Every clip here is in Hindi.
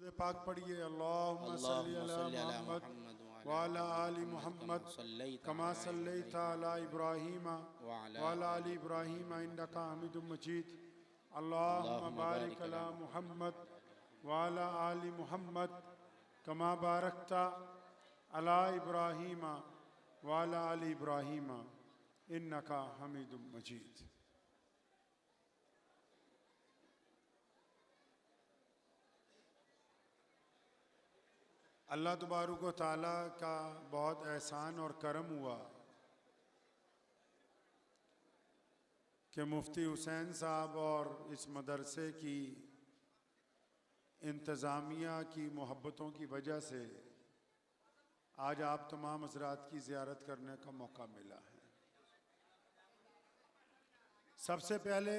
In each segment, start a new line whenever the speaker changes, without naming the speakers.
पाक पढ़िए। अल्लाहुम्मा सल्ली अला मुहम्मद व अला आलि मुहम्मद कमा सल्लैता अला इब्राहीम व अला आलि इब्राहीम इन्नका हमीदुम मजीद। अल्लाहुम्मा बारिक अला मुहम्मद व अला आलि मुहम्मद कमा बारकता अला इब्राहीम व अला आलि इब्राहीम इन्नका हमीदुम मजीद। अल्लाह तबारक व तआला का बहुत एहसान और करम हुआ कि मुफ्ती हुसैन साहब और इस मदरसे की इंतज़ामिया की मोहब्बतों की वजह से आज आप तमाम हज़रात की ज़ियारत करने का मौका मिला है। सबसे पहले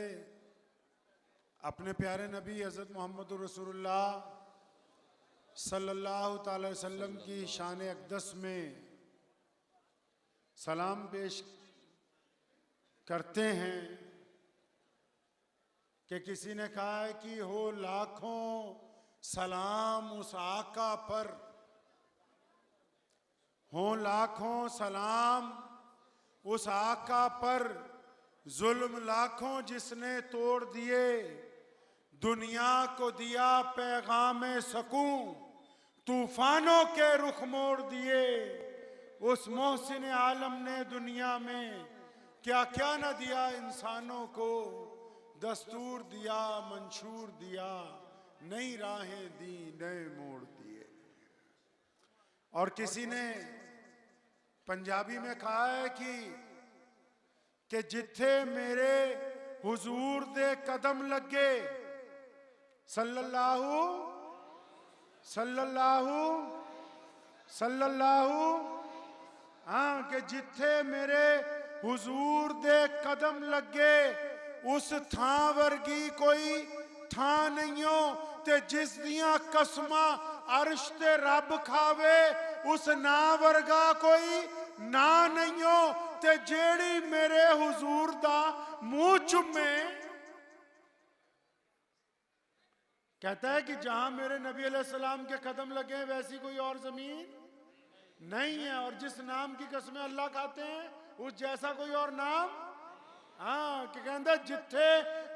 अपने प्यारे नबी हज़रत मोहम्मद रसूलुल्लाह सल्लल्लाहु अलैहि वसल्लम की शान अक़दस में सलाम पेश करते हैं कि किसी ने कहा है कि हो लाखों सलाम उस आका पर, हो लाखों सलाम उस आका पर, जुल्म लाखों जिसने तोड़ दिए, दुनिया को दिया पैगाम सकूं, तूफानों के रुख मोड़ दिए। उस मोहसिन आलम ने दुनिया में क्या क्या न दिया इंसानों को, दस्तूर दिया मंशूर दिया, नई राहें दी नए मोड़ दिए। और किसी ने पंजाबी में कहा है कि जिथे मेरे हुजूर दे कदम लगे, सल्लल्लाहु सल्लल्लाहु सल्लल्लाहु, हाँ, कि जिथे मेरे हुजूर दे कदम लगे, उस थां वर्गी कोई थां नहीं हो, ते जिस दियां कसमां अर्श ते रब खावे, उस ना वर्गा कोई ना नहीं हो, ते जेड़ी मेरे हुजूर दा मुंह चुमे। कहता है कि जहां मेरे नबी अलैहिस्सलाम के कदम लगे हैं वैसी कोई और जमीन नहीं है, और जिस नाम की कसमें अल्लाह खाते हैं उस जैसा कोई और नाम, हाँ, कि कहता जिथे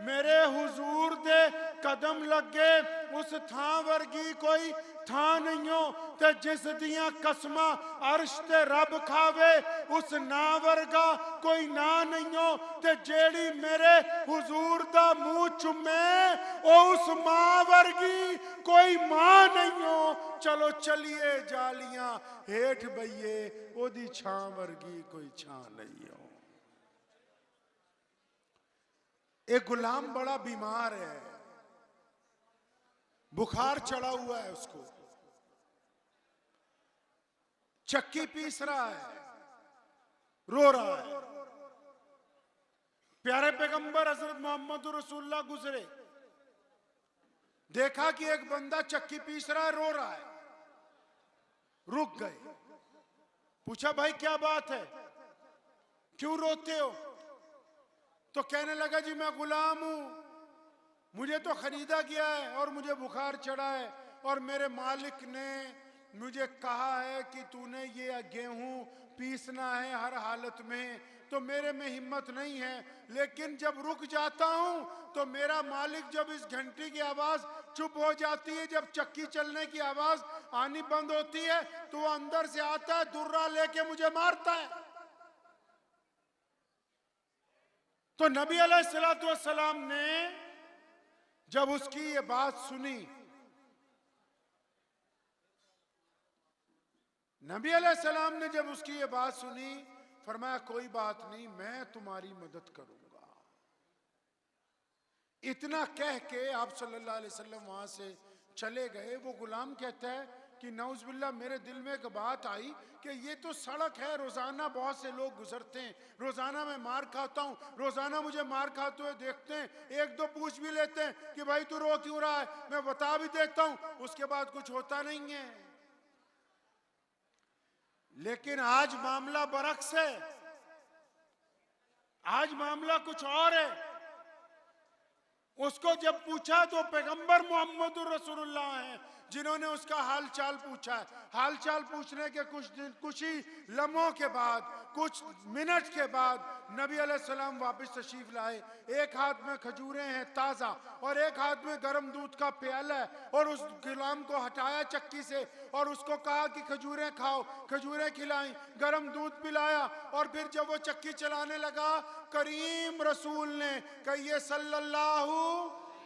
मेरे हुजूर दे कदम लगे, उस थां वर्गी कोई थां नहीं हो, ते जिस दियां कसमां अर्श ते रब खावे, उस ना वर्गा कोई ना नहीं हो, ते जेड़ी मेरे हुजूर दा मुंह चुमे, ओ उस मां वर्गी कोई मां नहीं हो। चलो चलिए जालियां हेठ बइये, ओदी छां वर्गी कोई छां नहीं हो। एक गुलाम बड़ा बीमार है, बुखार चढ़ा हुआ है, उसको चक्की पीस रहा है, रो रहा है। प्यारे पैगंबर हजरत मोहम्मद रसूलुल्लाह गुजरे, देखा कि एक बंदा चक्की पीस रहा है, रो रहा है, रुक गए, पूछा भाई क्या बात है, क्यों रोते हो? तो कहने लगा जी मैं गुलाम हूं, मुझे तो खरीदा गया है और मुझे बुखार चढ़ा है, और मेरे मालिक ने मुझे कहा है कि तूने ये गेहूं पीसना है हर हालत में, तो मेरे में हिम्मत नहीं है, लेकिन जब रुक जाता हूं तो मेरा मालिक जब इस घंटी की आवाज चुप हो जाती है, जब चक्की चलने की आवाज आनी बंद होती है, तो वो अंदर से आता है, दुर्रा लेके मुझे मारता है। तो नबी अलैहिस्सलातु वस्सलाम ने जब उसकी ये बात सुनी, नबी अलैहिस्सलाम ने जब उसकी ये बात सुनी, फरमाया कोई बात नहीं, मैं तुम्हारी मदद करूंगा। इतना कह के आप सल्लल्लाहु अलैहि वसल्लम वहां से चले गए। वो गुलाम कहता है कि नौज़ुबिल्लाह, मेरे दिल में एक बात आई कि ये तो सड़क है, रोजाना बहुत से लोग गुजरते हैं, रोजाना मैं मार खाता हूँ, रोजाना मुझे मार खाते हुए देखते हैं, एक दो पूछ भी लेते हैं कि भाई तू रो क्यों रहा है, मैं बता भी देता हूँ, उसके बाद कुछ होता नहीं है। लेकिन आज मामला बरक्स है, आज मामला कुछ और है। उसको जब पूछा तो पैगंबर मोहम्मद रसूलुल्लाह हैं जिन्होंने उसका हाल चाल पूछा है। हाल चाल पूछने के कुछ ही लम्हों के बाद, कुछ मिनट के बाद नबी अलैहिस्सलाम वापस तशरीफ लाए। एक हाथ में खजूरें हैं ताज़ा और एक हाथ में गर्म दूध का प्याला है, और उस गुलाम को हटाया चक्की से और उसको कहा कि खजूरें खाओ, खजूरें खिलाई, गर्म दूध पिलाया। और फिर जब वो चक्की चलाने लगा, करीम रसूल ने कहिए सल्लल्लाहु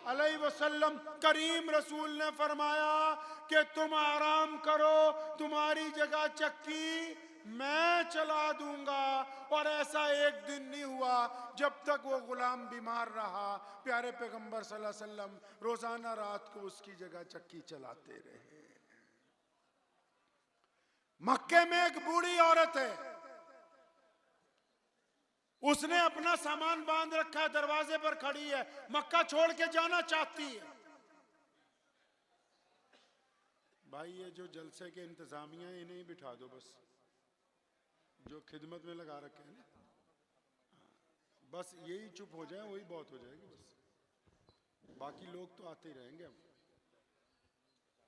अलैहि वसल्लम, करीम रसूल ने फरमाया कि तुम आराम करो, तुम्हारी जगह चक्की मैं चला दूंगा। और ऐसा एक दिन नहीं हुआ जब तक वो गुलाम बीमार रहा, प्यारे पैगंबर सल्लल्लाहु अलैहि वसल्लम रोजाना रात को उसकी जगह चक्की चलाते रहे। मक्के में एक बूढ़ी औरत है, उसने अपना सामान बांध रखा है, दरवाजे पर खड़ी है, मक्का छोड़ के जाना चाहती है। भाई ये जो जलसे के इंतजामिया है, इन्हें ही बिठा दो बस, जो खिदमत में लगा रखे हैं ना, बस यही चुप हो जाए, वही बहुत हो जाएगी बस, बाकी लोग तो आते ही रहेंगे। अब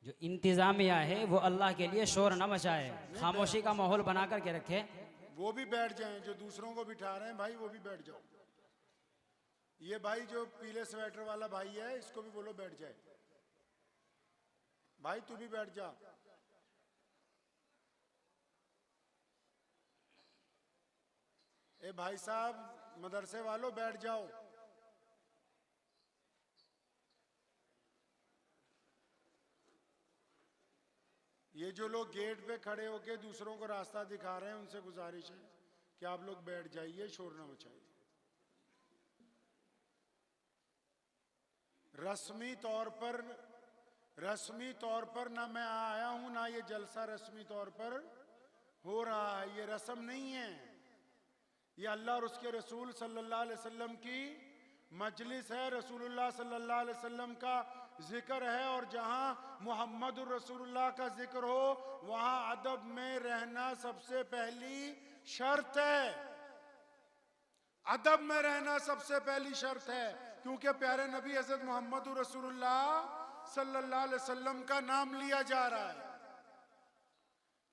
जो इंतजामिया है वो अल्लाह के लिए शोर न मचाए, खामोशी का माहौल बना करके रखे।
वो भी बैठ जाएं, जो दूसरों को बिठा रहे हैं भाई वो भी बैठ जाओ। ये भाई जो पीले स्वेटर वाला भाई है, इसको भी बोलो बैठ जाए। भाई तू भी बैठ जा। ए भाई साहब मदरसे वालों बैठ जाओ। ये जो लोग गेट पे खड़े होके दूसरों को रास्ता दिखा रहे हैं, उनसे गुजारिश है कि आप लोग बैठ जाइए, शोर ना मचाइए। रस्मी तौर पर ना मैं आया हूं, ना ये जलसा रस्मी तौर पर हो रहा है। ये रस्म नहीं है, ये अल्लाह और उसके रसूल सल्लल्लाहु अलैहि वसल्लम की मजलिस है। रसूलुल्लाह सल्लल्लाहु अलैहि वसल्लम का जिक्र है, और जहां मोहम्मद रसूलुल्लाह का जिक्र हो वहां अदब में रहना सबसे पहली शर्त है। अदब में रहना सबसे पहली शर्त है, क्योंकि प्यारे नबी हज़रत मोहम्मद रसूलुल्लाह सल्लल्लाहु अलैहि वसल्लम का नाम लिया जा रहा है।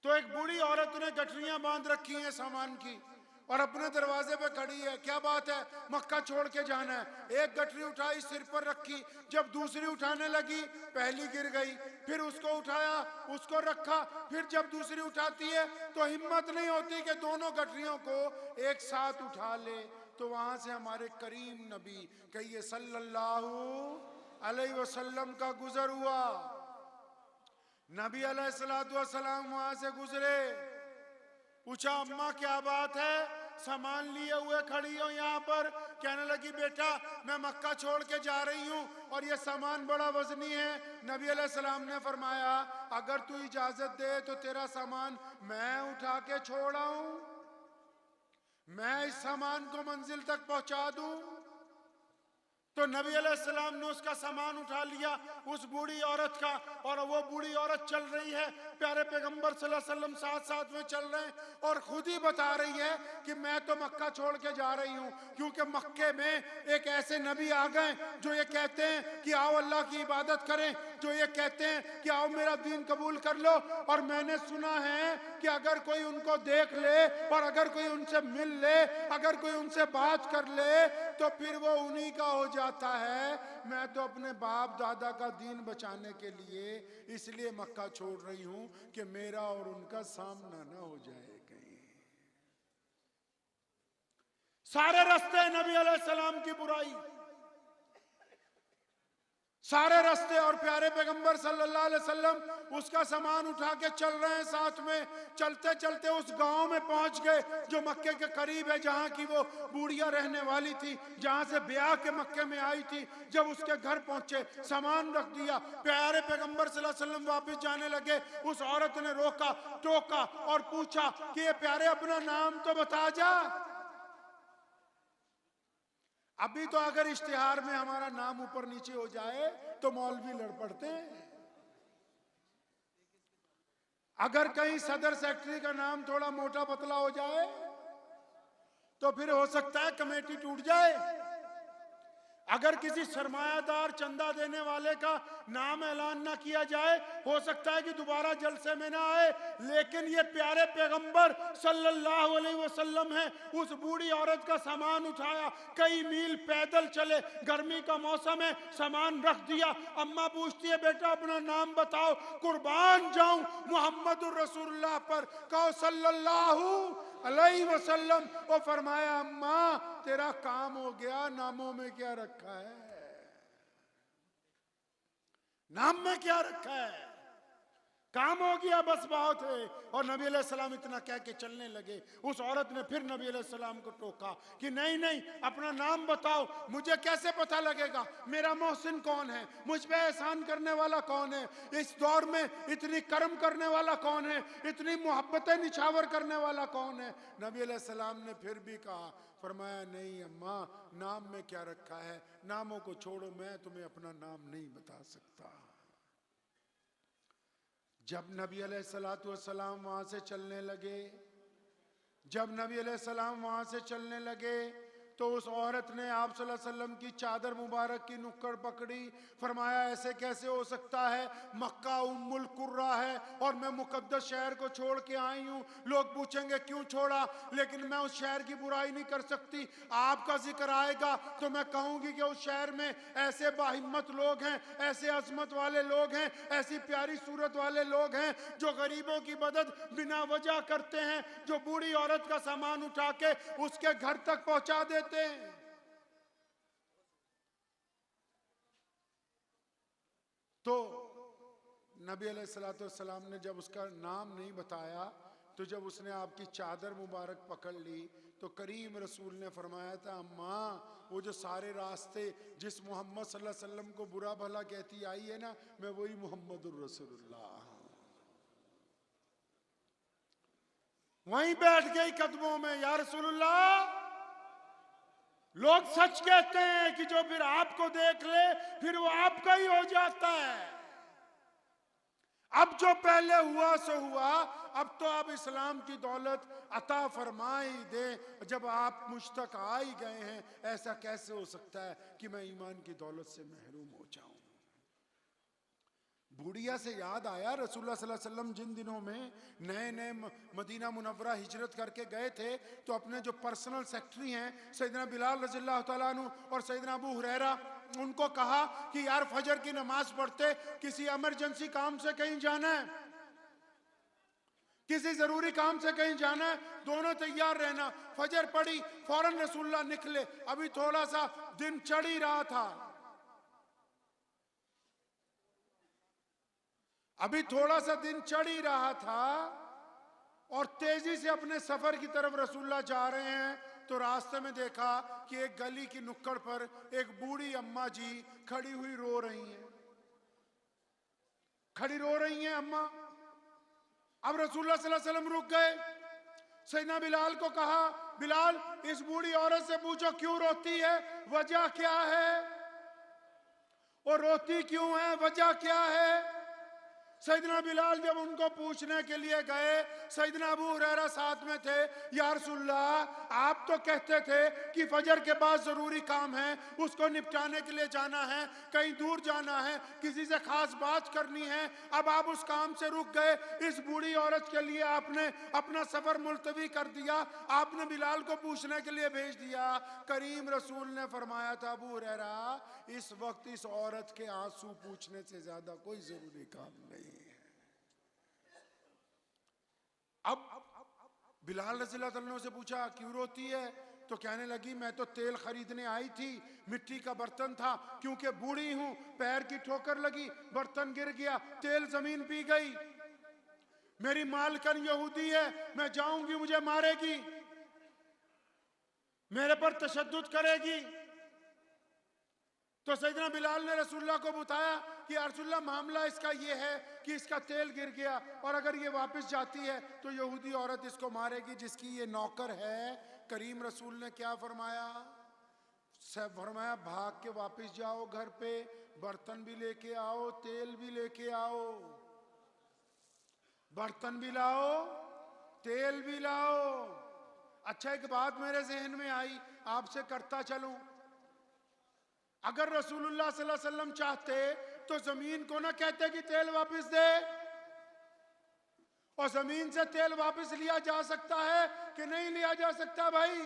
तो एक बूढ़ी औरत ने गठरियां बांध रखी हैं सामान की और अपने दरवाजे पे खड़ी है। क्या बात है, मक्का छोड़ के जाना है। एक गठरी उठाई, सिर पर रखी, जब दूसरी उठाने लगी पहली गिर गई, फिर उसको उठाया, उसको रखा, फिर जब दूसरी उठाती है तो हिम्मत नहीं होती कि दोनों गठरियों को एक साथ उठा ले। तो वहां से हमारे करीम नबी कहिए सल्लल्लाहु अलैहि वसल्लम का गुजर हुआ। नबी अलैहिस्सलातु वस्सलाम वहां से गुजरे, पूछा अम्मा क्या बात है, सामान लिए हुए खड़ी हो यहाँ पर। कहने लगी बेटा मैं मक्का छोड़ के जा रही हूँ और ये सामान बड़ा वजनी है। नबी अलैहिस्सलाम ने फरमाया अगर तू इजाजत दे तो तेरा सामान मैं उठा के छोड़ आऊं, मैं इस सामान को मंजिल तक पहुंचा दूं। तो नबी अलैहिस्सलाम ने उसका सामान उठा लिया, उस बूढ़ी औरत का, और वो बूढ़ी औरत चल रही है, प्यारे पैगंबर सल्लल्लाहु अलैहि वसल्लम साथ साथ में चल रहे हैं, और खुद ही बता रही है कि मैं तो मक्का छोड़ के जा रही हूँ, क्योंकि मक्के में एक ऐसे नबी आ गए जो ये कहते हैं कि आओ अल्लाह की इबादत करें, जो ये कहते हैं कि आओ मेरा दीन कबूल कर लो। और मैंने सुना है कि अगर कोई उनको देख ले और अगर कोई उनसे मिल ले, अगर कोई उनसे बात कर ले तो फिर वो उन्हीं का हो जाता है। मैं तो अपने बाप दादा का दीन बचाने के लिए इसलिए मक्का छोड़ रही हूं कि मेरा और उनका सामना ना हो जाए कहीं। सारे रास्ते नबी अलैहिस्सलाम की बुराई, सारे रास्ते, और प्यारे पैगंबर सल्लल्लाहु अलैहि वसल्लम उसका सामान उठा के चल रहे हैं साथ में। चलते चलते उस गांव में पहुंच गए जो मक्के के करीब है, जहां की वो बूढ़िया रहने वाली थी, जहां से ब्याह के मक्के में आई थी। जब उसके घर पहुंचे, सामान रख दिया, प्यारे पैगंबर सल्लल्लाहु अलैहि वसल्लम वापस जाने लगे। उस औरत ने रोका, टोका और पूछा कि ये प्यारे अपना नाम तो बता जा। अभी तो अगर इश्तिहार में हमारा नाम ऊपर नीचे हो जाए तो मौलवी लड़ पड़ते हैं। अगर कहीं सदर सेक्रेटरी का नाम थोड़ा मोटा पतला हो जाए तो फिर हो सकता है कमेटी टूट जाए। अगर किसी सरमायादार चंदा देने वाले का नाम ऐलान ना किया जाए, हो सकता है कि दोबारा जलसे में ना आए, लेकिन ये प्यारे पैगंबर सल्लल्लाहु अलैहि वसल्लम है। उस बूढ़ी औरत का सामान उठाया, कई मील पैदल चले, गर्मी का मौसम है, सामान रख दिया। अम्मा पूछती है, बेटा अपना नाम बताओ, कुर्बान जाऊं मोहम्मदुर रसूलुल्लाह पर, कहो सल्लल्लाहु अलैहि वसल्लम। और फरमाया, अम्मा तेरा काम हो गया, नामों में क्या रखा है, नाम में क्या रखा है, काम हो गया, बस बहुत है। और नबी अलैहि सलाम इतना कह के चलने लगे। उस औरत ने फिर नबी अलैहि सलाम को टोका कि नहीं नहीं, अपना नाम बताओ, मुझे कैसे पता लगेगा मेरा मोहसिन कौन है, मुझ पे एहसान करने वाला कौन है, इस दौर में इतनी कर्म करने वाला कौन है, इतनी मोहब्बतें निछावर करने वाला कौन है। नबी अलैहि सलाम ने फिर भी कहा, फरमाया नहीं अम्मा, नाम में क्या रखा है, नामों को छोड़ो, मैं तुम्हें अपना नाम नहीं बता सकता। जब नबी अलैहिस्सलाम वहां से चलने लगे, जब नबी अलैहिस्सलाम वहां से चलने लगे, तो उस औरत ने आप सल्लल्लाहु अलैहि वसल्लम की चादर मुबारक की नुक्कड़ पकड़ी। फरमाया, ऐसे कैसे हो सकता है, मक्का उम्मुल कुर्रा है और मैं मुकद्दस शहर को छोड़ के आई हूँ। लोग पूछेंगे क्यों छोड़ा, लेकिन मैं उस शहर की बुराई नहीं कर सकती। आपका जिक्र आएगा तो मैं कहूंगी कि उस शहर में ऐसे बाहिम्मत लोग हैं, ऐसे अजमत वाले लोग हैं, ऐसी प्यारी सूरत वाले लोग हैं जो गरीबों की मदद बिना वजह करते हैं, जो बूढ़ी औरत का सामान उठा के उसके घर तक पहुंचा देते हैं। तो नबी अलैहिस्सलाम ने जब उसका नाम नहीं बताया, तो जब उसने आपकी चादर मुबारक पकड़ ली, तो करीम रसूल ने फरमाया था, अम्मा वो जो सारे रास्ते जिस मोहम्मद सल्लल्लाहु अलैहि वसल्लम को बुरा भला कहती आई है ना, मैं वही मोहम्मदुर रसूलुल्लाह। वहीं बैठ गई कदमों में, या रसूलुल्लाह, लोग सच कहते हैं कि जो फिर आपको देख ले फिर वो आपका ही हो जाता है। अब जो पहले हुआ सो हुआ, अब तो आप इस्लाम की दौलत अता फरमाई दे। जब आप मुझ तक आ ही गए हैं, ऐसा कैसे हो सकता है कि मैं ईमान की दौलत से महरूम हो जाऊं। बुढ़िया से याद आया, रसूलुल्लाह सल्लल्लाहु अलैहि वसल्लम जिन दिनों में नए नए मदीना मुनव्वरा हिजरत करके गए थे, तो अपने जो पर्सनल सेक्रेटरी हैं सैयदना बिलाल रज़ियल्लाहु तआला अन्हु और सैयदना अबू हुरैरा, उनको कहा कि यार फजर की नमाज पढ़ते किसी इमरजेंसी काम से कहीं जाना है, किसी जरूरी काम से कहीं जाना है, दोनों तैयार रहना। फजर पड़ी, फौरन रसूलुल्लाह निकले। अभी थोड़ा सा दिन चढ़ ही रहा था, अभी थोड़ा सा दिन चढ़ ही रहा था, और तेजी से अपने सफर की तरफ रसूलुल्लाह जा रहे हैं। तो रास्ते में देखा कि एक गली की नुक्कड़ पर एक बूढ़ी अम्मा जी खड़ी हुई रो रही हैं, खड़ी रो रही हैं अम्मा। अब रसूलुल्लाह सल्लल्लाहु अलैहि वसल्लम रुक गए, सैयदना बिलाल को कहा, बिलाल इस बूढ़ी औरत से पूछो क्यों रोती है, वजह क्या है, और रोती क्यों है, वजह क्या है। सैयदना बिलाल जब उनको पूछने के लिए गए, सैयदना अबू हुरैरा साथ में थे। या रसूलल्लाह, आप तो कहते थे कि फजर के बाद जरूरी काम है, उसको निपटाने के लिए जाना है, कहीं दूर जाना है, किसी से खास बात करनी है, अब आप उस काम से रुक गए। इस बूढ़ी औरत के लिए आपने अपना सफर मुलतवी कर दिया, आपने बिलाल को पूछने के लिए भेज दिया। करीम रसूल ने फरमाया था, अबू हुरैरा इस वक्त इस औरत के आंसू पूछने से ज्यादा कोई जरूरी काम नहीं। अब बिलाल रज़ियल्लाहु अन्हु से पूछा क्यों रोती है, तो कहने लगी मैं तो तेल खरीदने आई थी, मिट्टी का बर्तन था, क्योंकि बूढ़ी हूं, पैर की ठोकर लगी, बर्तन गिर गया, तेल जमीन पी गई, मेरी मालकन यहूदी है, मैं जाऊंगी मुझे मारेगी, मेरे पर तशद्दुद करेगी। तो सैयदना बिलाल ने रसूलुल्लाह को बताया कि या रसूलुल्लाह मामला इसका ये है कि इसका तेल गिर गया, और अगर ये वापस जाती है तो यहूदी औरत इसको मारेगी जिसकी ये नौकर है। करीम रसूल ने क्या फरमाया, फरमाया भाग के वापस जाओ घर पे, बर्तन भी लेके आओ, तेल भी लेके आओ, बर्तन भी लाओ, तेल भी लाओ। अच्छा एक बात मेरे जहन में आई, आपसे करता चलूं, अगर रसूलुल्लाह सल्लल्लाहु अलैहि वसल्लम चाहते तो जमीन को ना कहते कि तेल वापस दे, और जमीन से तेल वापस लिया जा सकता है कि नहीं लिया जा सकता भाई?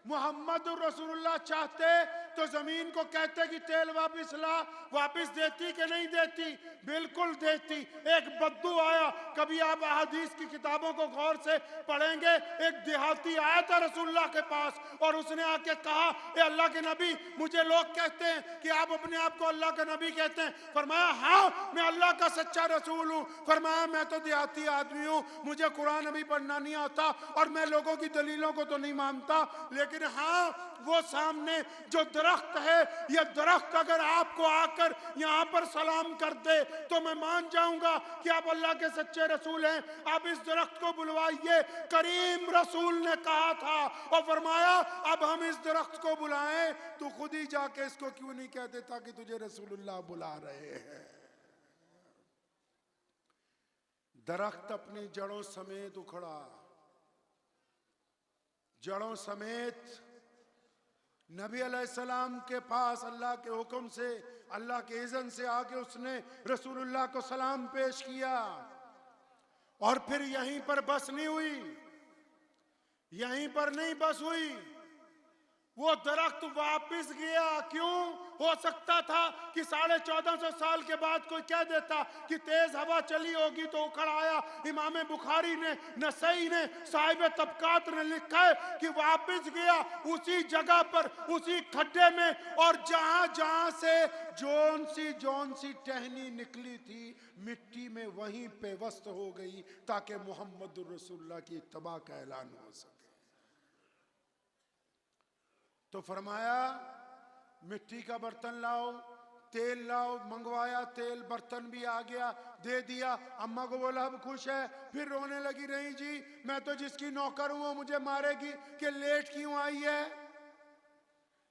मोहम्मद रसूलुल्लाह चाहते तो जमीन को कहते कि तेल वापस ला, वापस देती कि नहीं देती? बिल्कुल देती। एक बद्दू आया, कभी आप अहादीस की किताबों को गौर से पढ़ेंगे, एक देहाती आया था रसूलुल्लाह के पास और उसने आके कहा, ए अल्लाह के नबी, मुझे लोग कहते हैं कि आप अपने आप को अल्लाह का नबी कहते हैं। फरमाया हाँ, मैं अल्लाह का सच्चा रसूल हूँ। फरमाया मैं तो देहाती आदमी हूँ, मुझे कुरान अभी पढ़ना नहीं आता और मैं लोगों की दलीलों को तो नहीं मानता, लेकिन हाँ वो सामने जो दरख्त है, ये दरख्त अगर आपको आकर यहाँ पर सलाम कर दे तो मैं मान जाऊंगा कि आप अल्लाह के सच्चे रसूल हैं। आप इस दरख्त को बुलवाइए। करीम रसूल ने कहा था और फरमाया अब हम इस दरख्त को बुलाएं, तू खुद ही जाके इसको क्यों नहीं कह देता कि तुझे रसूलुल्लाह बुला रहे हैं? दरख्त अपनी जड़ों समेत उखड़ा, जड़ों समेत नबी अलैहिस्सलाम के पास अल्लाह के हुक्म से, अल्लाह के इज़्न से आके उसने रसूलुल्लाह को सलाम पेश किया। और फिर यहीं पर बस नहीं हुई, यहीं पर नहीं बस हुई, वो दरख्त वापस गया। क्यों? हो सकता था कि 1450 साल के बाद कोई कह देता कि तेज हवा चली होगी तो उखड़ आया। इमाम बुखारी ने, नसई ने, साहिब तबकात ने लिखा है कि वापस गया उसी जगह पर, उसी खड्डे में, और जहां जहां से जौन सी टहनी निकली थी मिट्टी में वहीं पे वस्त हो गई, ताकि मोहम्मद रसूलुल्लाह की इत्तबा का ऐलान हो सके। तो फरमाया मिट्टी का बर्तन लाओ, तेल लाओ, मंगवाया तेल, बर्तन भी आ गया, दे दिया। अम्मा को बोला अब खुश है, फिर रोने लगी, नहीं जी मैं तो जिसकी नौकर हूं वो मुझे मारेगी, कि लेट क्यों आई है?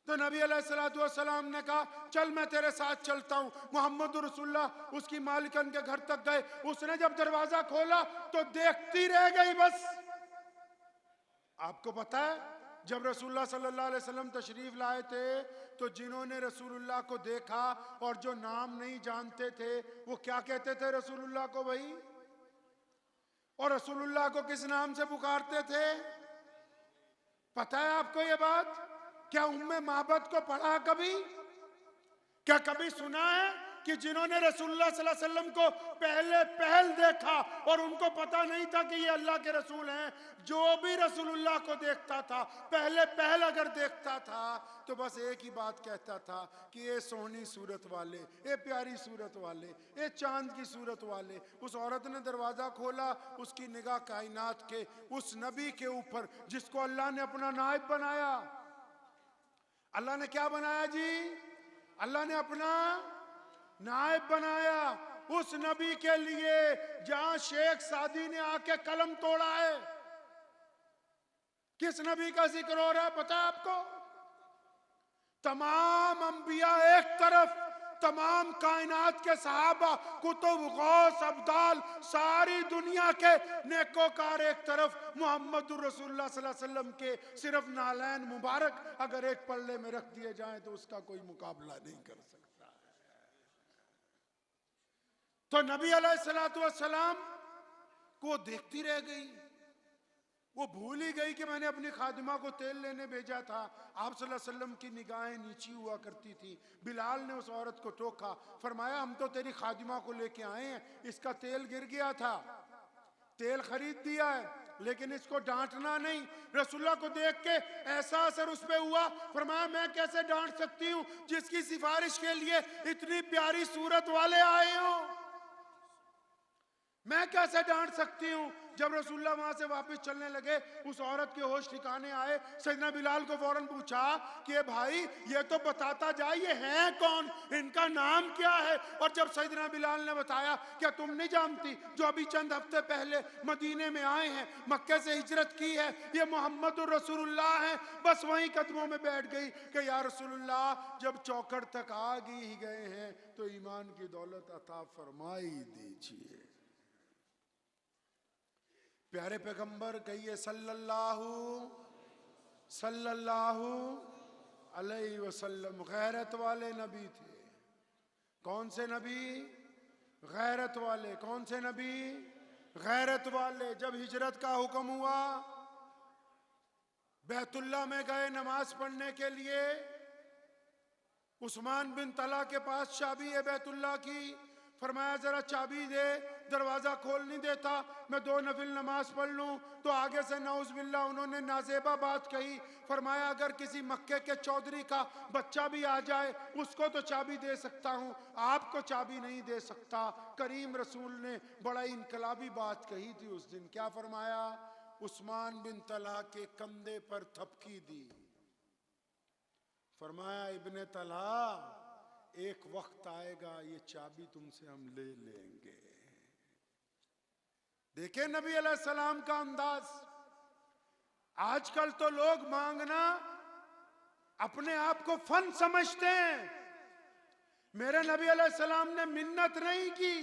तो नबी अलैहिस्सलाम ने कहा चल मैं तेरे साथ चलता हूं। मोहम्मद रसूलुल्लाह उसकी मालिकन के घर तक गए। उसने जब दरवाजा खोला तो देखती रह गई बस। आपको पता है जब रसूलुल्लाह सल्लल्लाहु अलैहि वसल्लम तशरीफ लाए थे तो जिन्होंने रसूलुल्लाह को देखा और जो नाम नहीं जानते थे वो क्या कहते थे रसूलुल्लाह को भाई? और रसूलुल्लाह को किस नाम से पुकारते थे? पता है आपको ये बात? क्या उम्मे माबद को पढ़ा कभी? क्या कभी सुना है कि जिन्होंने रसूलुल्लाह सल्लल्लाहु अलैहि वसल्लम को पहल देखा और उनको पता नहीं था कि ये अल्लाह के रसूल हैं, जो भी रसूलुल्लाह को देखता था पहल अगर देखता था तो बस एक ही बात कहता था कि ये सोहनी सूरत वाले, ये प्यारी सूरत वाले, ये चांद की सूरत वाले। उस औरत ने दरवाजा खोला, उसकी निगाह कायनात के उस नबी के ऊपर जिसको अल्लाह ने अपना नायब बनाया। अल्लाह ने क्या बनाया जी? अल्लाह ने अपना नायब बनाया उस नबी के लिए जहां शेख सादी ने आके कलम तोड़ा है। किस नबी का जिक्र हो रहा है पता है आपको? तमाम अंबिया एक तरफ, तमाम कायनात के सहाबा, कुतुब, गौस, अब्दाल, सारी दुनिया के नेकोकार एक तरफ, मोहम्मद रसूलुल्लाह सल्लल्लाहु अलैहि वसल्लम के सिर्फ नालैन मुबारक अगर एक पल्ले में रख दिए जाएं तो उसका कोई मुकाबला नहीं कर सकता। तो नबी अलैहिस्सलाम को देखती रह गई, वो भूल ही गई कि मैंने अपनी खादिमा को तेल लेने भेजा था। आप सल्लल्लाहु अलैहि वसल्लम की निगाहें नीची हुआ करती थी। बिलाल ने उस औरत को टोका, फरमाया हम तो तेरी खादिमा को लेके आए हैं, इसका तेल गिर गया था, तेल खरीद दिया है, लेकिन इसको डांटना नहीं। रसूलुल्लाह को देख के ऐसा असर उस पे हुआ, फरमाया मैं कैसे डांट सकती हूँ जिसकी सिफारिश के लिए इतनी प्यारी सूरत वाले आए हो, मैं कैसे डांट सकती हूँ। जब रसूलुल्लाह वहां से वापस चलने लगे उस औरत के होश ठिकाने आए। सैयदना बिलाल को फौरन पूछा कि भाई ये तो बताता जा ये हैं कौन, इनका नाम क्या है? और जब सैयदना बिलाल ने बताया क्या तुम नहीं जानती जो अभी चंद हफ्ते पहले मदीने में आए हैं, मक्के से हिजरत की है, ये मोहम्मद रसूलुल्लाह हैं। बस वहीं कदमों में बैठ गई कि या रसूलुल्लाह जब चौखट तक आ ही गए हैं तो ईमान की दौलत अता फरमाई दीजिए। प्यारे पैगंबर कहिए सल्लल्लाहु अलैहि वसल्लम गैरत वाले नबी थे। कौन से नबी? गैरत वाले। कौन से नबी? गैरत वाले। जब हिजरत का हुक्म हुआ, बैतुल्ला में गए नमाज पढ़ने के लिए। उस्मान बिन तला के पास चाबी है बैतुल्ला की। फरमाया जरा चाबी दे, दरवाजा खोल नहीं देता, मैं 2 नफिल नमाज पढ़ लूं। तो आगे से नाउज़ुबिल्लाह उन्होंने नाजेबा बात कही। फरमाया अगर किसी मक्के के चौधरी का बच्चा भी आ जाए उसको तो चाबी दे सकता हूं, आपको चाबी नहीं दे सकता। करीम रसूल ने बड़ा इनकलाबी बात कही थी उस दिन। क्या फरमाया? उस्मान बिन तला के कंधे पर थपकी दी। फरमाया इब्ने तला, एक वक्त आएगा ये चाबी तुमसे हम ले लेंगे। देखे नबी अलैहिस्सलाम का अंदाज। आजकल तो लोग मांगना अपने आप को फन समझते हैं। मेरे नबी अलैहिस्सलाम ने मिन्नत नहीं की।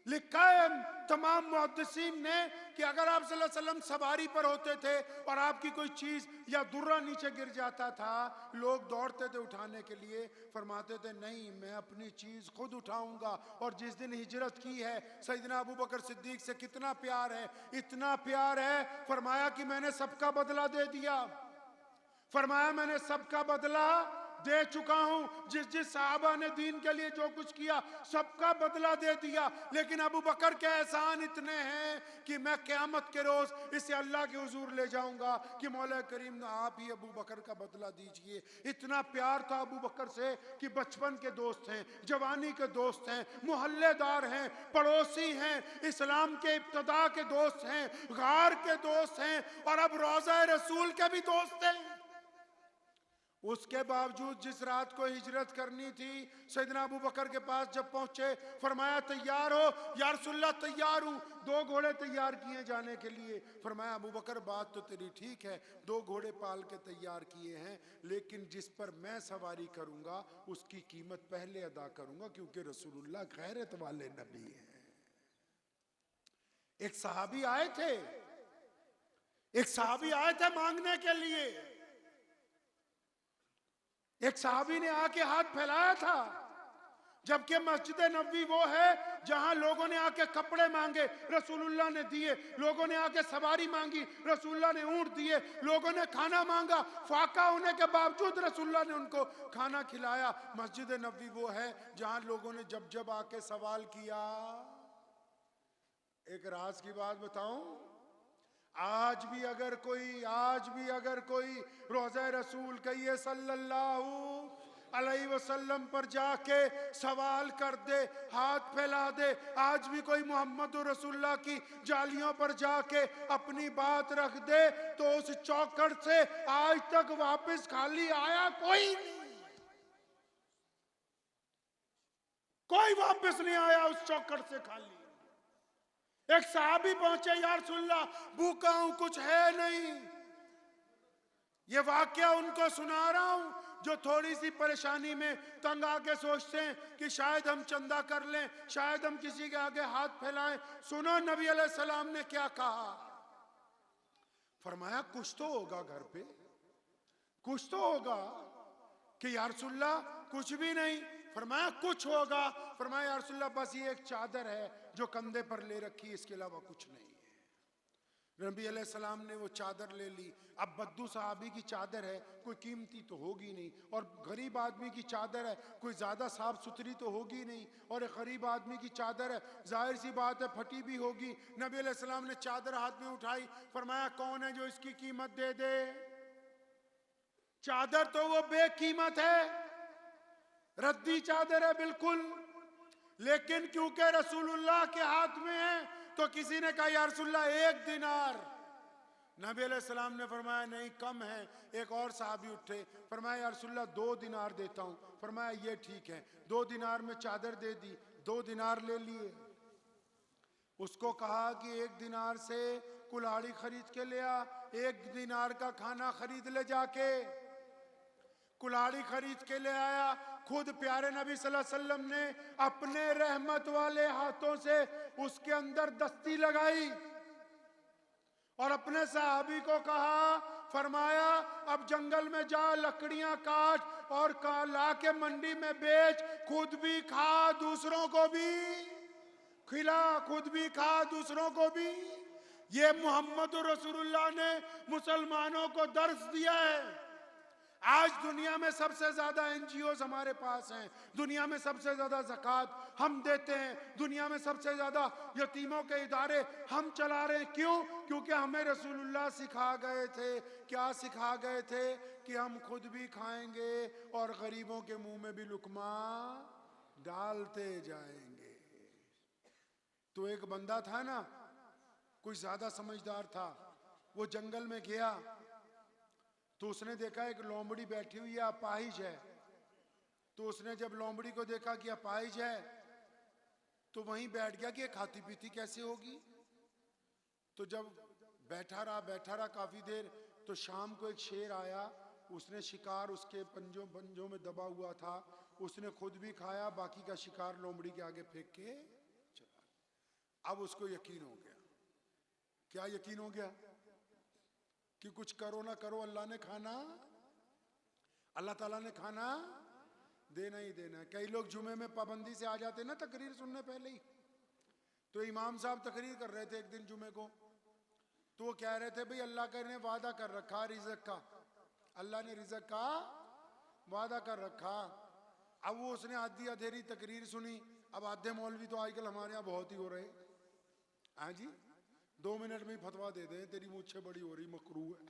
लिखा है तमाम मुहद्दिसीन ने कि अगर आप सल्लल्लाहु अलैहि वसल्लम सवारी पर होते थे और आपकी कोई चीज या दुर्रा नीचे गिर जाता था, लोग दौड़ते थे उठाने के लिए। फरमाते थे नहीं, मैं अपनी चीज खुद उठाऊंगा। और जिस दिन हिजरत की है, सैयदना अबू बकर सिद्दीक से कितना प्यार है, इतना प्यार है, फरमाया कि मैंने सबका बदला दे दिया। फरमाया मैंने सबका बदला दे चुका हूं। जिस जिस साहबा ने दीन के लिए जो कुछ किया सबका बदला दे दिया। लेकिन अबू बकर के एहसान इतने हैं कि मैं क़यामत के रोज इसे अल्लाह के हुजूर ले जाऊंगा कि मौला करीम आप ही अबू बकर का बदला दीजिए। इतना प्यार था अबू बकर से कि बचपन के दोस्त हैं, जवानी के दोस्त हैं, मोहल्लेदार हैं, पड़ोसी हैं, इस्लाम के इब्तिदा के दोस्त हैं, गार के दोस्त हैं और अब रोज़ा रसूल के भी दोस्त हैं। उसके बावजूद जिस रात को हिजरत करनी थी, सैयदना अबू बकर के पास जब पहुंचे, फरमाया तैयार हो? या रसूलल्लाह तैयार हूं। 2 घोड़े तैयार किए जाने के लिए। फरमाया अबू बकर बात तो तेरी ठीक है, 2 घोड़े पाल के तैयार किए हैं, लेकिन जिस पर मैं सवारी करूंगा उसकी कीमत पहले अदा करूंगा, क्योंकि रसूलुल्लाह गैरत वाले नबी हैं। एक सहाबी आए थे मांगने के लिए। एक सहाबी ने आके हाथ फैलाया था, जबकि मस्जिद नबवी वो है जहां लोगों ने आके कपड़े मांगे, रसूलुल्लाह ने दिए। लोगों ने आके सवारी मांगी, रसूलुल्लाह ने ऊंट दिए। लोगों ने खाना मांगा, फाका होने के बावजूद रसूलुल्लाह ने उनको खाना खिलाया। मस्जिद नबवी वो है जहां लोगों ने जब जब आके सवाल किया। एक राज की बात बताऊं, आज भी अगर कोई रोज़ा रसूल कहिए सल्लल्लाहु अलैहि वसल्लम पर जाके सवाल कर दे, हाथ फैला दे, आज भी कोई मोहम्मद रसूलुल्लाह की जालियों पर जाके अपनी बात रख दे, तो उस चौखट से आज तक वापस खाली आया कोई नहीं। कोई वापस नहीं आया उस चौखट से खाली। एक साहबी पहुंचे, या रसूलल्लाह भूखा हूं, कुछ है नहीं। ये वाकया उनको सुना रहा हूं जो थोड़ी सी परेशानी में तंग आके सोचते हैं कि शायद हम चंदा कर लें, शायद हम किसी के आगे हाथ फैलाएं। सुनो नबी अलैहिस्सलाम ने क्या कहा। फरमाया कुछ तो होगा घर पे, कुछ तो होगा। कि या रसूलल्लाह कुछ भी नहीं। फरमाया कुछ होगा। फरमाया या रसूलल्लाह बस ये एक चादर है जो कंधे पर ले रखी, इसके अलावा कुछ नहीं है। नबी अलैहिस्सलाम ने वो चादर ले ली। अब बद्दू साहबी की चादर है, कोई कीमती तो होगी नहीं, और गरीब आदमी की चादर है, कोई ज्यादा साफ सुथरी तो होगी नहीं, और एक गरीब आदमी की चादर है, जाहिर सी बात है फटी भी होगी। नबी अलैहिस्सलाम ने चादर हाथ में उठाई। फरमाया कौन है जो इसकी कीमत दे दे। चादर तो वो बेकीमत है, रद्दी चादर है बिल्कुल, लेकिन क्योंकि रसूलुल्लाह के हाथ में है तो किसी ने कहा या रसूलुल्लाह 1 दिनार। नबी अलैहिस्सलाम ने फरमाया नहीं कम है। एक और साहबी उठे, फरमाया या रसूलुल्लाह 2 दिनार देता हूं। फरमाया ये ठीक है। 2 दिनार में चादर दे दी, 2 दिनार ले लिए। उसको कहा कि 1 दिनार से कुल्हाड़ी खरीद के ले आ, 1 दिनार का खाना खरीद ले जाके। कुल्हाड़ी खरीद के ले आया। खुद प्यारे नबी सल्लल्लाहु अलैहि वसल्लम ने अपने रहमत वाले हाथों से उसके अंदर दस्ती लगाई और अपने सहाबी को कहा, फरमाया अब जंगल में जा, लकड़ियां काट और ला के मंडी में बेच, खुद भी खा दूसरों को भी खिला, खुद भी खा दूसरों को भी। ये मोहम्मद रसूलुल्लाह ने मुसलमानों को दर्श दिया है। आज दुनिया में सबसे ज्यादा एनजीओ हमारे पास हैं, दुनिया में सबसे ज्यादा ज़कात हम देते हैं, दुनिया में सबसे ज्यादा यतीमों के इदारे हम चला रहे हैं। क्यों? क्योंकि हमें रसूलुल्लाह सिखा गए थे। क्या सिखा गए थे? कि हम खुद भी खाएंगे और गरीबों के मुंह में भी लुकमा डालते जाएंगे। तो एक बंदा था ना, कोई ज्यादा समझदार था, वो जंगल में गया तो उसने देखा एक लोमड़ी बैठी हुई है, अपाहिज है। तो उसने जब लोमड़ी को देखा कि अपाहिज है तो वहीं बैठ गया कि ये खाती पीती कैसे होगी। तो जब बैठा रहा काफी देर, तो शाम को एक शेर आया, उसने शिकार उसके पंजों में दबा हुआ था, उसने खुद भी खाया, बाकी का शिकार लोमड़ी के आगे फेंक के चला। अब उसको यकीन हो गया। क्या यकीन हो गया? कि कुछ करो ना करो, अल्लाह ने खाना, अल्लाह ताला ने खाना देना ही देना है। कई लोग जुमे में पाबंदी से आ जाते ना तकरीर सुनने पहले ही। तो इमाम साहब तकरीर कर रहे थे एक दिन जुमे को, तो वो कह रहे थे भाई अल्लाह ने वादा कर रखा रिज़्क़ का, अल्लाह ने रिज़्क़ का वादा कर रखा। अब वो उसने आधी अधेरी तकरीर सुनी। अब आधे मौलवी तो आजकल हमारे यहाँ बहुत ही हो रहे, हाँ जी, 2 मिनट में ही फतवा दे दे, तेरी मूछें बड़ी हो रही, मकरू है,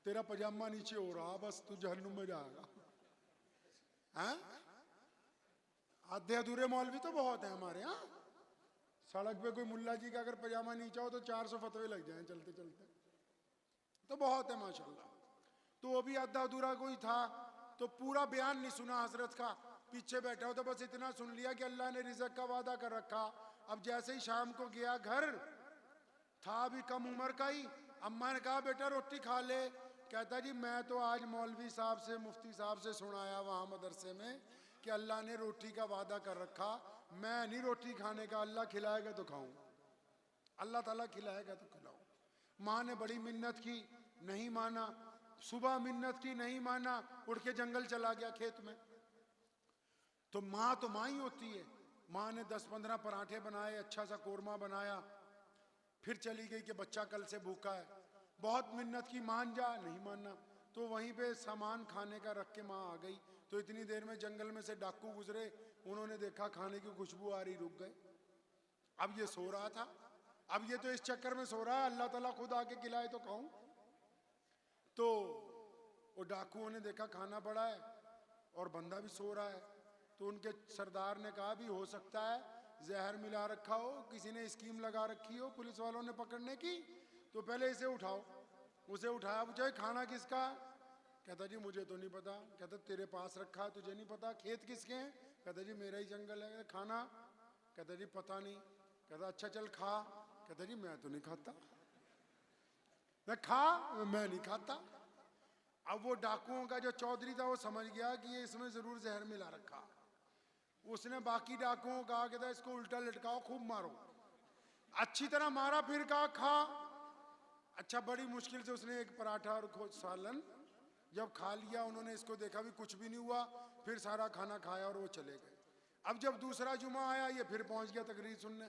तेरा पजामा नीचे हो रहा, बस तू जहन्नुम में जाएगा। हाँ, आधे अधूरे मौलवी तो बहुत है हमारे यहाँ। सड़क पे कोई मुल्ला जी का अगर पजामा नीचा हो तो 400 फतवे लग जाएं चलते चलते, तो बहुत है माशाल्लाह। तो वो भी आधा अधूरा कोई था, तो पूरा बयान नहीं सुना हजरत का, पीछे बैठा हो तो बस इतना सुन लिया कि अल्लाह ने रिज़्क़ का वादा कर रखा। अब जैसे ही शाम को गया घर, था अभी कम उम्र का ही, अम्मा ने कहा बेटा रोटी खा ले। कहता जी मैं तो आज मौलवी साहब से, मुफ्ती साहब से सुनाया वहाँ मदरसे में कि अल्लाह ने रोटी का वादा कर रखा, मैं नहीं रोटी खाने का, अल्लाह खिलाएगा तो खाऊं, अल्लाह ताला खिलाएगा तो खिलाऊं। माँ ने बड़ी मिन्नत की, नहीं माना, सुबह मिन्नत की, नहीं माना, उठ के जंगल चला गया खेत में। तो माँ ही होती है। माँ ने 10-15 पराठे बनाए, अच्छा सा कोरमा बनाया, फिर चली गई कि बच्चा कल से भूखा है। बहुत मिन्नत की, मान जा, नहीं मानना। तो वहीं पे सामान खाने का रख के माँ आ गई। तो इतनी देर में जंगल में से डाकू गुजरे, उन्होंने देखा खाने की खुशबू आ रही, रुक गए। अब ये सो रहा था, अब ये तो इस चक्कर में सो रहा है अल्लाह ताला खुद आके खिलाए तो खाऊं। तो वो डाकुओं ने देखा खाना पड़ा है और बंदा भी सो रहा है, तो उनके सरदार ने कहा भी हो सकता है जहर मिला रखा हो, किसी ने स्कीम लगा रखी हो पुलिस वालों ने पकड़ने की, तो पहले इसे उठाओ। उसे उठाया, पूछा खाना किसका? कहता जी मुझे तो नहीं पता। कहता तेरे पास रखा है, तुझे नहीं पता? खेत किसके हैं? कहता जी मेरा ही जंगल है। खाना? कहता जी पता नहीं। कहता अच्छा चल खा। कहता जी मैं तो नहीं खाता। मैं खा, मैं नहीं खाता। अब वो डाकुओं का जो चौधरी था वो समझ गया कि ये इसमें जरूर जहर मिला रखा। उसने बाकी डाकुओं को कहा, कहता इसको उल्टा लटकाओ, खूब मारो। अच्छी तरह मारा, फिर कहा खा। अच्छा, बड़ी मुश्किल से उसने एक पराठा और सालन जब खा लिया, उन्होंने इसको देखा भी कुछ भी नहीं हुआ, फिर सारा खाना खाया और वो चले गए। अब जब दूसरा जुमा आया, ये फिर पहुंच गया तकरीर सुनने।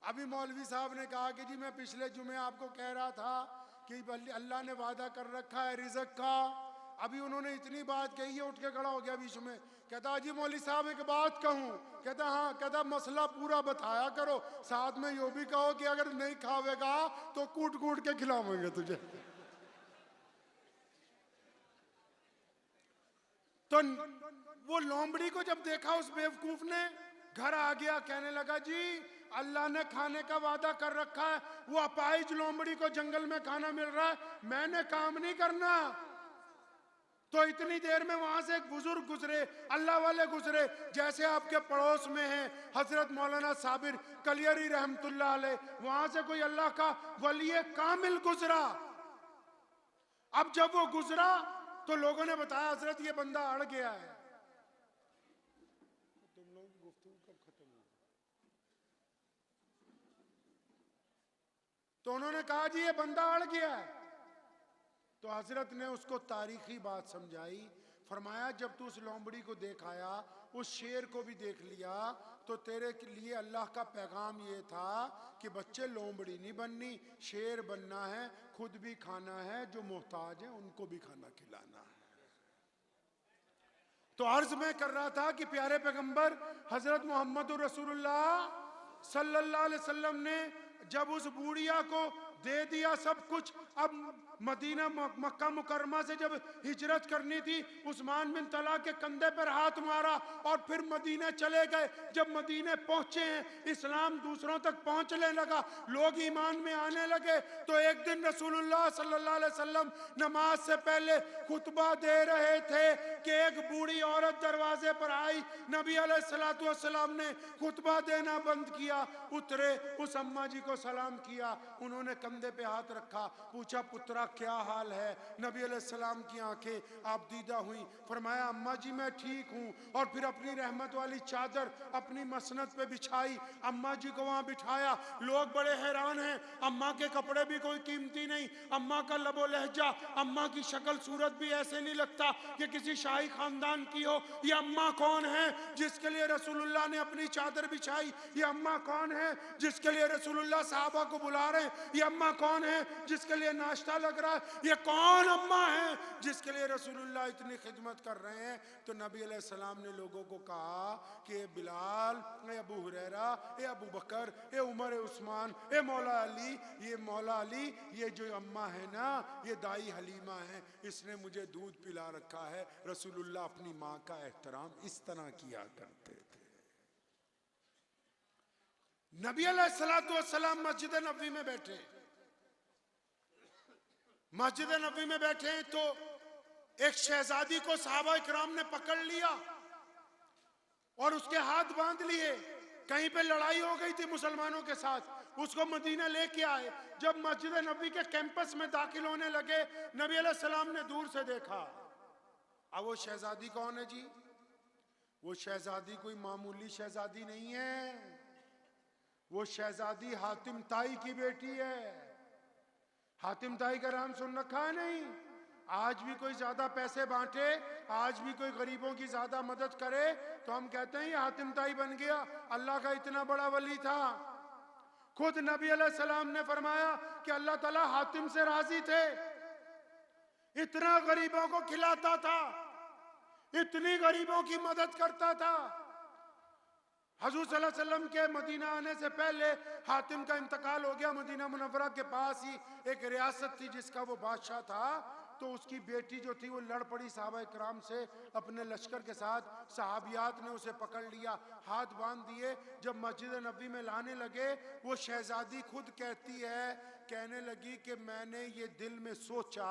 अभी मौलवी साहब ने कहा कि जी मैं पिछले जुमे आपको कह रहा था कि अल्लाह ने वादा कर रखा है रिज़्क़ का। अभी उन्होंने इतनी बात कही है, उठ के खड़ा हो गया बीच में। कहता जी मौलवी साहब एक बात कहूँ? कहता हाँ। कहता मसला पूरा बताया करो, साथ में यो भी कहो कि अगर नहीं खावेगा तो कूट कूट के खिलावेंगे तुझे। तो वो लोमड़ी को जब देखा उस बेवकूफ ने, घर आ गया, कहने लगा जी अल्लाह ने खाने का वादा कर रखा है, वो अपाहिज लोमड़ी को जंगल में खाना मिल रहा है, मैंने काम नहीं करना। तो इतनी देर में वहां से एक बुजुर्ग गुजरे, अल्लाह वाले गुजरे, जैसे आपके पड़ोस में हैं हजरत मौलाना साबिर कलियरी रहमतुल्लाह अलैह, वहां से कोई अल्लाह का वली कामिल गुजरा। अब जब वो गुजरा तो लोगों ने बताया हजरत ये बंदा अड़ गया है। तुम लोग गुफ्तगू कब खत्म हुई? तो उन्होंने कहा जी ये बंदा अड़ गया है। तो हजरत ने उसको तारीखी बात समझाई, फरमाया जब तू उस लोमड़ी को देख आया, उस शेर को भी देख लिया, तो तेरे लिए अल्लाह का पैगाम ये था कि बच्चे लोमड़ी नहीं बननी, शेर बनना है, खुद भी खाना है, जो मोहताज है उनको भी खाना खिलाना है। तो अर्ज मैं कर रहा था कि प्यारे पैगंबर हजरत मोहम्मद रसूलुल्लाह सल्लल्लाहु अलैहि वसल्लम ने जब उस बूढ़िया को दे दिया सब कुछ, अब मदीना मक्का मुकरमा से जब हिजरत करनी थी, उस्मान बिन तला के कंधे पर हाथ मारा और फिर मदीने चले गए। जब मदीने पहुंचे हैं, इस्लाम दूसरों तक पहुंचने लगा, लोग ईमान में आने लगे, तो एक दिन रसूलुल्लाह सल्लल्लाहु अलैहि वसल्लम नमाज से पहले खुतबा दे रहे थे कि एक बूढ़ी औरत दरवाजे पर आई। नबी अलैहिस्सलातु वस्सलाम ने खुतबा देना बंद किया, उतरे, उस अम्मा जी को सलाम किया, उन्होंने कंधे पे हाथ रखा, पूछा पुत्रा क्या हाल है। नबी अलैहिस्सलाम की आंखें आबदीदा हुई, फरमाया अम्मा जी मैं ठीक हूँ, और फिर अपनी रहमत वाली चादर अपनी मसनद पे बिछाई, अम्मा जी को वहां बिठाया। लोग बड़े हैरान हैं, अम्मा के कपड़े भी कोई कीमती नहीं, अम्मा का लबो लहजा, अम्मा की शक्ल सूरत भी ऐसे नहीं लगता कि किसी शाही खानदान की हो। ये अम्मा कौन है जिसके लिए रसूलुल्लाह ने अपनी चादर बिछाई? ये अम्मा कौन है जिसके लिए रसूलुल्लाह साहबा को बुला रहे हैं? ये अम्मा कौन है जिसके लिए नाश्ता लग रहा है? ये कौन अम्मा है जिसके लिए रसूलुल्लाह इतनी खिदमत कर रहे हैं? तो नबी अलैहिस्सलाम ने लोगों को कहा कि ए बिलाल, ए अबू हुरैरा, ए अबू बकर, ए उमर, ए उस्मान, ए मौला अली, ये मौला अली, ये जो अम्मा है ना, ये दाई हलीमा है, इसने मुझे दूध पिला रखा है। रसूलुल्लाह अपनी माँ का एहतराम इस तरह किया करते थे। नबी अलैहिस्सलातु वस्सलाम मस्जिद नबवी में बैठे, मस्जिद नबवी में बैठे हैं तो एक शहजादी को सहाबा इकराम ने पकड़ लिया और उसके हाथ बांध लिए। कहीं पे लड़ाई हो गई थी मुसलमानों के साथ, उसको मदीना लेके आए। जब मस्जिद नबवी के कैंपस में दाखिल होने लगे, नबी अलैहिस्सलाम ने दूर से देखा। अब वो शहजादी कौन है जी? वो शहजादी कोई मामूली शहजादी नहीं है, वो शहजादी हातिम ताई की बेटी है। हातिम ताई का नाम सुन रखा है? नहीं। आज भी कोई ज्यादा पैसे बांटे, आज भी कोई गरीबों की ज्यादा मदद करे तो हम कहते हैं ये हातिम ताई बन गया, अल्लाह का इतना बड़ा वली था। खुद नबी अलैहिस्सलाम ने फरमाया कि अल्लाह ताला हातिम से राजी थे, इतना गरीबों को खिलाता था, इतनी गरीबों की मदद करता था। हजूर सल्लल्लाहु अलैहि वसल्लम के मदीना आने से पहले हातिम का इंतकाल हो गया। मदीना मुनव्वरा के पास ही एक रियासत थी जिसका वो बादशाह था, तो उसकी बेटी जो थी वो लड़ पड़ी साहबा इकराम से अपने लश्कर के साथ। सहाबियात ने उसे पकड़ लिया, हाथ बांध दिए। जब मस्जिद नबी में लाने लगे, वो शहजादी खुद कहती है, कहने लगी कि मैंने ये दिल में सोचा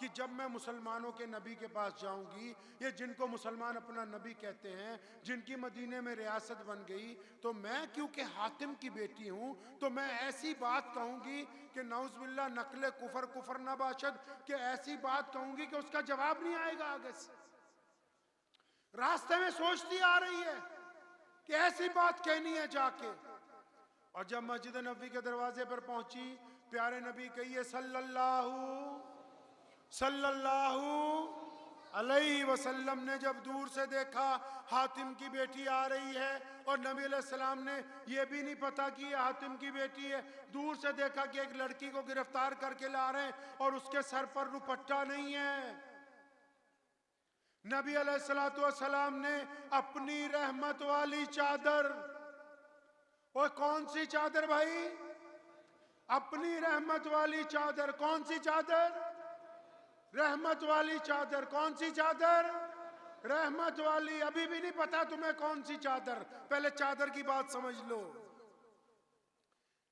कि जब मैं मुसलमानों के नबी के पास जाऊंगी, ये जिनको मुसलमान अपना नबी कहते हैं, जिनकी मदीने में रियासत बन गई, तो मैं क्योंकि हातिम की बेटी हूं तो मैं ऐसी बात कहूंगी कि नौज़ुबिल्लाह नकले कुफर कुफर न बाशद, कि ऐसी बात कहूंगी कि उसका जवाब नहीं आएगा आगे से। रास्ते में सोचती आ रही है कि ऐसी बात कहनी है जाके। और जब मस्जिद नबी के दरवाजे पर पहुंची, प्यारे नबी कहिए सल्लल्लाहु अलैहि वसल्लम ने जब दूर से देखा हातिम की बेटी आ रही है, और नबी अलैहिस्सलाम ने ये भी नहीं पता कि ये हातिम की बेटी है, दूर से देखा कि एक लड़की को गिरफ्तार करके ला रहे हैं और उसके सर पर दुपट्टा नहीं है। नबी अलैहिस्सलातु वस्सलाम ने अपनी रहमत वाली चादर, और कौन सी चादर भाई? अपनी रहमत वाली चादर। कौन सी चादर? रहमत वाली चादर। कौन सी चादर? रहमत वाली। अभी भी नहीं पता तुम्हें कौन सी चादर? पहले चादर की बात समझ लो।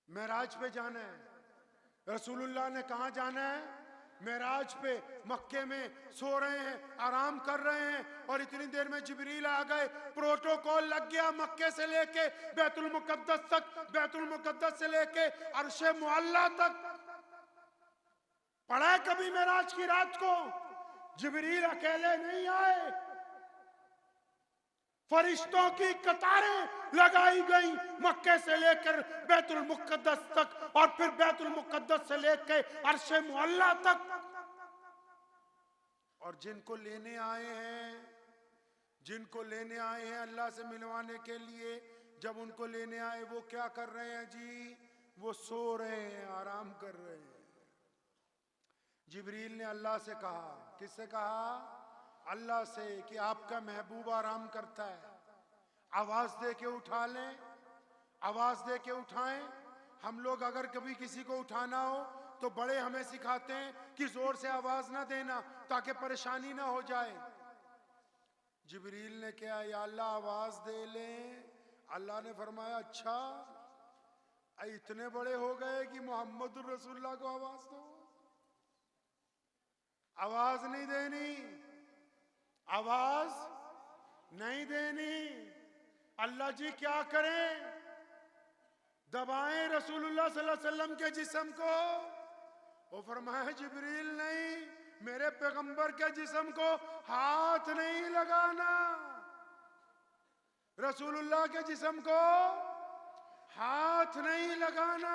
मेराज पे जाना है, रसूलुल्लाह ने कहा जाना है? मेराज पे। मक्के में सो रहे हैं, आराम कर रहे हैं, और इतनी देर में जिब्रील आ गए। प्रोटोकॉल लग गया, मक्के से लेके बैतुल मुकद्दस तक, बैतुल मुकद्दस से लेके अर्शे मुअल्ला तक। पढ़ा कभी मेराज की रात को? जिब्रील अकेले नहीं आए, फरिश्तों की कतारें लगाई गई मक्के से लेकर बैतुल मुक़द्दस तक और फिर बैतुल मुक़द्दस से लेकर अर्शे मुअल्ला तक। और जिनको लेने आए हैं अल्लाह से मिलवाने के लिए, जब उनको लेने आए वो क्या कर रहे हैं जी? वो सो रहे हैं, आराम कर रहे हैं। जिब्रील ने अल्लाह से कहा, किससे कहा? अल्लाह से, कि आपका महबूब आराम करता है, आवाज दे के उठा लें, आवाज दे के उठाएं। हम लोग अगर कभी किसी को उठाना हो तो बड़े हमें सिखाते हैं कि जोर से आवाज ना देना ताकि परेशानी ना हो जाए। जिब्रील ने क्या, या अल्लाह आवाज दे लें? अल्लाह ने फरमाया, अच्छा इतने बड़े हो गए कि मोहम्मद रसूलुल्लाह को आवाज दो? आवाज नहीं देनी, आवाज नहीं देनी। अल्लाह जी क्या करें? दबाएं रसूलुल्लाह सल्लल्लाहु अलैहि वसल्लम के जिस्म को। वो फरमाया, जिब्रील नहीं, मेरे पैगंबर के जिस्म को हाथ नहीं लगाना, रसूलुल्लाह के जिस्म को हाथ नहीं लगाना।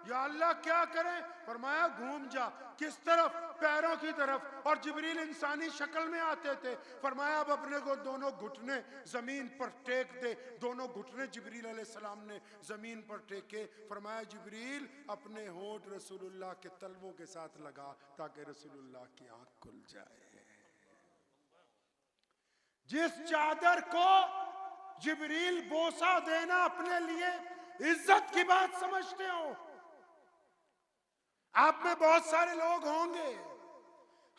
या अल्लाह क्या करें? फरमाया, घूम जा। किस तरफ? पैरों की तरफ। और जिब्रील इंसानी शक्ल में आते थे। फरमाया, अब अपने को दोनों घुटने जमीन पर टेक दे। दोनों घुटने जिब्रील अलैहिस्सलाम ने जमीन पर टेके। फरमाया, जिब्रील अपने होंठ रसूलुल्लाह के तलवों के साथ लगा ताकि रसूलुल्लाह की आंख खुल जाए। जिस चादर को जिब्रील बोसा देना अपने लिए इज्जत की बात समझते हो, आप में बहुत सारे लोग होंगे,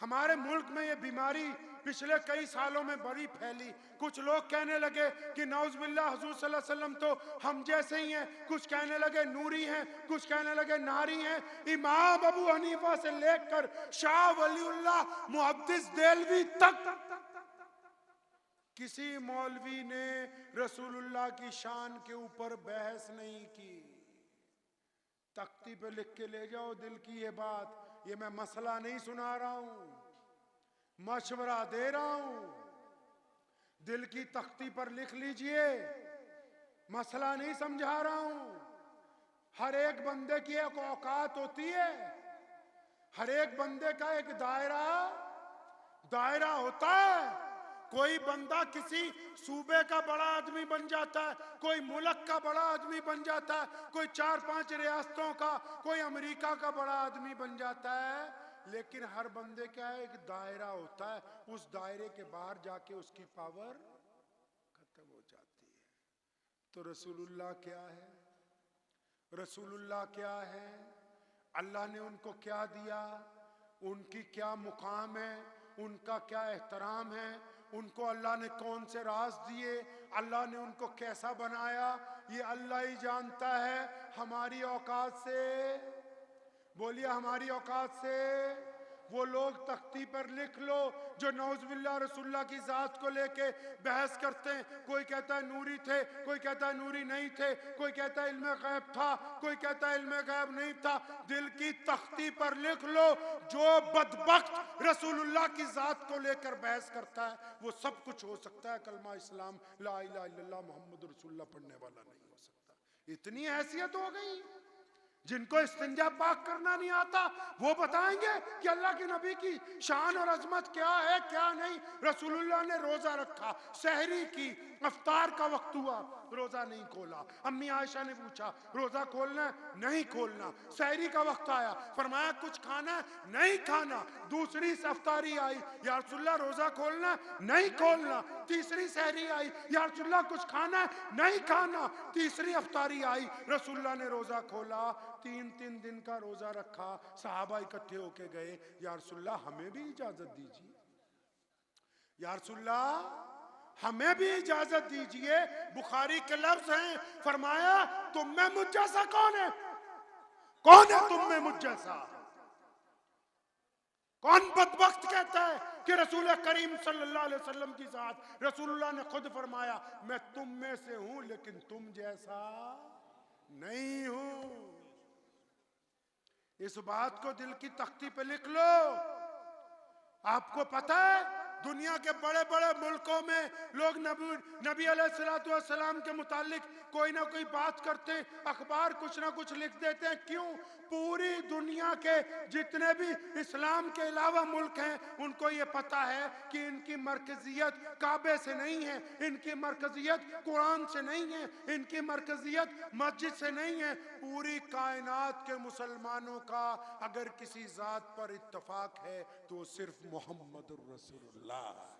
हमारे मुल्क में ये बीमारी पिछले कई सालों में बड़ी फैली। कुछ लोग कहने लगे कि नौज़ुबिल्लाह हुज़ूर सल्लल्लाहु अलैहि वसल्लम तो हम जैसे ही हैं, कुछ कहने लगे नूरी हैं, कुछ कहने लगे नारी हैं। इमाम अबू हनीफा से लेकर शाह वलीउल्लाह मुहद्दिस देलवी तक किसी मौलवी ने रसूलुल्लाह की शान के ऊपर बहस नहीं की। तख्ती पे लिख के ले जाओ दिल की ये बात। ये मैं मसला नहीं सुना रहा हूं, मशवरा दे रहा हूं। दिल की तख्ती पर लिख लीजिए, मसला नहीं समझा रहा हूं। हर एक बंदे की एक औकात होती है, हर एक बंदे का एक दायरा होता है। कोई बंदा किसी सूबे का बड़ा आदमी बन जाता है, कोई मुल्क का बड़ा आदमी बन जाता है, कोई 4-5 रियासतों का, कोई अमेरिका का बड़ा आदमी बन जाता है। लेकिन हर बंदे का एक दायरा होता है, उस दायरे के बाहर जाके उसकी पावर खत्म हो जाती है। तो रसूलुल्लाह क्या है? रसूलुल्लाह क्या है? अल्लाह ने उनको क्या दिया? उनकी क्या मुकाम है? उनका क्या एहतराम है? उनको अल्लाह ने कौन से राज दिए? अल्लाह ने उनको कैसा बनाया? ये अल्लाह ही जानता है। हमारी औकात से, बोलिए हमारी औकात से। वो लोग तख्ती पर लिख लो जो नौज़ुबिल्लाह रसूलुल्लाह की जात को लेके बहस करते हैं। कोई कहता है नूरी थे, कोई कहता है नूरी नहीं थे, कोई कहता है इल्मे गैब था, कोई कहता है इल्मे गैब नहीं था। दिल की तख्ती पर लिख लो, जो बदबख्त रसूलुल्लाह की जात को लेकर बहस करता है वो सब कुछ हो सकता है, कलमा इस्लाम ला इलाहा इल्लल्लाह मुहम्मद रसूलुल्लाह पढ़ने वाला नहीं हो सकता। इतनी हैसियत हो गई। जिनको इस्तिंजा पाक करना नहीं आता वो बताएंगे कि अल्लाह के नबी की शान और अजमत क्या है क्या नहीं। रसूलुल्लाह ने रोजा रखा, सहरी की, अफ्तार का वक्त हुआ, रोजा नहीं खोला। अम्मी आयशा ने पूछा रोजा खोलना है? नहीं खोलना। सहरी का वक्त आया, फरमाया कुछ खाना है? नहीं खाना। दूसरी अफ्तारी आई, या रसूलुल्लाह रोजा खोलना है? नहीं खोलना। तीसरी सहरी आई, या रसूलुल्लाह कुछ खाना है? नहीं खाना। तीसरी अफ्तारी आई, रसूलुल्लाह ने रोजा खोला, 3 दिन का रोजा रखा। सहाबा इकट्ठे होके गए, या रसूलुल्लाह हमें भी इजाजत दीजिए, या रसूलुल्लाह हमें भी इजाजत दीजिए। बुखारी के लफ्ज हैं, फरमाया तुम में मुझ जैसा कौन है? कौन है तुम में मुझ जैसा? कौन बदबख्त कहता है कि रसूल करीम सल्लल्लाहु अलैहि वसल्लम की जात? रसूलुल्लाह ने खुद फरमाया मैं तुम में से हूं लेकिन तुम जैसा नहीं हूं। इस बात को दिल की तख्ती पे लिख लो। आपको पता है दुनिया के बड़े बड़े मुल्कों में लोग नबी अलैहिस्सलाम के मुतालिक कोई ना कोई बात करते हैं, अखबार कुछ ना कुछ लिख देते हैं। क्यों? पूरी दुनिया के जितने भी इस्लाम के अलावा मुल्क हैं उनको ये पता है कि इनकी मरकजियत काबे से नहीं है, इनकी मरकजियत कुरान से नहीं है, इनकी मरकजियत मस्जिद से नहीं है। पूरी कायनात के मुसलमानों का अगर किसी जात पर इत्तफाक है तो सिर्फ मोहम्मदुर रसूलुल्लाह।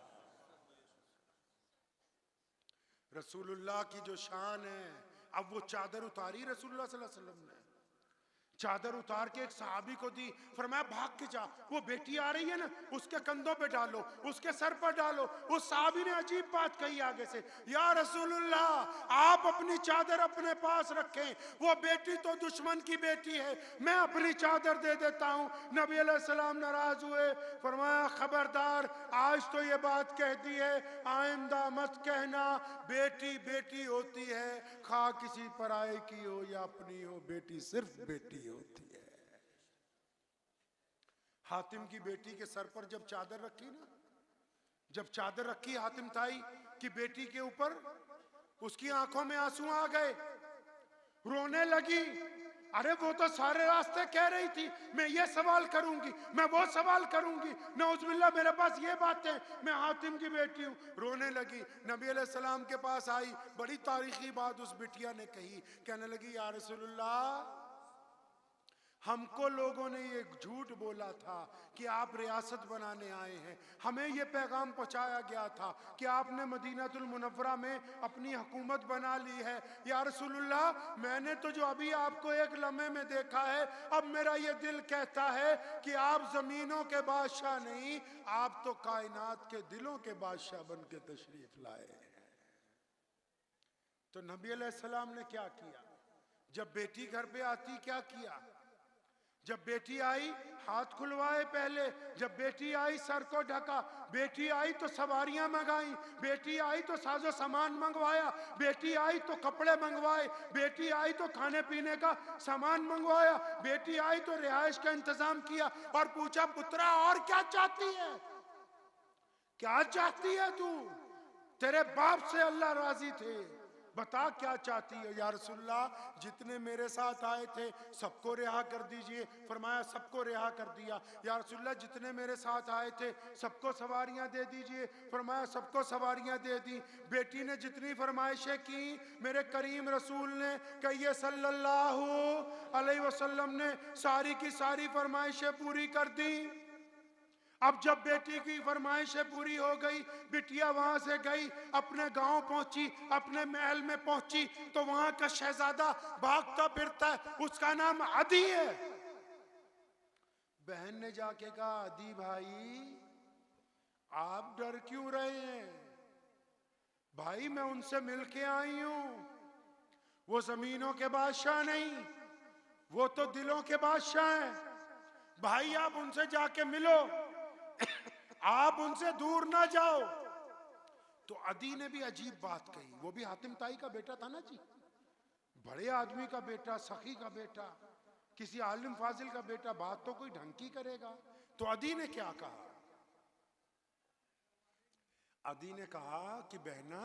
रसूलुल्लाह की जो शान है, अब वो चादर उतारी रसूलुल्लाह सल्लल्लाहु अलैहि वसल्लम ने, चादर उतार के एक सहाबी को दी, फरमाया भाग के जा, वो बेटी आ रही है ना उसके कंधों पे डालो, उसके सर पर डालो। उस सहाबी ने अजीब बात कही आगे से, या रसूलुल्लाह आप अपनी चादर अपने पास रखें, वो बेटी तो दुश्मन की बेटी है, मैं अपनी चादर दे देता हूं। नबी अलैहिस्सलाम नाराज हुए, फरमाया खबरदार, आज तो ये बात कह दी है, आइंदा मत कहना। बेटी बेटी होती है, खा किसी पराये की हो या अपनी हो, बेटी सिर्फ बेटी होती है। हातिम की बेटी के सर पर जब चादर रखी ना, जब चादर रखी हातिम ताई की बेटी के ऊपर, उसकी आंखों में आंसू आ गए, रोने लगी। अरे वो तो सारे रास्ते कह रही थी मैं ये सवाल करूंगी, मैं वो सवाल करूंगी, नौजुबिल्लाह मेरे पास ये बातें, मैं हातिम की बेटी हूं। रोने लगी, नबी अलैहिस्सलाम के पास आई, बड़ी तारीखी बात उस बिटिया ने कही, कहने लगी या रसूलुल्लाह हमको लोगों ने ये झूठ बोला था कि आप रियासत बनाने आए हैं, हमें ये पैगाम पहुंचाया गया था कि आपने मदीनातुल मुनव्वरा में अपनी हुकूमत बना ली है। या रसूलुल्लाह मैंने तो जो अभी आपको एक लम्हे में देखा है, अब मेरा ये दिल कहता है कि आप जमीनों के बादशाह नहीं, आप तो कायनात के दिलों के बादशाह बन के तशरीफ लाए हैं। तो नबी अलैहिस्सलाम ने क्या किया? जब बेटी घर पे आती क्या किया? जब बेटी आई हाथ खुलवाए पहले, जब बेटी आई सर को ढका, बेटी आई तो सवारियां मंगाई, बेटी आई तो साजो सामान मंगवाया, बेटी आई तो कपड़े मंगवाए, बेटी आई तो खाने पीने का सामान मंगवाया, बेटी आई तो रिहाइश का इंतजाम किया और पूछा पुत्रा और क्या चाहती है, क्या चाहती है तू? तेरे बाप से अल्लाह राजी थे, बता क्या चाहती है? या रसूलल्लाह जितने मेरे साथ आए थे सबको रिहा कर दीजिए। फरमाया सबको रिहा कर दिया। या रसूलल्लाह जितने मेरे साथ आए थे सबको सवारियां दे दीजिए। फरमाया सबको सवारियां दे दी। बेटी ने जितनी फरमाइशें की मेरे करीम रसूल ने कहिए सल्लल्लाहु अलैहि वसल्लम ने सारी की सारी फरमाइशें पूरी कर दी। अब जब बेटी की फरमाइशें पूरी हो गई, बिटिया वहां से गई, अपने गांव पहुंची, अपने महल में पहुंची तो वहां का शहजादा भागता फिरता है, उसका नाम अदी है। बहन ने जाके कहा अदी भाई आप डर क्यों रहे हैं? भाई मैं उनसे मिलके आई हूं, वो जमीनों के बादशाह नहीं, वो तो दिलों के बादशाह हैं। भाई आप उनसे जाके मिलो, आप उनसे दूर ना जाओ। तो अदी ने भी अजीब बात कही, वो भी हातिम ताई का बेटा था ना जी, बड़े आदमी का बेटा, सखी का बेटा, किसी आलिम फाजिल का बेटा, बात तो कोई ढंग की करेगा। तो अदी ने क्या कहा? अदी ने कहा कि बहना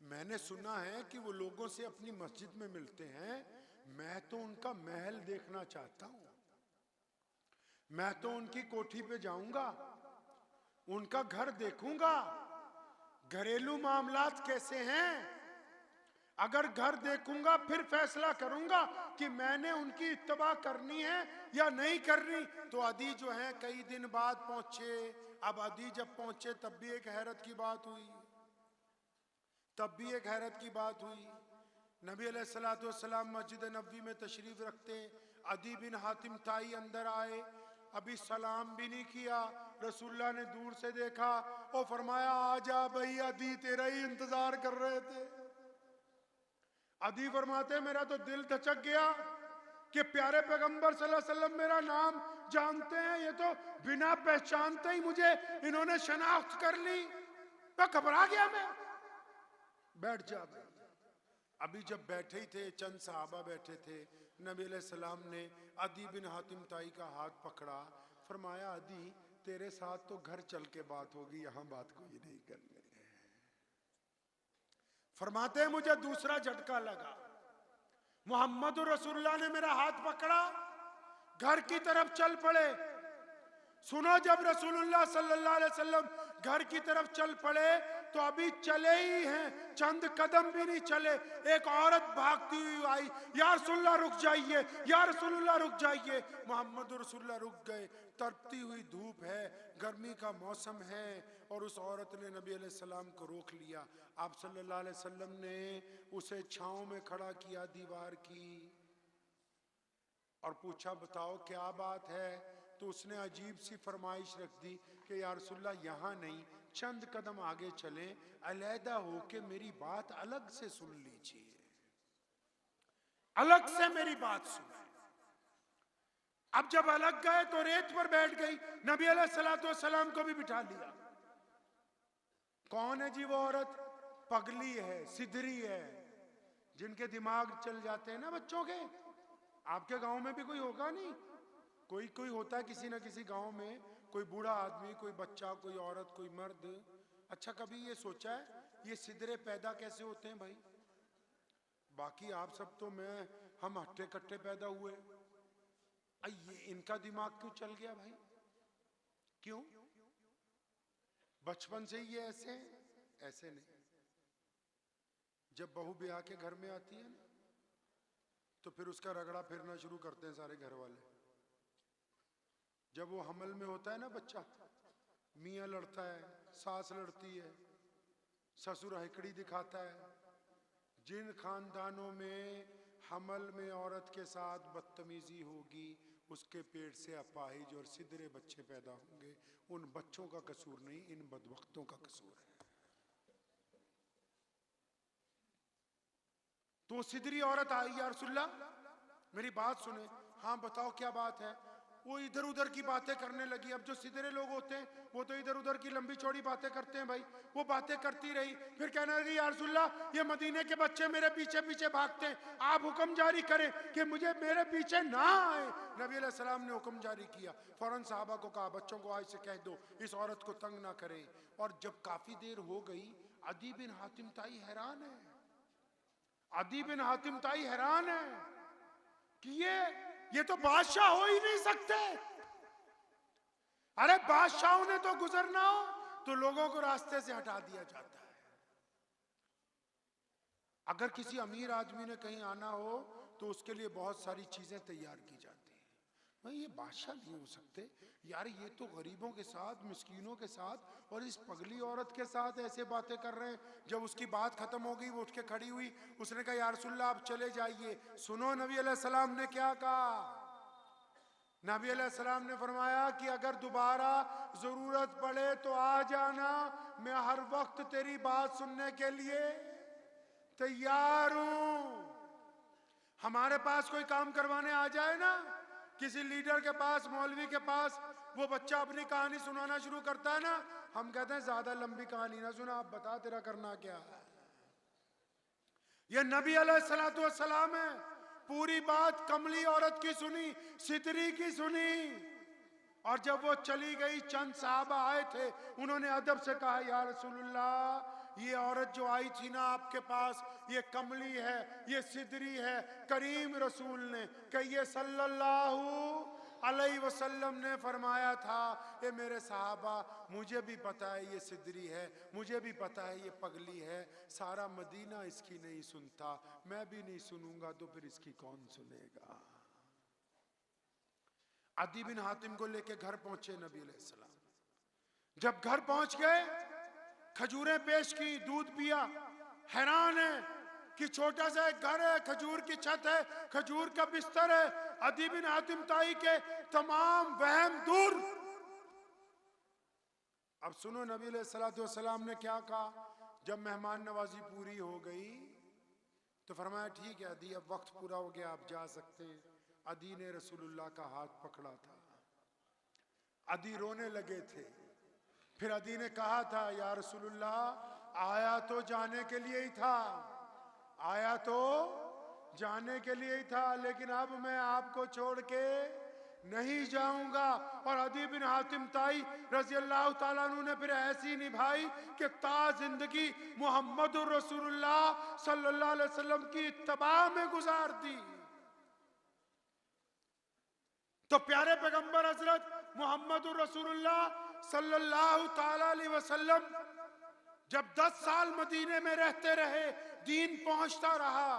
मैंने सुना है कि वो लोगों से अपनी मस्जिद में मिलते हैं, मैं तो उनका महल देखना चाहता हूं, मैं तो उनकी कोठी पे जाऊंगा, उनका घर देखूंगा, घरेलू मामलात कैसे हैं, अगर घर देखूंगा फिर फैसला करूंगा कि मैंने उनकी इत्तबा करनी है या नहीं करनी। तो अदी जो है कई दिन बाद पहुंचे। अब अदी जब पहुंचे तब भी एक हैरत की बात हुई, तब भी एक हैरत की बात हुई। नबी अलैहिस्सलातु वस्सलाम मस्जिद नबवी में तशरीफ रखते, अदी बिन हातिम ताई अंदर आए, अभी सलाम भी नहीं किया, रसूलुल्लाह ने दूर से देखा और फरमाया आजा भाई अदी तेरा ही इंतजार कर रहे थे। अदी फरमाते मेरा तो दिल धचक गया कि प्यारे पैगंबर सल्लल्लाहु अलैहि वसल्लम मेरा नाम जानते हैं, ये तो बिना पहचानते ही मुझे इन्होंने शनाख्त कर ली, तो घबरा गया मैं। बैठ जा भाई। अभी जब बैठे ही थे, चंद सहाबा बैठे थे, नबी अलैहिस्सलाम ने अदी बिन हातिम ताई का हाथ पकड़ा, फरमाया अदी तेरे साथ तो घर चल के बात होगी, यहां बात कोई नहीं करनी। फरमाते हैं मुझे दूसरा झटका लगा, मोहम्मद रसूलुल्लाह ने मेरा हाथ पकड़ा, घर की तरफ चल पड़े। सुनो, जब रसूलुल्लाह सल्लल्लाहु अलैहि वसल्लम घर की तरफ चल पड़े तो अभी चले ही हैं, चंद कदम भी नहीं चले, एक औरत भागती हुई आई, या रसूलुल्लाह रुक जाइए, या रसूलुल्लाह रुक जाइए। मोहम्मद रसूलुल्लाह रुक गए। तपती हुई धूप है, गर्मी का मौसम है, और उस औरत ने नबी अलैहि सलाम को रोक लिया। आप सल्लल्लाहु अलैहि वसल्लम ने उसे छांव में खड़ा किया दीवार की और पूछा, बताओ क्या बात है? तो उसने अजीब सी फरमाइश रख दी कि या रसूलल्लाह यहां नहीं, चंद कदम आगे चले, अलहदा होके मेरी बात अलग से सुन लीजिए, अलग से मेरी बात सुने। अब जब अलग गए तो रेत पर बैठ गई, नबी अलैहिस्सलाम को भी बिठा लिया। कौन है जी वो औरत? पगली है, सिधरी है, जिनके दिमाग चल जाते हैं ना बच्चों के। आपके गांव में भी कोई होगा नहीं, कोई कोई होता है किसी ना किसी गांव में, कोई बूढ़ा आदमी, कोई बच्चा, कोई औरत, कोई मर्द। अच्छा, कभी ये सोचा है ये सिदरे पैदा कैसे होते हैं भाई? बाकी आप सब तो हम हट्टे कट्टे पैदा हुए, ये इनका दिमाग क्यों चल गया भाई? क्यों? बचपन से ही ये ऐसे नहीं। जब बहू ब्याह के घर में आती है ना, तो फिर उसका रगड़ा फिरना शुरू करते हैं सारे घर वाले। जब वो हमल में होता है ना बच्चा, मियाँ लड़ता है, सास लड़ती है, ससुर हकड़ी दिखाता है। जिन खानदानों में हमल में औरत के साथ बदतमीजी होगी, उसके पेट से अपाहिज और सिदरे बच्चे पैदा होंगे। उन बच्चों का कसूर नहीं, इन बदबख्तों का कसूर है। तो सिदरी औरत आई, या रसूलल्लाह मेरी बात सुने। हाँ बताओ क्या बात है? वो इधर उधर की बातें करने लगी। अब जो सिदरे लोग होते हैं वो तो इधर उधर की लंबी चौड़ी बातें करते हैं भाई। वो बातें करती रही, फिर कहने लगी, या रसूलल्लाह ये मदीने के बच्चे मेरे पीछे पीछे भागते हैं, आप हुक्म जारी करें कि मुझे मेरे पीछे ना आए। नबी अलैहि सलाम ने हुक्म जारी किया, फौरन साहबा को कहा, बच्चों को आज से कह दो इस औरत को तंग ना करे। और जब काफी देर हो गई, अदी बिन हातिम ताई हैरान है, अदी बिन हातिम ताई हैरान है कि ये तो बादशाह हो ही नहीं सकते। अरे बादशाहों ने तो गुजरना हो तो लोगों को रास्ते से हटा दिया जाता है। अगर किसी अमीर आदमी ने कहीं आना हो तो उसके लिए बहुत सारी चीजें तैयार की जाती हैं। भाई ये बादशाह नहीं हो सकते यार, ये तो गरीबों के साथ, मिस्कीनों के साथ और इस पगली औरत के साथ ऐसे बातें कर रहे हैं। जब उसकी बात खत्म हो गई, वो उठ के खड़ी हुई, उसने कहा, या रसूलल्लाह आप चले जाइए। सुनो नबी अलैहि सलाम ने क्या कहा। नबी अलैहि सलाम ने फरमाया कि अगर दोबारा जरूरत पड़े तो आ जाना, मैं हर वक्त तेरी बात सुनने के लिए तैयार हूं। हमारे पास कोई काम करवाने आ जाए ना, किसी लीडर के पास, मौलवी के पास, वो बच्चा अपनी कहानी सुनाना शुरू करता है ना, हम कहते हैं ज्यादा लंबी कहानी ना सुना, आप बता तेरा करना क्या है। ये नबी अलैहिस्सलाम है, पूरी बात कमली औरत की सुनी, सितरी की सुनी। और जब वो चली गई, चंद साहबा आए थे, उन्होंने अदब से कहा, या रसूलल्लाह ये औरत जो आई थी ना आपके पास, ये कमली है, ये सिदरी है। करीम रसूल ने कहिए सल्लल्लाहु अलैहि वसल्लम ने फरमाया था, ये मेरे साहबा मुझे भी पता है ये सिदरी है, मुझे भी पता है ये पगली है, सारा मदीना इसकी नहीं सुनता, मैं भी नहीं सुनूंगा तो फिर इसकी कौन सुनेगा। अदी बिन हातिम को लेके घर पहुंचे नबी अलैहि सलाम। जब घर पहुंच गए, खजूरें पेश की, दूध पिया। हैरान है कि छोटा सा एक घर है, खजूर की छत है, खजूर का बिस्तर है। अदी बिन हातिम ताई के तमाम वहम दूर। अब सुनो नबी अलैहिस्सलाम ने क्या कहा। जब मेहमान नवाजी पूरी हो गई तो फरमाया, ठीक है अदी, अब वक्त पूरा हो गया, आप जा सकते हैं। अदी ने रसूलुल्लाह का हाथ पकड़ा था। अदी रोने लगे थे। फिर अदी ने कहा था, या रसूलुल्लाह आया तो जाने के लिए ही था, आया तो जाने के लिए ही था, लेकिन अब मैं आपको छोड़ के नहीं जाऊंगा। और अदी बिन हातिम ताई रजी अल्लाह ताला अन्हु ने फिर ऐसी निभाई कि ता जिंदगी मोहम्मद रसूलुल्लाह सल्लल्लाहु अलैहि वसल्लम की इत्तबा में गुजार दी। तो प्यारे पैगंबर हजरत मोहम्मद रसूलुल्लाह सल्लल्लाहु ताला अलैहि वसल्लम जब 10 साल मदीने में रहते रहे, दीन पहुंचता रहा,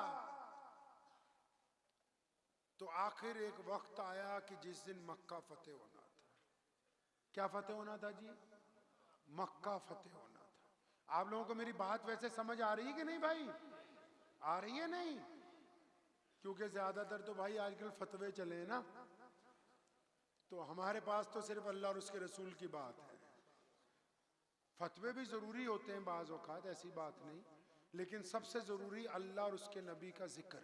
तो आखिर एक वक्त आया कि जिस दिन मक्का फतेह होना था। क्या फतेह होना था जी? मक्का फतेह होना था। आप लोगों को मेरी बात वैसे समझ आ रही है कि नहीं भाई? आ रही है नहीं? क्योंकि ज्यादातर तो भाई आजकल फतवे चले हैं ना, तो हमारे पास तो सिर्फ अल्लाह और उसके रसूल की बात है। फतवे भी जरूरी होते हैं बाज़ औक़ात, ऐसी बात नहीं, लेकिन सबसे जरूरी अल्लाह और उसके नबी का जिक्र।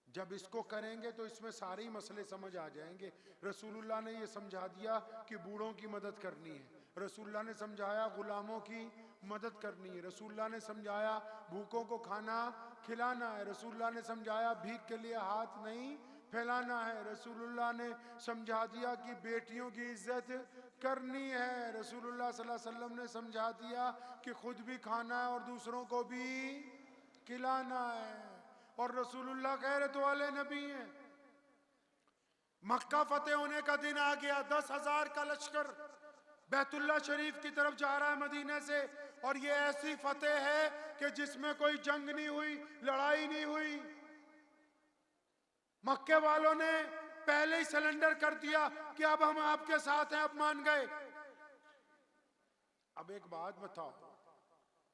जब इसको करेंगे तो इसमें सारे ही मसले समझ आ जाएंगे। रसूलुल्लाह ने ये समझा दिया कि बूढ़ों की मदद करनी है, रसूलुल्लाह ने समझाया गुलामों की मदद करनी है, रसूलुल्लाह ने समझाया भूखों को खाना खिलाना है, रसूलुल्लाह ने समझाया भीख के लिए हाथ नहीं फैलाना है, रसूलुल्लाह ने समझा दिया कि बेटियों की इज्जत करनी है, रसूलुल्लाह सल्लल्लाहु अलैहि वसल्लम ने समझा दिया कि खुद भी खाना है और दूसरों को भी खिलाना है। और रसूलुल्लाह गैरत वाले नबी हैं। मक्का फतेह होने का दिन आ गया, 10,000 का लश्कर बैतुल्लाह शरीफ की तरफ जा रहा है मदीने से। और ये ऐसी फतेह है कि जिसमें कोई जंग नहीं हुई, लड़ाई नहीं हुई। मक्के वालों ने पहले ही सिलेंडर कर दिया कि अब हम आपके साथ हैं, अब मान गए। अब एक बात बताओ,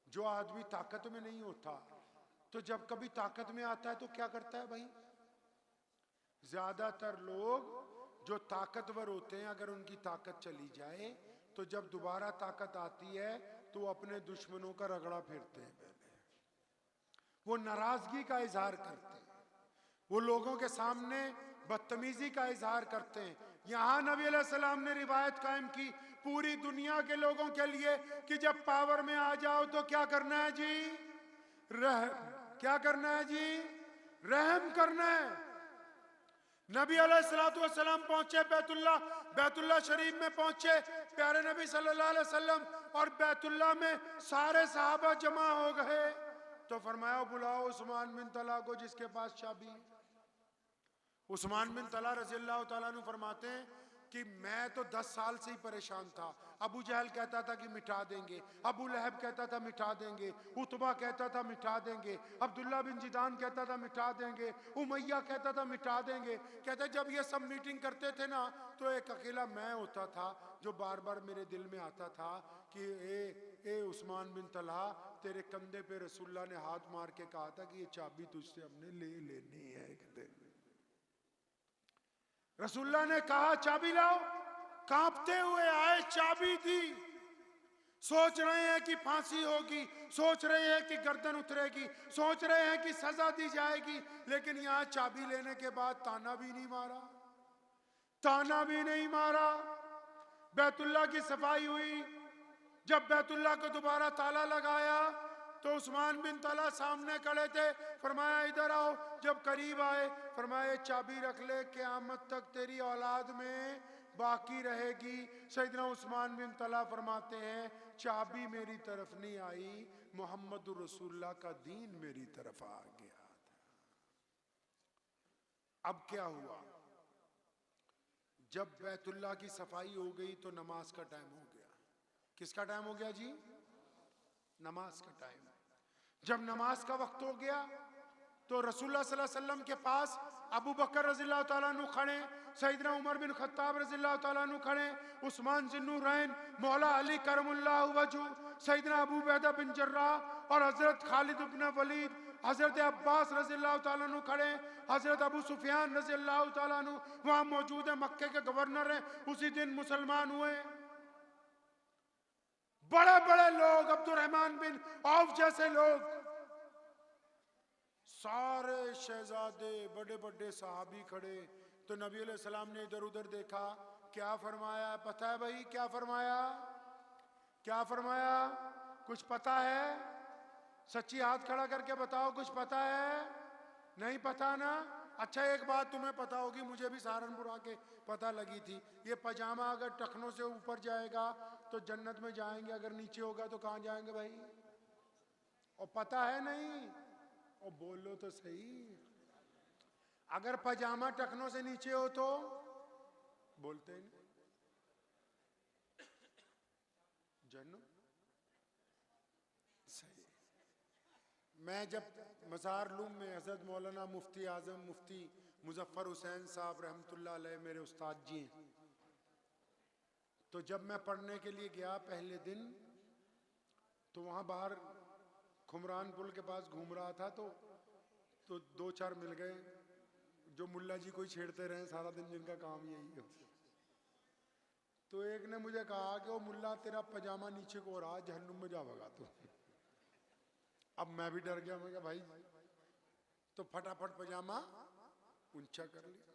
जो आदमी ताकत में नहीं होता तो जब कभी ताकत में आता है तो क्या करता है भाई? ज्यादातर लोग जो ताकतवर होते हैं, अगर उनकी ताकत चली जाए तो जब दोबारा ताकत आती है तो वो अपने दुश्मनों का रगड़ा फेरते हैं। पहले वो नाराजगी का इजहार करते हैं, वो लोगों के सामने बदतमीजी का इजहार करते हैं। यहां नबी अलैहिस्सलाम ने रिवायत कायम की पूरी दुनिया के लोगों के लिए कि जब पावर में आ जाओ तो क्या करना है जी? क्या करना है जी? रहम करना है। नबी अलैहिस्सलाम पहुंचे बैतुल्लाह शरीफ में पहुंचे प्यारे नबी सल्लल्लाहु अलैहि वसल्लम, और बैतुल्लाह में सारे सहाबा जमा हो गए। तो फरमाया बुलाओ उस्मान बिन तला को जिसके पास चाबी। उस्मान बिन तला रज़ी अल्लाह तआला अन्हु फरमाते हैं कि मैं तो 10 साल से ही परेशान था। अबू जहल कहता था कि मिटा देंगे, अबू लहब कहता था मिटा देंगे, उतबा कहता था मिटा देंगे, अब्दुल्ला बिन जिदान कहता था मिटा देंगे, उमैया कहता था मिटा देंगे। कहते जब ये सब मीटिंग करते थे ना तो एक अकेला मैं होता था जो बार बार मेरे दिल में आता था कि ए उस्मान बिन तलहा, तेरे कंधे पे रसूलुल्लाह ने हाथ मार के कहा था कि ये चाबी तुझसे हमने ले लेनी है। रसूलुल्लाह ने कहा चाबी लाओ, कांपते हुए आए, चाबी दी। सोच रहे हैं कि फांसी होगी, सोच रहे हैं कि गर्दन उतरेगी, सोच रहे हैं कि सजा दी जाएगी, लेकिन यहां चाबी लेने के बाद ताना भी नहीं मारा, ताना भी नहीं मारा। बैतुल्लाह की सफाई हुई, जब बैतुल्लाह को दोबारा ताला लगाया तो उस्मान बिन तला सामने खड़े थे। फरमाया इधर आओ। जब करीब आए फरमाया चाबी रख ले, क़यामत तक तेरी औलाद में बाकी रहेगी। सैयदना उस्मान बिन तला फरमाते हैं चाबी मेरी तरफ नहीं आई, मोहम्मद रसूलुल्लाह का दीन मेरी तरफ आ गया था। अब क्या हुआ? जब बैतुल्लाह की सफाई हो गई तो नमाज का टाइम हो गया। किसका टाइम हो गया जी? नमाज का टाइम। जब नमाज का वक्त हो गया तो रसूलुल्लाह सल्लल्लाहु अलैहि वसल्लम के पास अबू बकर रज़ियल्लाहु ताला अन्हु खड़े, सैयदना उमर बिन खत्ताब रज़ियल्लाहु ताला अन्हु खड़े, उस्मान ज़ुन्नूरैन, मौला अली करमुल्लाहु वजहू, सैयदना अबू बैदा बिन जर्राह और हजरत खालिद इब्न वलीद, हजरत अब्बास रज़ियल्लाहु ताला अन्हु खड़े, हजरत अबू सुफियान रज़ियल्लाहु ताला अन्हु वहां मौजूद है, मक्के के गवर्नर हैं, उसी दिन मुसलमान हुए। बड़े बड़े लोग, अब्दुर्रहमान बिन औफ जैसे लोग, सारे शहजादे, बड़े बड़े सहाबी खड़े। तो नबी अलैहि सलाम ने इधर उधर देखा, क्या फरमाया पता है भाई? क्या फरमाया? क्या फरमाया? कुछ पता है? सच्ची हाथ खड़ा करके बताओ, कुछ पता है? नहीं पता ना? अच्छा एक बात तुम्हें पता होगी, मुझे भी सहारनपुर आके पता लगी थी, ये पजामा अगर टखनों से ऊपर जाएगा तो जन्नत में जाएंगे, अगर नीचे होगा तो कहाँ जाएंगे भाई? और पता है नहीं? और बोलो तो सही, अगर पजामा टखनों से नीचे हो तो बोलते ही नहीं, जन्नत। सही। मैं जब मज़ार-ए-लूम में हज़रत मौलाना मुफ्ती आज़म मुफ्ती मुजफ्फर हुसैन साहब रहमतुल्लाह अलैह मेरे उस्ताद जी हैं, तो जब मैं पढ़ने के लिए गया पहले दिन, तो वहाँ बाहर खुमरान पुल के पास घूम रहा था, तो दो चार मिल गए जो मुल्ला जी को ही छेड़ते रहे सारा दिन, जिनका काम यही है। तो एक ने मुझे कहा कि वो मुल्ला तेरा पजामा नीचे को हो रहा, जहन्नुम में जाएगा तू। अब मैं भी डर गया, मैं कहा भाई, तो फटाफट पजामा ऊंचा कर लिया।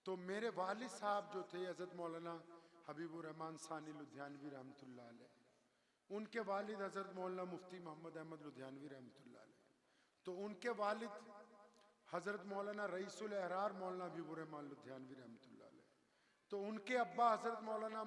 तो मेरे वालिद साहब जो थे हज़रत मौलाना हबीबुर रहमान सानी लुधियानवी रहमतुल्लाह अलैह, उनके वालिद हज़रत मौलाना मुफ्ती मोहम्मद अहमद लुधियानवी रहमतुल्लाह अलैह, तो उनके वालिद हज़रत मौलाना रईसुल अहरार मौलाना हबीबुर रहमान लुधियानवी रहमतुल्लाह अलैह, तो उनके अब्बा हज़रत मौलाना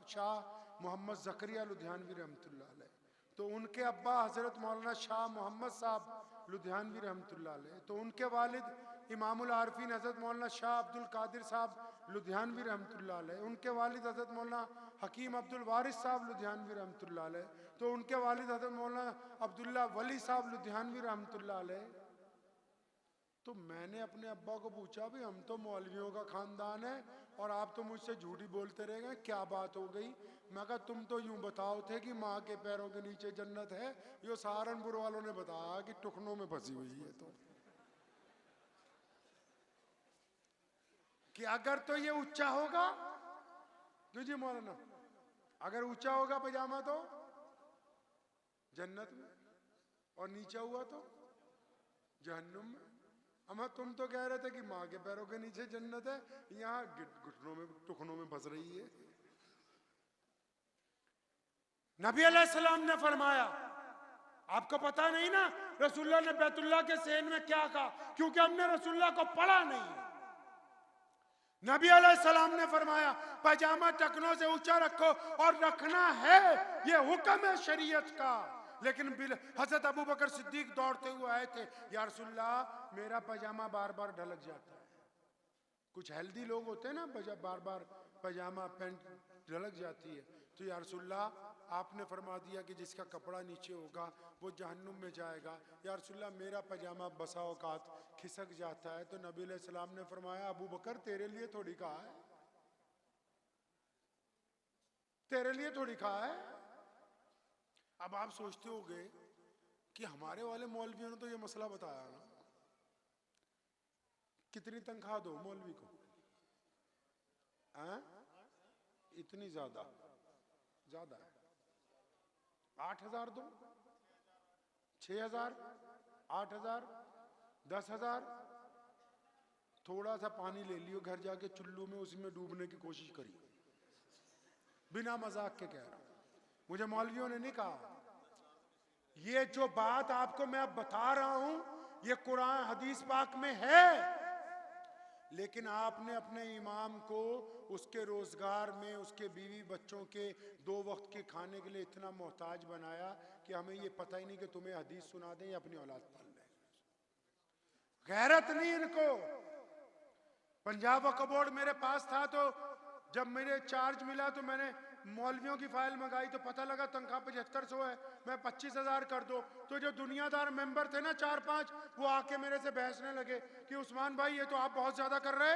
शाह मोहम्मद ज़करिया लुधियानवी रहमतुल्लाह अलैह, तो उनके अब्बा हज़रत मौलाना शाह मोहम्मद साहब लुधियानवी रहमतुल्लाह अलैह, तो उनके वालिद इमामुल आरिफीन हज़रत मौलाना शाह अब्दुल कादिर साहब लुधियानवी रहमतुल्लाह अलैह, उनके वालिद हज़रत मौलाना हकीम अब्दुल वारिस साहब लुधियानवी रहमतुल्लाह अलैह, तो उनके वालिद हज़रत मौलाना अब्दुल्ला वली साहब लुधियानवी रहमतुल्लाह अलैह। तो मैंने अपने अब्बा को पूछा, भी हम तो मौलवियों का खानदान है और आप तो मुझसे झूठी बोलते रह गए, क्या बात हो गई? मैं कहा तुम तो यूं बताओ थे कि माँ के पैरों के नीचे जन्नत है, यो सहारनपुर वालों ने बताया कि टुकनों में फंसी हुई है। तो कि अगर तो ये ऊंचा होगा, क्यों जी मौलाना, अगर ऊंचा होगा पजामा तो जन्नत में, और नीचा हुआ तो जहन्नुम में। अम्मा तुम तो कह रहे थे कि माँ के पैरों के नीचे जन्नत है, यहाँ घुटनों में टुकनों में फंस रही है। नबी अलैहिस्सलाम ने फरमाया, आपको पता नहीं ना रसूलुल्लाह ने बैतुल्लाह के सेन में क्या कहा, क्योंकि हमने रसूलुल्लाह को पढ़ा नहीं। नबी अलैहिस्सलाम ने फरमाया पजामा टखनों से ऊंचा रखो, और रखना है, ये हुक्म है शरीयत का। लेकिन हजरत अबू बकर सिद्दीक दौड़ते हुए आए थे, या रसूलुल्लाह मेरा पजामा बार बार ढलक जाता है। कुछ हेल्दी लोग होते हैं ना, बार बार पजामा पैंट ढलक जाती है, तो या रसूलुल्लाह आपने फरमा दिया कि जिसका कपड़ा नीचे होगा वो जहन्नुम में जाएगा, या रसूलुल्लाह मेरा पजामा बसा औकात खिसक जाता है। तो नबी अलैहिस्सलाम ने फरमाया अबू बकर तेरे लिए थोड़ी कहा है, तेरे लिए थोड़ी कहा है। अब आप सोचते होंगे कि हमारे वाले मौलवियों ने तो ये मसला बताया ना, कितनी तनख्वाह दो मौलवी को? इतनी ज्यादा ज्यादा है, 8,000 दो, 6,000, 8,000, 10,000। थोड़ा सा पानी ले लियो घर जाके चुल्लू में, उसी में डूबने की कोशिश करिए, बिना मजाक के कह रहा हूं, मुझे मौलवियों ने नहीं कहा। ये जो बात आपको मैं अब बता रहा हूं, ये कुरान हदीस पाक में है, लेकिन आपने अपने इमाम को उसके रोजगार में, उसके बीवी बच्चों के 2 वक्त के खाने के लिए इतना मोहताज बनाया कि हमें ये पता ही नहीं कि तुम्हें हदीस सुना दें या अपनी औलाद पाल लें। गैरत नहीं इनको। पंजाब वक्फ बोर्ड मेरे पास था, तो जब मेरे चार्ज मिला तो मैंने मौलवियों की फाइल मंगाई, तो पता लगा तनख्वाह 7500 है, मैं 25,000 कर दो। तो जो दुनियादार मेंबर थे ना 4-5, वो आके मेरे से बहसने लगे कि उस्मान भाई ये तो आप बहुत ज्यादा कर रहे।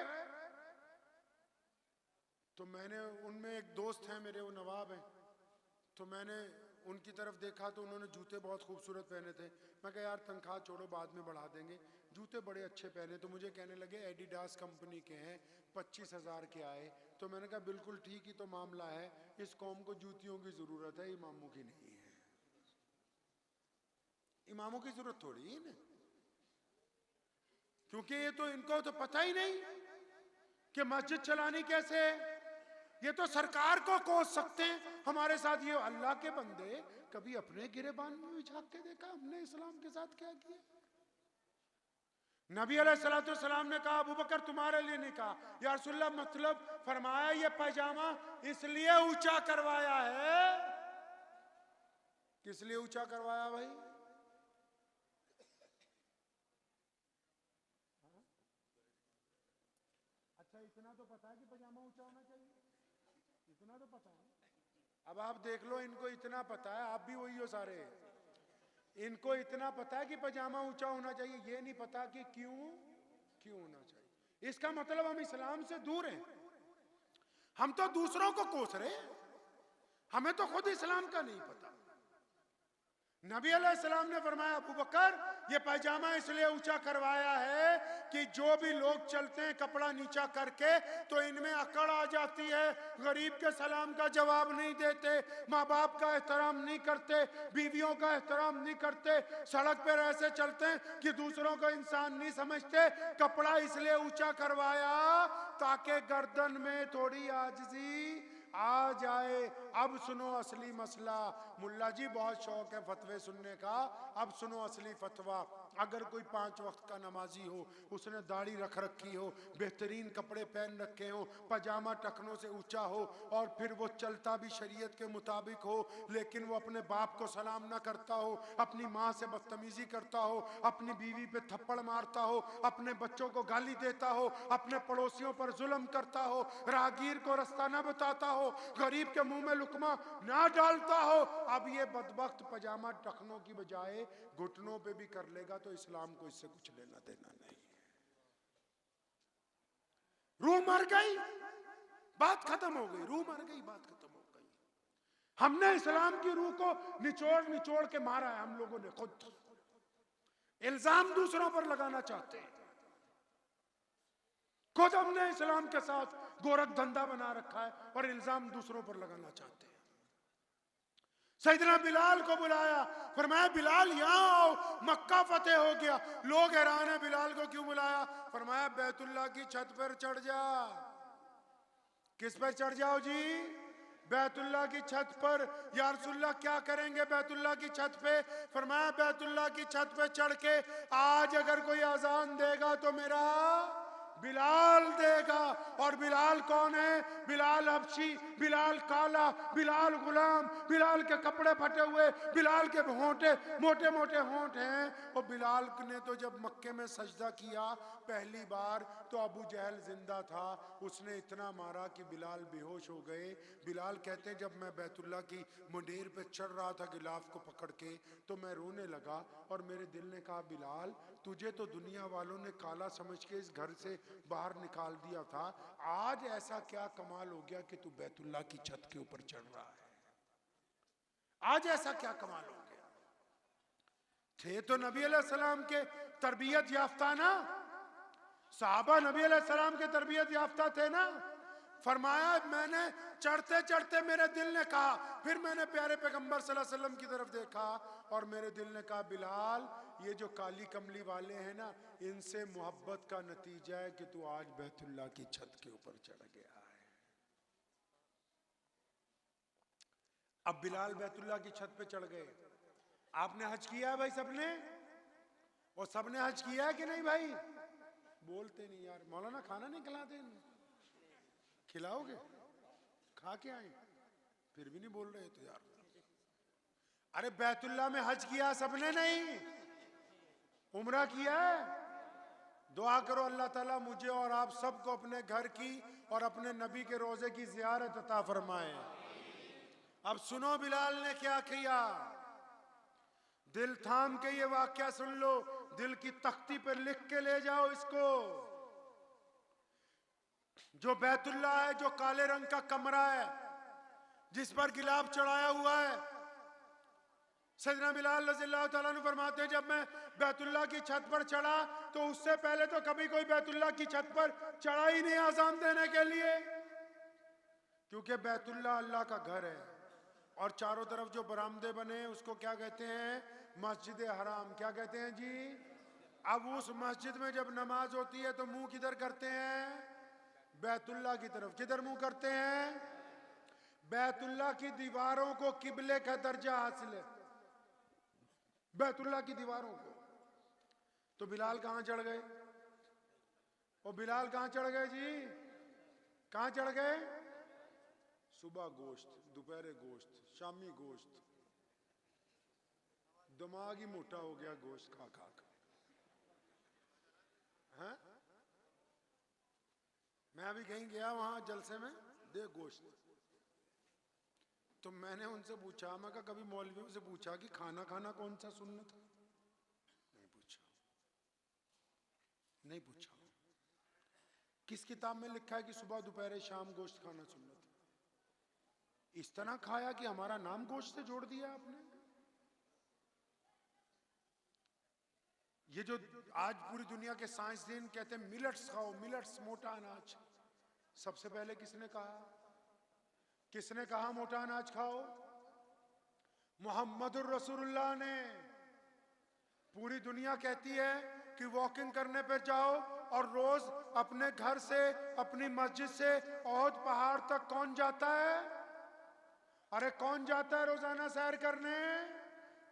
तो मैंने, उनमें एक दोस्त हैं मेरे, वो नवाब हैं, तो मैंने उनकी तरफ देखा तो उन्होंने जूते बहुत खूबसूरत पहने थे। मैं कहा यार तनख्वाह छोड़ो, बाद में बढ़ा देंगे। जूते बड़े अच्छे पहने, तो मुझे कहने लगे एडिडास कंपनी के हैं, 25,000 के आए। तो मैंने कहा बिल्कुल ठीक ही तो मामला है, इस कौम को जूतियों की जरूरत है, इमामों की नहीं है। इमामों की जरूरत थोड़ी है ना, क्योंकि ये तो इनको तो पता ही नहीं कि मस्जिद चलानी कैसे है। ये तो सरकार को कोस सकते हैं, हमारे साथ ये अल्लाह के बंदे कभी अपने गिरेबान में भी झांक के देखा हमने इस्लाम के साथ क्या किया? नबी अलैहिस्सलाम ने कहा, अबू बकर तुम्हारे लिए नहीं कहा। या रसूलल्लाह, मतलब फरमाया ये पैजामा इसलिए ऊंचा करवाया है। किस लिए ऊंचा करवाया भाई? अच्छा, इतना तो पता है कि पैजामा ऊंचा होना चाहिए, इतना तो पता है। अब आप देख लो, इनको इतना पता है, आप भी वही हो सारे, इनको इतना पता है कि पैजामा ऊंचा होना चाहिए, ये नहीं पता कि क्यों होना चाहिए। इसका मतलब हम इस्लाम से दूर हैं। हम तो दूसरों को कोस रहे, हमें तो खुद इस्लाम का नहीं पता। नबी अलैहिस्सलाम ने फरमाया, अबू बकर ये पैजामा इसलिए ऊंचा करवाया है कि जो भी लोग चलते हैं कपड़ा नीचा करके तो इनमें अकड़ आ जाती है, गरीब के सलाम का जवाब नहीं देते, माँ बाप का एहतराम नहीं करते, बीवियों का एहतराम नहीं करते, सड़क पर ऐसे चलते हैं कि दूसरों को इंसान नहीं समझते। कपड़ा इसलिए ऊंचा करवाया ताकि गर्दन में थोड़ी आजिज़ी आ जाए। अब सुनो असली मसला। मुल्ला जी बहुत शौक है फतवे सुनने का, अब सुनो असली फतवा। अगर कोई 5 वक्त का नमाजी हो, उसने दाढ़ी रख रखी हो, बेहतरीन कपड़े पहन रखे हो, पजामा टखनों से ऊंचा हो, और फिर वो चलता भी शरीयत के मुताबिक हो, लेकिन वो अपने बाप को सलाम ना करता हो, अपनी माँ से बदतमीजी करता हो, अपनी बीवी पे थप्पड़ मारता हो, अपने बच्चों को गाली देता हो, अपने पड़ोसियों पर जुल्म करता हो, राहगीर को रास्ता ना बताता हो, गरीब के मुंह में लुकमा ना डालता हो, अब ये बदबख्त पजामा टखनों की बजाय घुटनों पे भी कर लेगा तो इस्लाम को इससे कुछ लेना देना नहीं है। रूह मर गई, बात खत्म हो गई। रूह मर गई, बात खत्म हो गई। हमने इस्लाम की रूह को निचोड़ निचोड़ के मारा है, हम लोगों ने खुद। इल्जाम दूसरों पर लगाना चाहते हैं, खुद हमने इस्लाम के साथ गोरख धंधा बना रखा है और इल्जाम दूसरों पर लगाना चाहते हैं। सैयदना बिलाल को बुलाया, फरमाया बिलाल यहाँ आओ, मक्का फतेह हो गया। लोग हैरान है, बिलाल को क्यों बुलाया? फरमाया बैतुल्लाह की छत पर चढ़ जा। किस पर चढ़ जाओ जी? बैतुल्लाह की छत पर। या रसूलल्लाह क्या करेंगे बैतुल्लाह की छत पे? फरमाया बैतुल्लाह की छत पे चढ़ के आज अगर कोई अजान देगा तो मेरा बिलाल देगा। और बिलाल कौन है? बिलाल हबशी, बिलाल काला, बिलाल गुलाम, बिलाल के कपड़े फटे हुए, बिलाल के होंठे मोटे मोटे होंठ हैं। और बिलाल ने तो जब मक्के में सजदा किया पहली बार तो अबू जहल जिंदा था, उसने इतना मारा कि बिलाल बेहोश हो गए। बिलाल कहते हैं जब मैं बैतुल्लाह की मुंडेर पे चढ़ रहा था गिलाफ को पकड़ के तो मैं रोने लगा और मेरे दिल ने कहा बिलाल तुझे तो दुनिया वालों ने काला समझ के इस घर से बाहर निकाल दिया था, आज ऐसा क्या कमाल हो गया कि तू बैतुल्लाह की छत के ऊपर चढ़ रहा है? आज ऐसा क्या कमाल हो गया? थे तो नबी अलैहिस्सलाम के तरबियत याफ्ता ना, साहबा नबी अलैहिस्सलाम के तरबियत याफ्ता थे ना। फरमाया मैंने चढ़ते चढ़ते मेरे दिल ने कहा, फिर मैंने प्यारे पैगंबर सल्लल्लाहु अलैहि वसल्लम की तरफ देखा और मेरे दिल ने कहा बिलाल ये जो काली कमली वाले हैं ना, इनसे मोहब्बत का नतीजा है कि तू आज बैतुल्लाह की छत के ऊपर चढ़ गया है। अब बिलाल बैतुल्लाह की छत पे चढ़ गए। आपने हज किया है भाई सबने? और सबने हज किया है कि नहीं भाई? बोलते नहीं यार। मौलाना खाना नहीं खिलाते? खिलाओगे? खा के आए, फिर भी नहीं बोल रहे तो यार। अरे बैतुल्लाह में हज किया सबने? नहीं, उम्रा किया है? दुआ करो अल्लाह ताला मुझे और आप सबको अपने घर की और अपने नबी के रोजे की ज़ियारत अता फरमाए। अब सुनो बिलाल ने क्या किया, दिल थाम के ये वाक्या सुन लो, दिल की तख्ती पे लिख के ले जाओ इसको। जो बैतुल्लाह है, जो काले रंग का कमरा है जिस पर गिलाफ चढ़ाया हुआ है, सैयदना बिलाल रज़ियल्लाहु ताला अन्हु फरमाते हैं जब मैं बैतुल्लाह की छत पर चढ़ा तो उससे पहले तो कभी कोई बैतुल्लाह की छत पर चढ़ा ही नहीं आज़ान देने के लिए, क्योंकि बैतुल्लाह अल्लाह का घर है और चारों तरफ जो बरामदे बने उसको क्या कहते हैं? मस्जिद हराम। क्या कहते हैं जी? अब उस मस्जिद में जब नमाज होती है तो मुंह किधर करते हैं? बैतुल्लाह की तरफ। किधर मुंह करते हैं? बैतुल्लाह की दीवारों को किबले का दर्जा हासिल है, बैतुल्लाह की दीवारों को। तो बिलाल कहां चढ़ गए? और बिलाल कहां चढ़ गए जी? कहां चढ़ गए? सुबह गोश्त, दोपहर गोश्त, शामी गोश्त। दिमाग ही मोटा हो गया गोश्त खा खा कर। हैं? मैं अभी कहीं गया वहां जलसे में, दे गोश्त। तो मैंने उनसे पूछा, मैं कहा कभी मौलवियों से पूछा कि खाना खाना कौन सा सुन्नत है? नहीं पूछा, नहीं पूछा। किस किताब में लिखा है कि सुबह दोपहर शाम गोश्त खाना सुन्नत है? इस तरह खाया कि हमारा नाम गोश्त से जोड़ दिया आपने। ये जो आज पूरी दुनिया के साइंसदान कहते हैं मिलेट्स खाओ, मिलेट्स, मोटा अनाज, सबसे पहले किसने कहा? किसने कहा मोटा अनाज खाओ? मोहम्मदुर रसूलुल्लाह ने। पूरी दुनिया कहती है कि वॉकिंग करने पे जाओ, और रोज अपने घर से, अपनी मस्जिद से ओहद पहाड़ तक कौन जाता है? अरे कौन जाता है रोजाना सैर करने?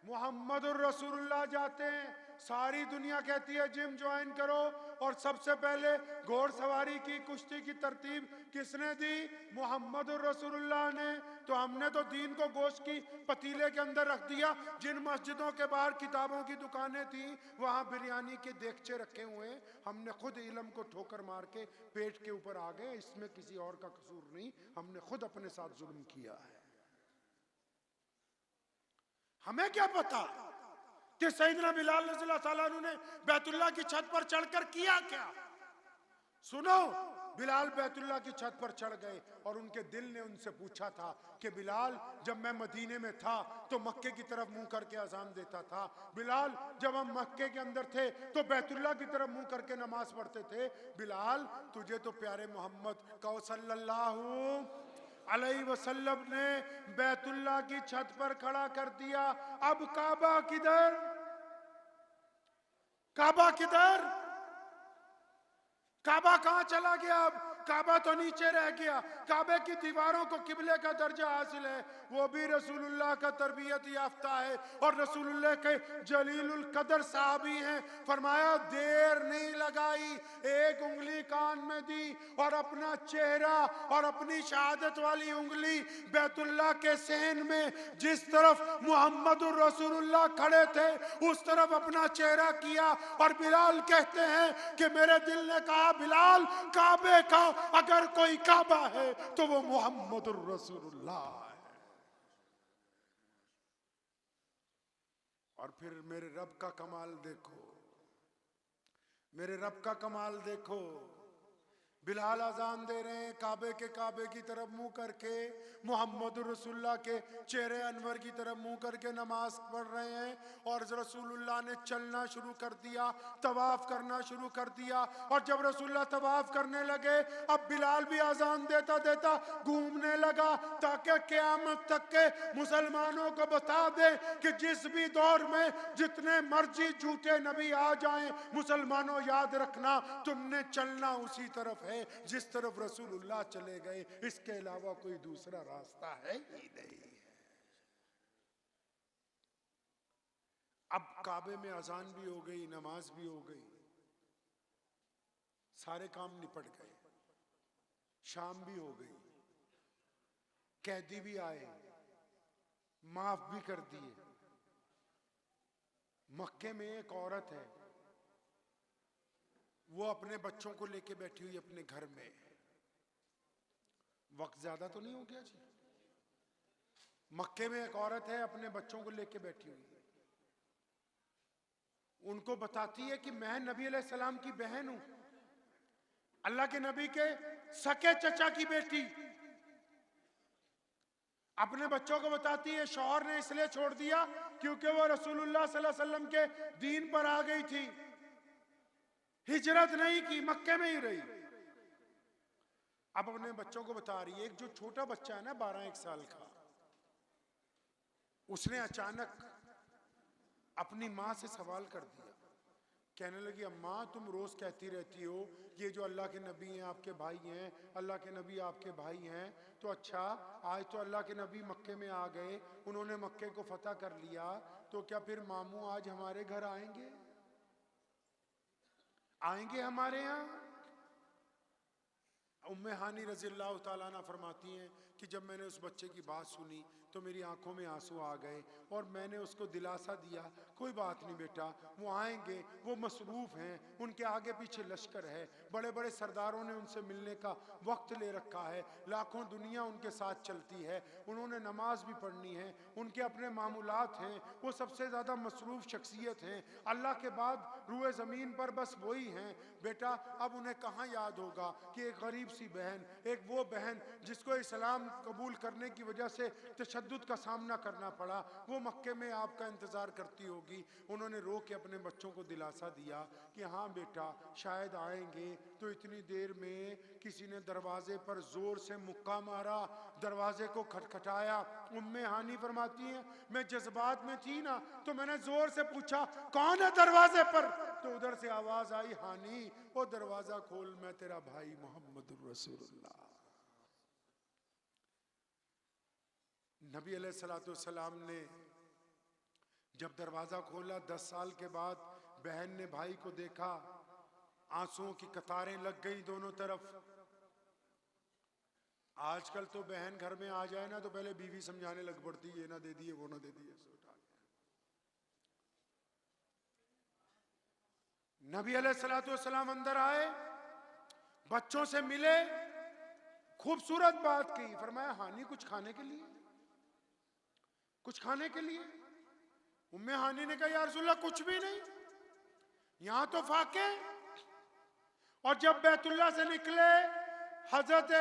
मोहम्मदुर रसूलुल्लाह जाते हैं। सारी दुनिया कहती है जिम ज्वाइन करो, और सबसे पहले घोड़सवारी की, कुश्ती की तरतीब किसने दी? मोहम्मदुर रसूलुल्लाह ने। तो हमने तो दीन को गोश्त की पतीले के अंदर रख दिया। जिन मस्जिदों के बाहर किताबों की दुकानें थी, वहां बिरयानी के देगचे रखे हुए, हमने खुद इल्म को ठोकर मार के पेट के ऊपर आ गए। इसमें किसी और का कसूर नहीं, हमने खुद अपने साथ जुल्म किया है। हमें क्या पता कि सैयदना बिलाल रज़ियल्लाहु ताला अन्हु ने बैतुल्लाह की छत पर चढ़कर किया क्या? सुनो, बिलाल बैतुल्लाह की छत पर चढ़ गए, और उनके दिल ने उनसे पूछा था कि बिलाल, जब मैं मदीने में था तो मक्के की तरफ मुंह करके अजान देता था। बिलाल, जब हम मक्के के अंदर थे तो बैतुल्लाह की तरफ मुंह करके नमाज पढ़ते थे। बिलाल, तुझे तो प्यारे मोहम्मद कौ सल्लल्लाहु अलैहि वसल्लम ने बैतुल्लाह की छत पर खड़ा कर दिया। अब काबा किधर? काबा किधर? काबा कहां चला गया? अब काबा तो नीचे रह गया। काबे की दीवारों को किबले का दर्जा हासिल है। वो भी रसूलुल्लाह का तरबियत याफ्ता है, और रसूलुल्लाह के जलीलुल कदर साहबी हैं। फरमाया देर नहीं लगाई, एक उंगली कान में दी, और अपना चेहरा और अपनी शहादत वाली उंगली बैतुल्लाह के सहन में, जिस तरफ मुहम्मदुर रसूलुल्लाह खड़े थे उस तरफ अपना चेहरा किया। और बिलाल कहते हैं कि मेरे दिल ने कहा, बिलाल, काबे का अगर कोई काबा है तो वो मुहम्मदुर रसूलुल्लाह है। और फिर मेरे रब का कमाल देखो, मेरे रब का कमाल देखो। बिलाल अजान दे रहे हैं, काबे की तरफ मुंह करके, मुहम्मदुर रसूलुल्लाह के चेहरे अनवर की तरफ मुंह करके नमाज पढ़ रहे हैं। और रसूलुल्लाह ने चलना शुरू कर दिया, तवाफ करना शुरू कर दिया। और जब रसूलुल्लाह तवाफ करने लगे, अब बिलाल भी अजान देता देता घूमने लगा, ताकि क़यामत तक के मुसलमानों को बता दे कि जिस भी दौर में जितने मर्जी झूठे नबी आ जाएं, मुसलमानों याद रखना, तुमने चलना उसी तरफ है जिस तरफ रसूलुल्लाह चले गए। इसके अलावा कोई दूसरा रास्ता है ही नहीं। अब काबे में अजान भी हो गई, नमाज भी हो गई, सारे काम निपट गए, शाम भी हो गई, कैदी भी आए, माफ भी कर दिए। मक्के में एक औरत है, वो अपने बच्चों को लेके बैठी हुई अपने घर में। वक्त ज्यादा तो नहीं हो गया जी? मक्के में एक औरत है, अपने बच्चों को लेके बैठी हुई है। उनको बताती है कि मैं नबी अलैहि सलाम की बहन हूं, अल्लाह के नबी के सके चचा की बेटी। अपने बच्चों को बताती है शौहर ने इसलिए छोड़ दिया क्योंकि वो रसूलुल्लाह सल्लल्लाहु अलैहि वसल्लम के दीन पर आ गई थी, हिजरत नहीं की, मक्के में ही रही। अब अपने बच्चों को बता रही है। एक जो छोटा बच्चा है ना, 12-1 साल का, उसने अचानक अपनी माँ से सवाल कर दिया। कहने लगी, अम्मा तुम रोज कहती रहती हो ये जो अल्लाह के नबी हैं आपके भाई हैं, अल्लाह के नबी आपके भाई हैं, तो अच्छा आज तो अल्लाह के नबी मक्के में आ गए, उन्होंने मक्के को फतह कर लिया, तो क्या फिर मामू आज हमारे घर आएंगे? आएंगे हमारे यहाँ? उम्मे हानी रज़ी अल्लाह ताला अन्हा फरमाती हैं कि जब मैंने उस बच्चे की बात सुनी तो मेरी आंखों में आंसू आ गए और मैंने उसको दिलासा दिया, कोई बात नहीं बेटा, वो आएंगे, वो मसरूफ़ हैं, उनके आगे पीछे लश्कर है, बड़े बड़े सरदारों ने उनसे मिलने का वक्त ले रखा है, लाखों दुनिया उनके साथ चलती है, उन्होंने नमाज भी पढ़नी है, उनके अपने मामूलात हैं, वो सबसे ज़्यादा मसरूफ़ शख्सियत हैं, अल्लाह के बाद रूए ज़मीन पर बस वही हैं। बेटा अब उन्हें कहाँ याद होगा कि एक गरीब सी बहन, एक वो बहन जिसको इस्लाम कबूल करने की वजह से तशद्दुद का सामना करना पड़ा, वो मक्के में आपका इंतज़ार करती होगी। उन्होंने रो के अपने बच्चों को दिलासा दिया कि हाँ बेटा शायद आएंगे। तो इतनी देर में किसी ने दरवाजे पर जोर से मुक्का मारा, दरवाजे को खटखटाया। उम्मे हानी फरमाती हैं मैं जज्बात में थी ना, तो मैंने जोर से पूछा कौन है दरवाजे पर, तो उधर से आवाज आई हानी वो दरवाजा खोल, मैं तेरा भाई मोहम्मद रसूलुल्लाह। नबी अलैहिस्सलाम ने जब दरवाजा खोला, 10 साल के बाद बहन ने भाई को देखा, आंसुओं की कतारें लग गई दोनों तरफ। आजकल तो बहन घर में आ जाए ना तो पहले बीवी समझाने लग पड़ती, ये ना दे दिए वो ना दे दिए। नबी अलैहिस्सलाम अंदर आए, बच्चों से मिले, खूबसूरत बात की, फरमाया हानी कुछ खाने के लिए, कुछ खाने के लिए। उम्मे हानी ने कहा या रसूलल्लाह कुछ भी नहीं, यहां तो फाके। और जब बैतुल्लाह से निकले, हजरत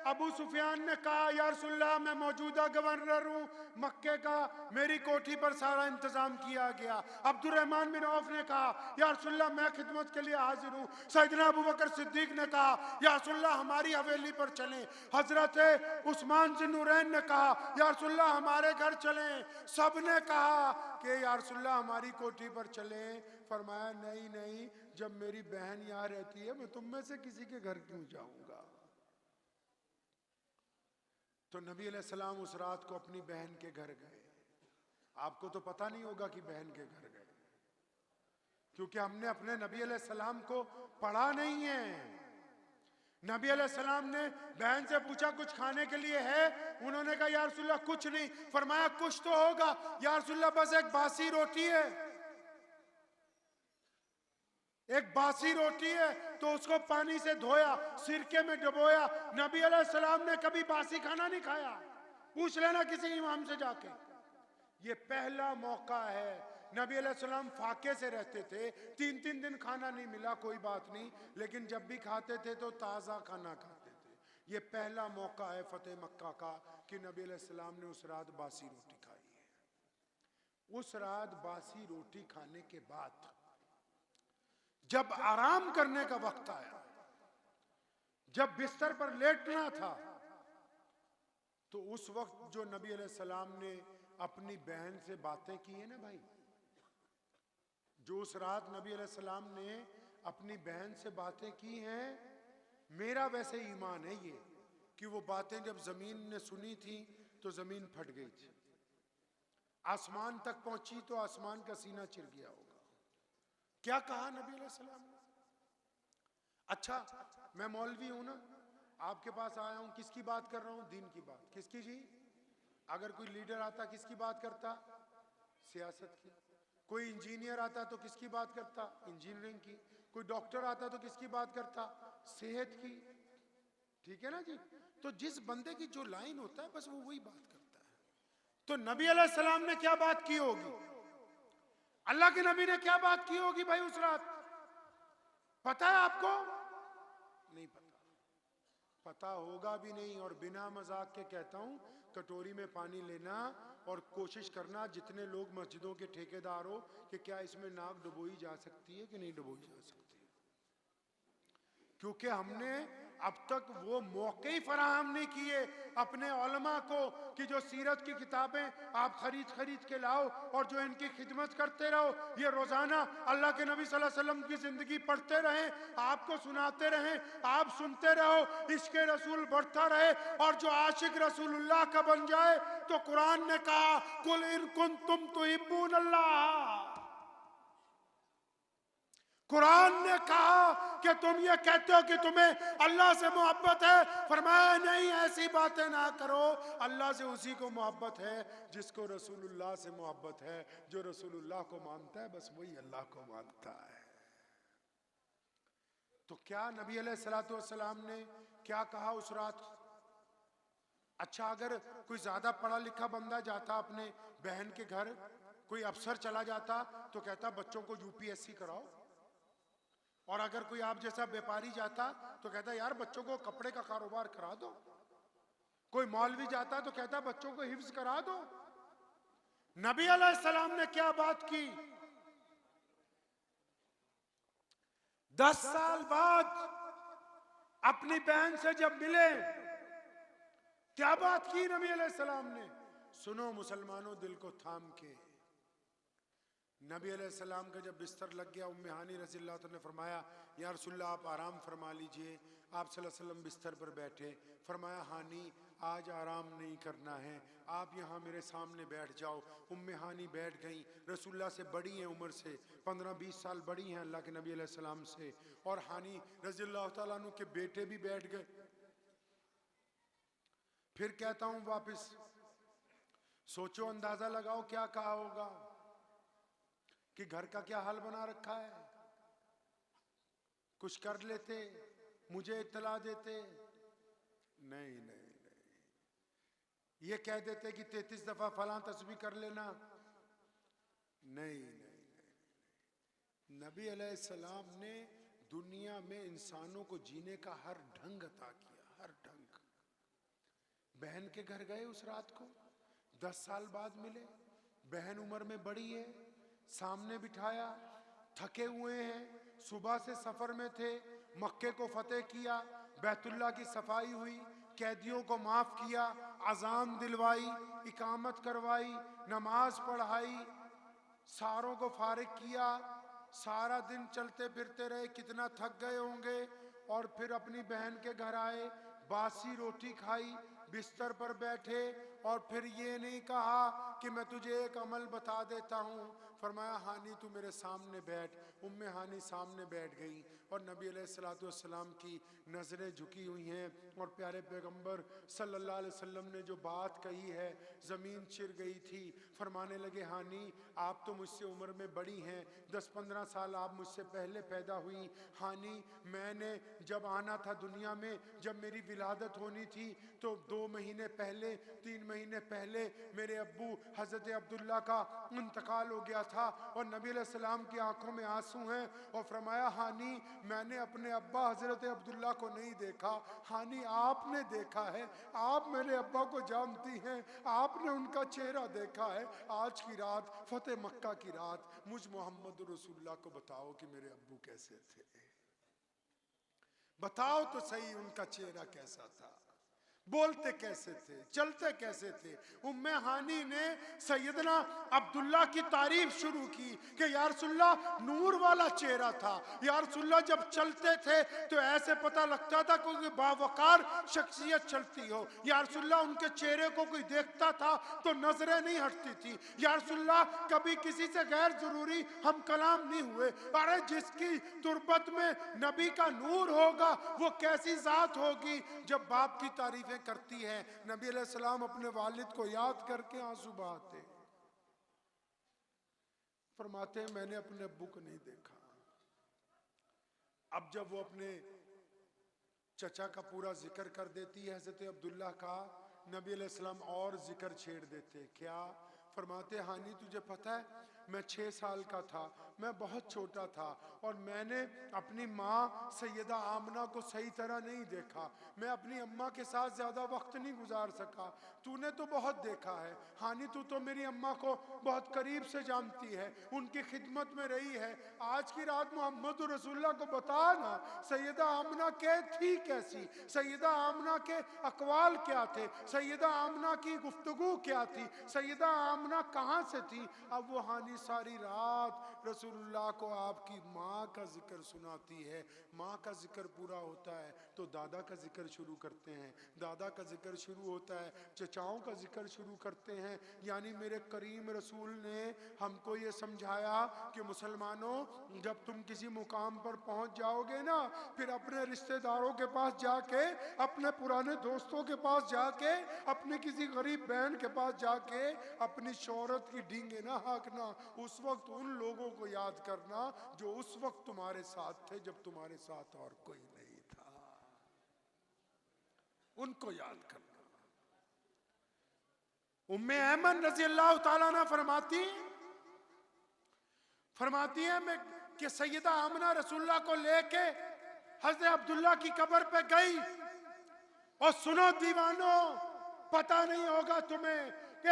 अबू सुफियान ने कहा या रसूलल्लाह मैं मौजूदा गवर्नर हूं मक्के का, मेरी कोठी पर सारा इंतजाम किया गया। अब्दुर्रहमान बिन औफ ने कहा या रसूलल्लाह मैं खिदमत के लिए हाजिर हूं। सैयदना अबू बकर सिद्दीक ने कहा या रसूलल्लाह हमारी हवेली पर चलें। हजरत उस्मान ज़ुन्नूरैन ने कहा या रसूलल्लाह हमारे घर चलें। सब ने कहा कि या रसूलल्लाह हमारी कोठी पर चलें। फरमाया नहीं नहीं, जब मेरी बहन यहाँ रहती है मैं तुम में से किसी के घर क्यों जाऊंगा। तो नबी अलैहिस्सलाम उस रात को अपनी बहन के घर गए। आपको तो पता नहीं होगा कि बहन के घर गए, क्योंकि हमने अपने नबी अलैहिस्सलाम को पढ़ा नहीं है। नबी अलैहिस्सलाम ने बहन से पूछा कुछ खाने के लिए है, उन्होंने कहा या रसूलल्लाह कुछ नहीं। फरमाया कुछ तो होगा। या रसूलल्लाह बस एक बासी रोटी है, एक बासी रोटी है। तो उसको पानी से धोया, सिरके में डुबोया। नबी अलैहिस्सलाम ने कभी बासी खाना नहीं खाया, पूछ लेना किसी इमाम से जाके। ये पहला मौका है। नबी अलैहिस्सलाम फाके से रहते थे, 3-3 दिन खाना नहीं मिला कोई बात नहीं, लेकिन जब भी खाते थे तो ताज़ा खाना खाते थे। ये पहला मौका है फतेह मक्का का कि नबी अलैहिस्सलाम ने उस रात बासी रोटी खाई है। उस रात बासी रोटी खाने के बाद जब आराम करने का वक्त आया, जब बिस्तर पर लेटना था, तो उस वक्त जो नबी अलैहिस्सलाम ने अपनी बहन से बातें की है ना भाई, जो उस रात नबी अलैहिस्सलाम ने अपनी बहन से बातें की हैं, मेरा वैसे ईमान है ये कि वो बातें जब जमीन ने सुनी थी तो जमीन फट गई थी, आसमान तक पहुंची तो आसमान का सीना चिर गया होगा। क्या कहा नबी अलैहिस्सलाम ने? अच्छा मैं मौलवी हूं ना, आपके पास आया हूं, किसकी बात कर रहा हूं? दीन की बात। किसकी जी? अगर कोई लीडर आता किसकी बात करता? सियासत की। कोई इंजीनियर आता तो किसकी बात करता? इंजीनियरिंग की। कोई डॉक्टर आता तो किसकी बात करता? सेहत की। ठीक है ना जी। तो जिस बंदे की जो लाइन होता है बस वो वही बात करता है। तो नबी अलैहिस्सलाम ने क्या बात की होगी? अल्लाह के नबी ने क्या बात की होगी भाई उस रात? पता है आपको? नहीं पता। पता होगा भी नहीं। और बिना मजाक के कहता हूं, कटोरी में पानी लेना और कोशिश करना जितने लोग मस्जिदों के ठेकेदार हो कि क्या इसमें नाक डुबोई जा सकती है कि नहीं डुबोई जा सकती है, क्योंकि हमने अब तक वो मौके ही फराहम नहीं किए अपने उलमा को कि जो सीरत की किताबें आप खरीद के लाओ और जो इनकी खिदमत करते रहो, ये रोजाना अल्लाह के नबी सल्लल्लाहु अलैहि वसल्लम की जिंदगी पढ़ते रहें, आपको सुनाते रहें, आप सुनते रहो, इश्क रसूल बढ़ता रहे। और जो आशिक रसूलुल्लाह का बन जाए तो कुरान ने कहा कुल इन कुंतुम तुहिब्बून अल्लाह, कुरान ने कहा कि तुम ये कहते हो कि तुम्हें अल्लाह से मोहब्बत है, फरमाया नहीं, ऐसी बातें ना करो। अल्लाह से उसी को मोहब्बत है जिसको रसूलुल्लाह से मोहब्बत है। जो रसूलुल्लाह को मानता है बस वही अल्लाह को मानता है। तो क्या नबी अलैहिस्सलाम ने क्या कहा उस रात? अच्छा, अगर कोई ज्यादा पढ़ा लिखा बंदा जाता अपने बहन के घर, कोई अफसर चला जाता तो कहता बच्चों को यूपीएससी कराओ। और अगर कोई आप जैसा व्यापारी जाता तो कहता यार बच्चों को कपड़े का कारोबार करा दो। कोई मौलवी जाता तो कहता बच्चों को हिफ्ज करा दो। नबी अलैहिस्सलाम ने क्या बात की? 10 साल बाद अपनी बहन से जब मिले, क्या बात की नबी अलैहिस्सलाम ने? सुनो मुसलमानों, दिल को थाम के। नबी अलैहिस्सलाम का जब बिस्तर लग गया, उम्मे हानी रज़ी अल्लाह तआला ने फरमाया या रसूलल्लाह आप आराम फरमा लीजिए। आप सल्लल्लाहु अलैहि वसल्लम बिस्तर पर बैठे, फरमाया हानी आज आराम नहीं करना है, आप यहाँ मेरे सामने बैठ जाओ। उम्मे हानी बैठ गई। रसूलल्लाह से बड़ी हैं उम्र से, 15-20 साल बड़ी हैं अल्लाह के नबी अलैहिस्सलाम से। और हानी रज़ी अल्लाह तआला अन्हु के बेटे भी बैठ गए। फिर कहता हूँ वापस, सोचो, अंदाजा लगाओ क्या कहा होगा कि घर का क्या हाल बना रखा है, कुछ कर लेते, मुझे इत्तला देते। नहीं नहीं नहीं, ये कह देते कि 33 दफा फलां तस्बीह कर लेना। नहीं नहीं नहीं, नबी अलैहिस्सलाम ने दुनिया में इंसानों को जीने का हर ढंग अता किया, हर ढंग। बहन के घर गए उस रात को, 10 साल बाद मिले। बहन उम्र में बड़ी है, सामने बिठाया, थके हुए हैं, सुबह से सफर में थे, मक्के को फतेह किया, बैतुल्लाह की सफाई हुई, कैदियों को माफ किया, अजान दिलवाई, इकामत करवाई, नमाज पढ़ाई, सारों को फारिग किया, सारा दिन चलते फिरते रहे, कितना थक गए होंगे। और फिर अपनी बहन के घर आए, बासी रोटी खाई, बिस्तर पर बैठे। और फिर ये नहीं कहा कि मैं तुझे एक अमल बता देता हूँ, फरमाया हानी तू मेरे सामने बैठ। उम्मे हानी सामने बैठ गई और नबी अलैहिस्सलातु वस्सलाम की नज़रें झुकी हुई हैं। और प्यारे पैगंबर सल्लल्लाहु अलैहि वसल्लम ने जो बात कही है, ज़मीन चिर गई थी। फरमाने लगे हानी आप तो मुझसे उम्र में बड़ी हैं, 10-15 साल आप मुझसे पहले पैदा हुई। हानी मैंने जब आना था दुनिया में, जब मेरी विलादत होनी थी तो 2 महीने पहले, 3 महीने पहले मेरे अब्बू हज़रत अब्दुल्ला का इंतकाल हो गया था। और नबी अलैहिस्सलाम की आंखों में आंसू हैं। और फरमाया हानी मैंने अपने अब्बा हज़रत अब्दुल्ला को नहीं देखा, हानी आपने देखा है, आप मेरे अब्बा को जानती हैं, आपने उनका चेहरा देखा है। आज की रात, फतेह मक्का की रात, मुझ मोहम्मद रसूलुल्लाह को बताओ कि मेरे अब्बू कैसे थे, बताओ तो सही उनका चेहरा कैसा था, बोलते कैसे थे, चलते कैसे थे। उम्मे हानी ने सैयदना अब्दुल्ला की तारीफ शुरू की कि या रसूलल्लाह नूर वाला चेहरा था, या रसूलल्लाह जब चलते थे तो ऐसे पता लगता था कोई बावकार शख्सियत चलती हो। या रसूलल्लाह उनके चेहरे को कोई देखता था तो नजरें नहीं हटती थी। या रसूलल्लाह कभी किसी से गैर जरूरी हम कलाम नहीं हुए। अरे जिसकी तुरबत में नबी का नूर होगा वो कैसी जात होगी। जब बाप की तारीफ करती है, नबी अलैहिस्सलाम अपने वालिद को याद करके आंसू बहाते, फरमाते हैं मैंने अपने अब्बू को नहीं देखा। अब जब वो अपने चचा का पूरा जिक्र कर देती है हज़रत अब्दुल्ला का, नबी अलैहिस्सलाम और जिक्र छेड़ देते। क्या फरमाते, हानी तुझे पता है मैं 6 साल का था, मैं बहुत छोटा था और मैंने अपनी माँ सैयदा आमना को सही तरह नहीं देखा, मैं अपनी अम्मा के साथ ज़्यादा वक्त नहीं गुजार सका। तूने तो बहुत देखा है हानी, तू तो मेरी अम्मा को बहुत करीब से जानती है, उनकी खिदमत में रही है। आज की रात मोहम्मद रसूलुल्लाह को बता ना सैयदा आमना के थी कैसी, सैयदा आमना के अकवाल क्या थे, सैयदा आमना की गुफ्तगू क्या थी, सैयदा आमना कहाँ से थी। अब वो हानी सारी रात रसूलुल्लाह को आपकी माँ का जिक्र सुनाती है, माँ का जिक्र पूरा होता है तो दादा का जिक्र शुरू करते हैं, दादा का जिक्र शुरू होता है चचाओं का जिक्र शुरू करते हैं। यानी मेरे करीम रसूल ने हमको ये समझाया कि मुसलमानों, जब तुम किसी मुकाम पर पहुंच जाओगे ना, फिर अपने रिश्तेदारों के पास जाके, अपने पुराने दोस्तों के पास जाके, अपने किसी गरीब बहन के पास जाके अपनी शोहरत की डींगे ना हाँकना। उस वक्त उन लोगों को याद करना जो उस वक्त तुम्हारे साथ थे जब तुम्हारे साथ और कोई नहीं था, उनको याद करना। उम्मे ऐमन रजी अल्लाह ताला ना फरमाती है मैं कि सैयदा आमना रसूलुल्लाह को लेके हज़रत अब्दुल्ला की कब्र पे गई। और सुनो दीवानों, पता नहीं होगा तुम्हें कि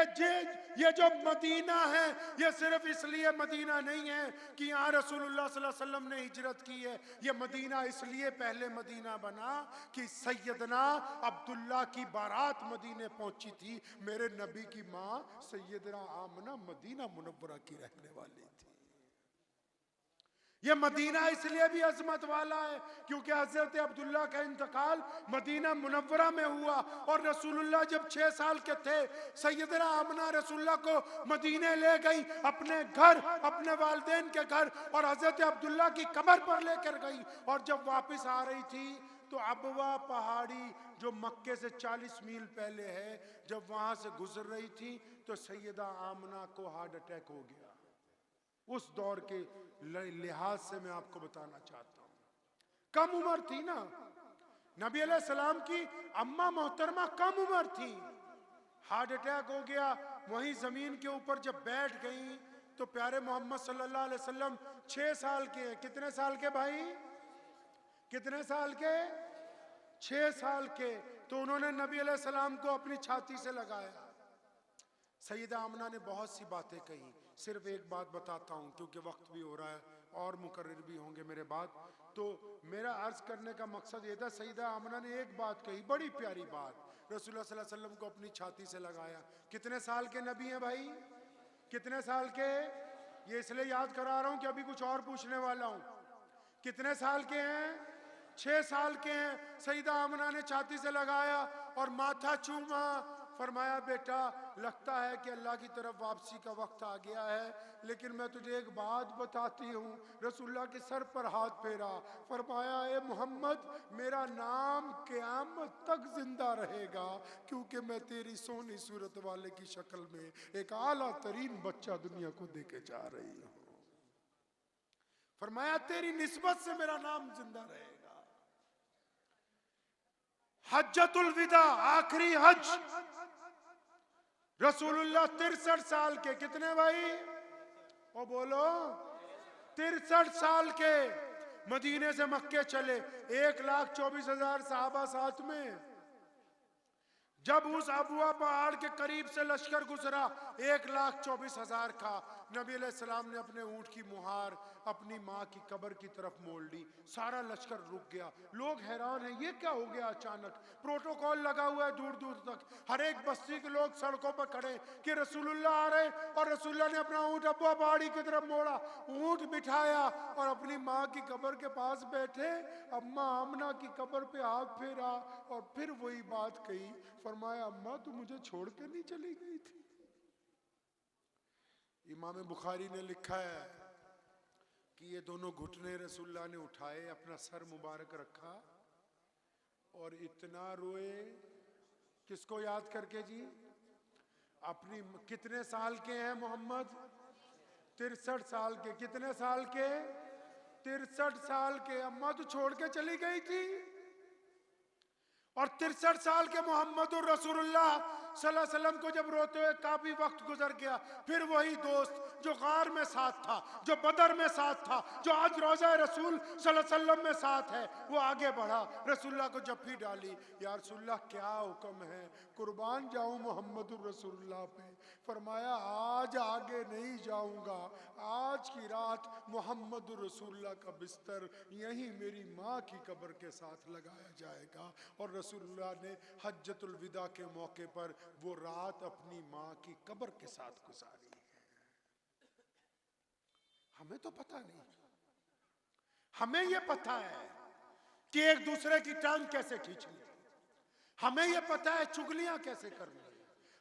ये जो मदीना है, ये सिर्फ इसलिए मदीना नहीं है कि यहाँ रसूलुल्लाह सल्लल्लाहु अलैहि वसल्लम ने हिजरत की है। ये मदीना इसलिए पहले मदीना बना कि सैयदना अब्दुल्ला की बारात मदीने पहुंची थी। मेरे नबी की माँ सैयदना आमना मदीना मुनव्वरा की रहने वाली थी। ये मदीना इसलिए भी अजमत वाला है क्योंकि हजरत अब्दुल्ला का इंतकाल मदीना मुनव्वरा में हुआ। और रसूलुल्लाह जब 6 साल के थे, सैयदना आमना रसूलुल्लाह को मदीने ले गई, अपने घर, अपने वालिदैन के घर, और हजरत अब्दुल्ला की कब्र पर लेकर गई। और जब वापस आ रही थी तो अबवा पहाड़ी जो मक्के से 40 मील पहले है, जब वहां से गुजर रही थी तो सैयदा आमना को हार्ट अटैक हो गया। उस दौर के लिहाज से मैं आपको बताना चाहता हूं, कम उम्र थी ना, नबी अलैहि सलाम की अम्मा मोहतरमा कम उम्र थी, हार्ट अटैक हो गया। वहीं जमीन के ऊपर जब बैठ गई तो प्यारे मोहम्मद सल्लल्लाहु अलैहि वसल्लम 6 साल के, कितने साल के भाई, कितने साल के, 6 साल के, तो उन्होंने नबी अलैहि सलाम को अपनी छाती से लगाया। सैयदा आमना ने बहुत सी बातें कही, सिर्फ एक बात बताता हूँ क्योंकि वक्त भी हो रहा है और मुकर्रर भी होंगे मेरे बाद। तो मेरा अर्ज करने का मकसद ये था, सैयदा आमना ने एक बात कही, बड़ी प्यारी बात, रसूलुल्लाह सल्लल्लाहु अलैहि वसल्लम को अपनी छाती से लगाया। कितने साल के नबी हैं भाई, कितने साल के? ये इसलिए याद करा रहा हूँ कि अभी कुछ और पूछने वाला हूँ। कितने साल के हैं? 6 साल के हैं। सैयदा आमना ने छाती से लगाया और माथा चूमा, फरमाया बेटा लगता है कि अल्लाह की तरफ वापसी का वक्त आ गया है, लेकिन मैं तुझे एक बात बताती हूँ। रसूलुल्लाह के सर पर हाथ फेरा, फरमाया ए मोहम्मद, मेरा नाम क़यामत तक जिंदा रहेगा क्योंकि मैं तेरी सोनी सूरत वाले की शक्ल में एक आला तरीन बच्चा दुनिया को देके जा रही हूँ। फरमाया तेरी निस्बत से मेरा नाम जिंदा रहेगा। हज्जतुल विदा, आखिरी हज, रसूलुल्लाह 63 साल के, कितने भाई, ओ बोलो, 63 साल के मदीने से मक्के चले, 1,24,000 सहाबा साथ में। जब उस अबुआ पहाड़ के करीब से लश्कर गुजरा 1,24,000 का, नबी अलैहिस्सलाम ने अपने ऊंट की मुहार अपनी माँ की कब्र की तरफ मोड़ ली, सारा लश्कर रुक गया। लोग हैरान हैं, ये क्या हो गया अचानक, प्रोटोकॉल लगा हुआ है दूर दूर तक, हर एक बस्ती के लोग सड़कों पर खड़े कि रसूलुल्लाह आ रहे, और रसूलुल्लाह ने अपना ऊंट अबुआ पहाड़ी की तरफ मोड़ा, ऊंट बिठाया और अपनी माँ की कब्र के पास बैठे, अम्मा आमना की कब्र पे हाथ फेरा और फिर वही बात कही, फरमाया अम्मा तू मुझे छोड़ के नहीं चली गई थी। इमाम बुखारी ने लिखा है कि ये दोनों घुटने रसूलुल्लाह ने उठाए, अपना सर मुबारक रखा और इतना रोए, किसको याद करके जी, अपनी। कितने साल के हैं मोहम्मद? 63 साल के। कितने साल के? 63 साल के। अम्मा तो छोड़ के चली गई थी। और 63 साल के मोहम्मद रसूलुल्लाह सल्लल्लाहु अलैहि वसल्लम को जब रोते हुए काफी वक्त गुजर गया, फिर वही दोस्त जो गार में साथ था, जो बदर में साथ था, जो आज रोज़ा रसूल सल्लल्लाहु अलैहि वसल्लम में साथ है, वो आगे बढ़ा, रसूलुल्लाह को जफ्फी डाली, या रसूलुल्लाह क्या हुक्म है, कुर्बान जाऊं मोहम्मद रसूलुल्लाह पे। फरमाया आज आगे नहीं जाऊंगा, आज की रात मोहम्मद रसूलुल्लाह का बिस्तर यहीं मेरी माँ की कब्र के साथ लगाया जाएगा। और रसूलुल्लाह ने हज्जतुल विदा के मौके पर वो रात अपनी माँ की कब्र के साथ गुजारी है। हमें तो पता नहीं। हमें यह पता है कि एक दूसरे की टांग कैसे खींचनी, हमें यह पता है चुगलियां कैसे करनी,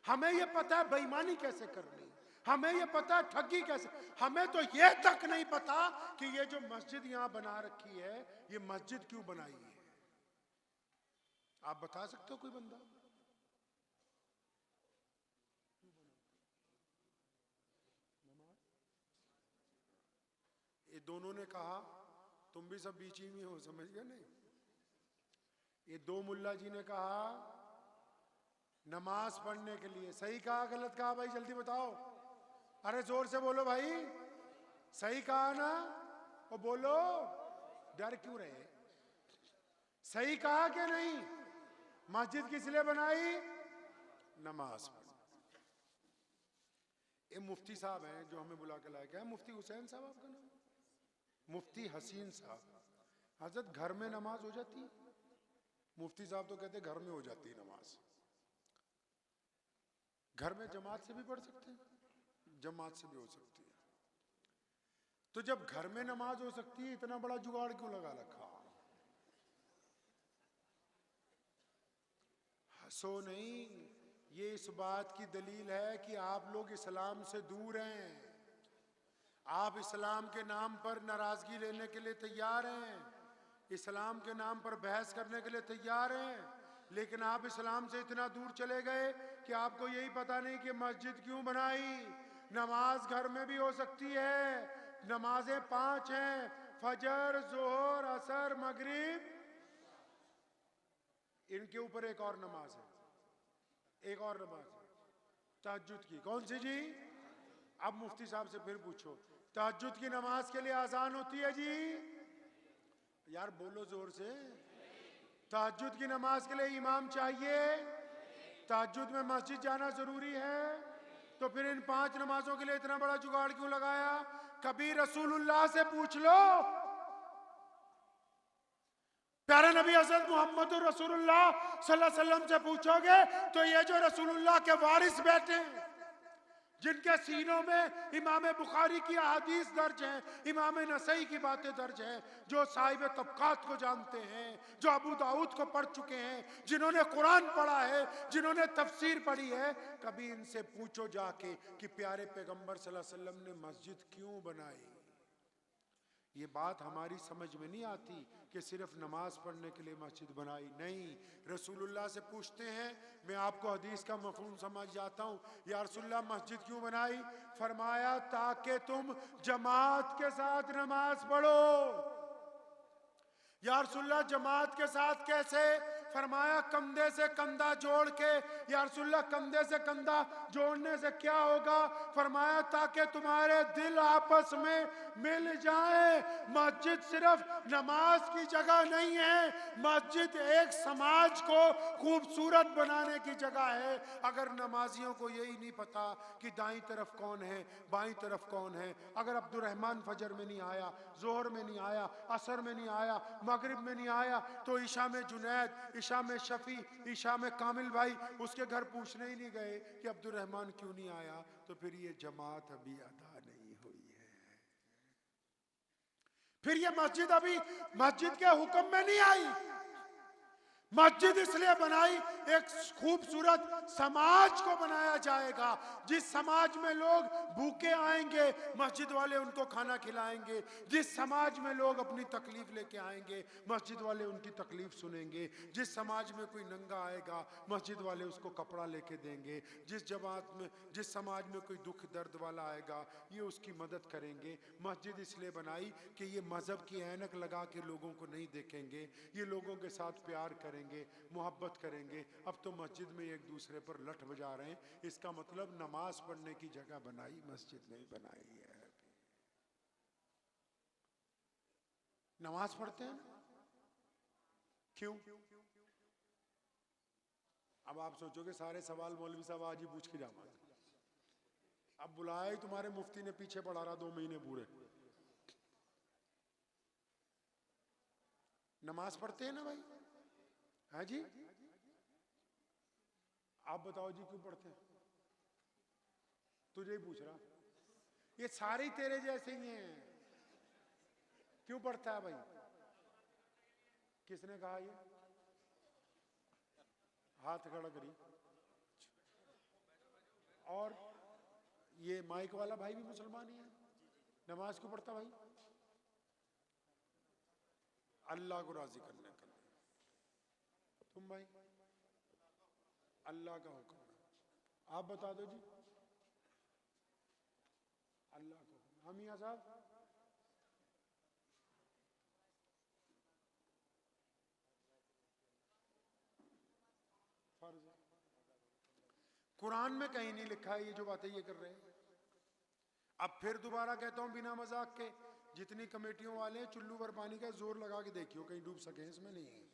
हमें यह पता है बेईमानी कैसे करनी, हमें यह पता है ठगी कैसे। हमें तो यह तक नहीं पता कि ये जो मस्जिद यहां बना रखी है, ये मस्जिद क्यों बनाई है। आप बता सकते हो कोई बंदा? ये दोनों ने कहा, तुम भी सब बीच ही में हो, समझ गए नहीं? ये दो मुल्ला जी ने कहा नमाज पढ़ने के लिए। सही कहा गलत कहा भाई, जल्दी बताओ। अरे जोर से बोलो भाई, सही कहा ना? वो बोलो, डर क्यों रहे? सही कहा कि नहीं? मस्जिद किस लिए बनाई? नमाज पढ़। ये मुफ्ती साहब हैं जो हमें बुला के लाए। क्या है मुफ्ती हुसैन साहब आपका नाम? मुफ्ती हसीन साहब। हजरत घर में नमाज हो जाती है? मुफ्ती साहब तो कहते घर में हो जाती है नमाज। घर में जमात से भी पढ़ सकते हैं? जमात से भी हो सकती है। तो जब घर में नमाज हो सकती है, इतना बड़ा जुगाड़ क्यों लगा रखा? हंसो नहीं, ये इस बात की दलील है कि आप लोग इस्लाम से दूर हैं। आप इस्लाम के नाम पर नाराजगी लेने के लिए तैयार हैं, इस्लाम के नाम पर बहस करने के लिए तैयार हैं, लेकिन आप इस्लाम से इतना दूर चले गए कि आपको यही पता नहीं कि मस्जिद क्यों बनाई। नमाज घर में भी हो सकती है। नमाजें 5 हैं, फजर, जोहर, असर, मगरिब। इनके ऊपर एक और नमाज है, एक और नमाज है तहज्जुद की। कौन सी जी? अब मुफ्ती साहब से फिर पूछो, तहज्जुद की नमाज के लिए आजान होती है जी? यार बोलो जोर से। तहज्जुद की नमाज के लिए इमाम चाहिए? तहज्जुद में मस्जिद जाना जरूरी है? तो फिर इन 5 नमाजों के लिए इतना बड़ा जुगाड़ क्यों लगाया? कभी रसूलुल्लाह से पूछ लो, प्यारे नबी हज़रत मोहम्मद रसूलुल्लाह सल्लल्लाहु अलैहि वसल्लम से पूछोगे तो ये जो रसूलुल्लाह के वारिस बैठे हैं, जिनके सीनों में इमाम बुखारी की अहादीस दर्ज हैं, इमाम नसई की बातें दर्ज हैं, जो साहिब तबकात को जानते हैं, जो अबू दाऊद को पढ़ चुके हैं, जिन्होंने कुरान पढ़ा है, जिन्होंने तफसीर पढ़ी है, कभी इनसे पूछो जाके कि प्यारे पैगंबर सल्लल्लाहु अलैहि वसल्लम ने मस्जिद क्यों बनाई। ये बात हमारी समझ में नहीं आती कि सिर्फ नमाज पढ़ने के लिए मस्जिद बनाई। नहीं, रसूलुल्लाह से पूछते हैं। मैं आपको हदीस का मफहूम समझ जाता हूँ। या रसूलुल्लाह मस्जिद क्यों बनाई? फरमाया ताकि तुम जमात के साथ नमाज पढ़ो। या रसूलुल्लाह जमात के साथ कैसे? फरमाया कंधे से कंधा जोड़ के। या रसूलुल्लाह कंधे से कंधा जोड़ने से क्या होगा? फरमाया ताकि तुम्हारे दिल आपस में मिल जाए। मस्जिद सिर्फ नमाज की जगह नहीं है, मस्जिद एक समाज को खूबसूरत बनाने की जगह है। अगर नमाजियों को यही नहीं पता कि दाईं तरफ कौन है, बाईं तरफ कौन है, अगर अब्दुर्रहमान फजर में नहीं आया, जोहर में नहीं आया, असर में नहीं आया, मगरिब में नहीं आया, तो ईशा में जुनैद, ईशा में शफी, ईशा में कामिल भाई उसके घर पूछने ही नहीं गए कि अब्दुर्रहमान क्यों नहीं आया, तो फिर ये जमात अभी अदा नहीं हुई है। फिर ये मस्जिद अभी मस्जिद के हुक्म में नहीं आई। मस्जिद इसलिए बनाई एक खूबसूरत समाज को बनाया जाएगा। जिस समाज में लोग भूखे आएंगे, मस्जिद वाले उनको खाना खिलाएंगे। जिस समाज में लोग अपनी तकलीफ लेके आएंगे, मस्जिद वाले उनकी तकलीफ सुनेंगे। जिस समाज में कोई नंगा आएगा, मस्जिद वाले उसको कपड़ा लेके देंगे। जिस समाज में कोई दुख दर्द वाला आएगा, ये उसकी मदद करेंगे। मस्जिद इसलिए बनाई कि ये मजहब की ऐनक लगा के लोगों को नहीं देखेंगे, ये लोगों के साथ प्यार करेंगे, मोहब्बत करेंगे। अब तो मस्जिद में एक दूसरे पर लठ बजा रहे हैं। इसका मतलब नमाज पढ़ने की जगह बनाई, मस्जिद नहीं बनाई है। नमाज पढ़ते हैं ना, क्यों? अब आप सोचोगे सारे सवाल मौलवी साहब आज ही पूछ के जाऊंगा। अब बुलाया ही तुम्हारे मुफ्ती ने, पीछे पढ़ा रहा 2 महीने पूरे। नमाज पढ़ते हैं ना भाई, है जी? आप बताओ जी क्यों पढ़ते हैं? तुझे ही पूछ रहा। ये सारे तेरे जैसे ही हैं। क्यों पढ़ता है भाई? किसने कहा ये? हाथ खड़ा करी। और ये माइक वाला भाई भी मुसलमान ही है, नमाज क्यों पढ़ता भाई? अल्लाह को राजी करने के लिए। तुम भाई? अल्लाह का हुक्म है। आप बता दो जी। अल्लाह को। हम मियां साहब? फर्ज है। कुरान में कहीं नहीं लिखा है ये जो बातें ये कर रहे हैं। अब फिर दोबारा कहता हूं बिना मजाक के, जितनी कमेटियों वाले हैं चुल्लू भर पानी का जोर लगा के देखियो कहीं डूब सके, इसमें नहीं है।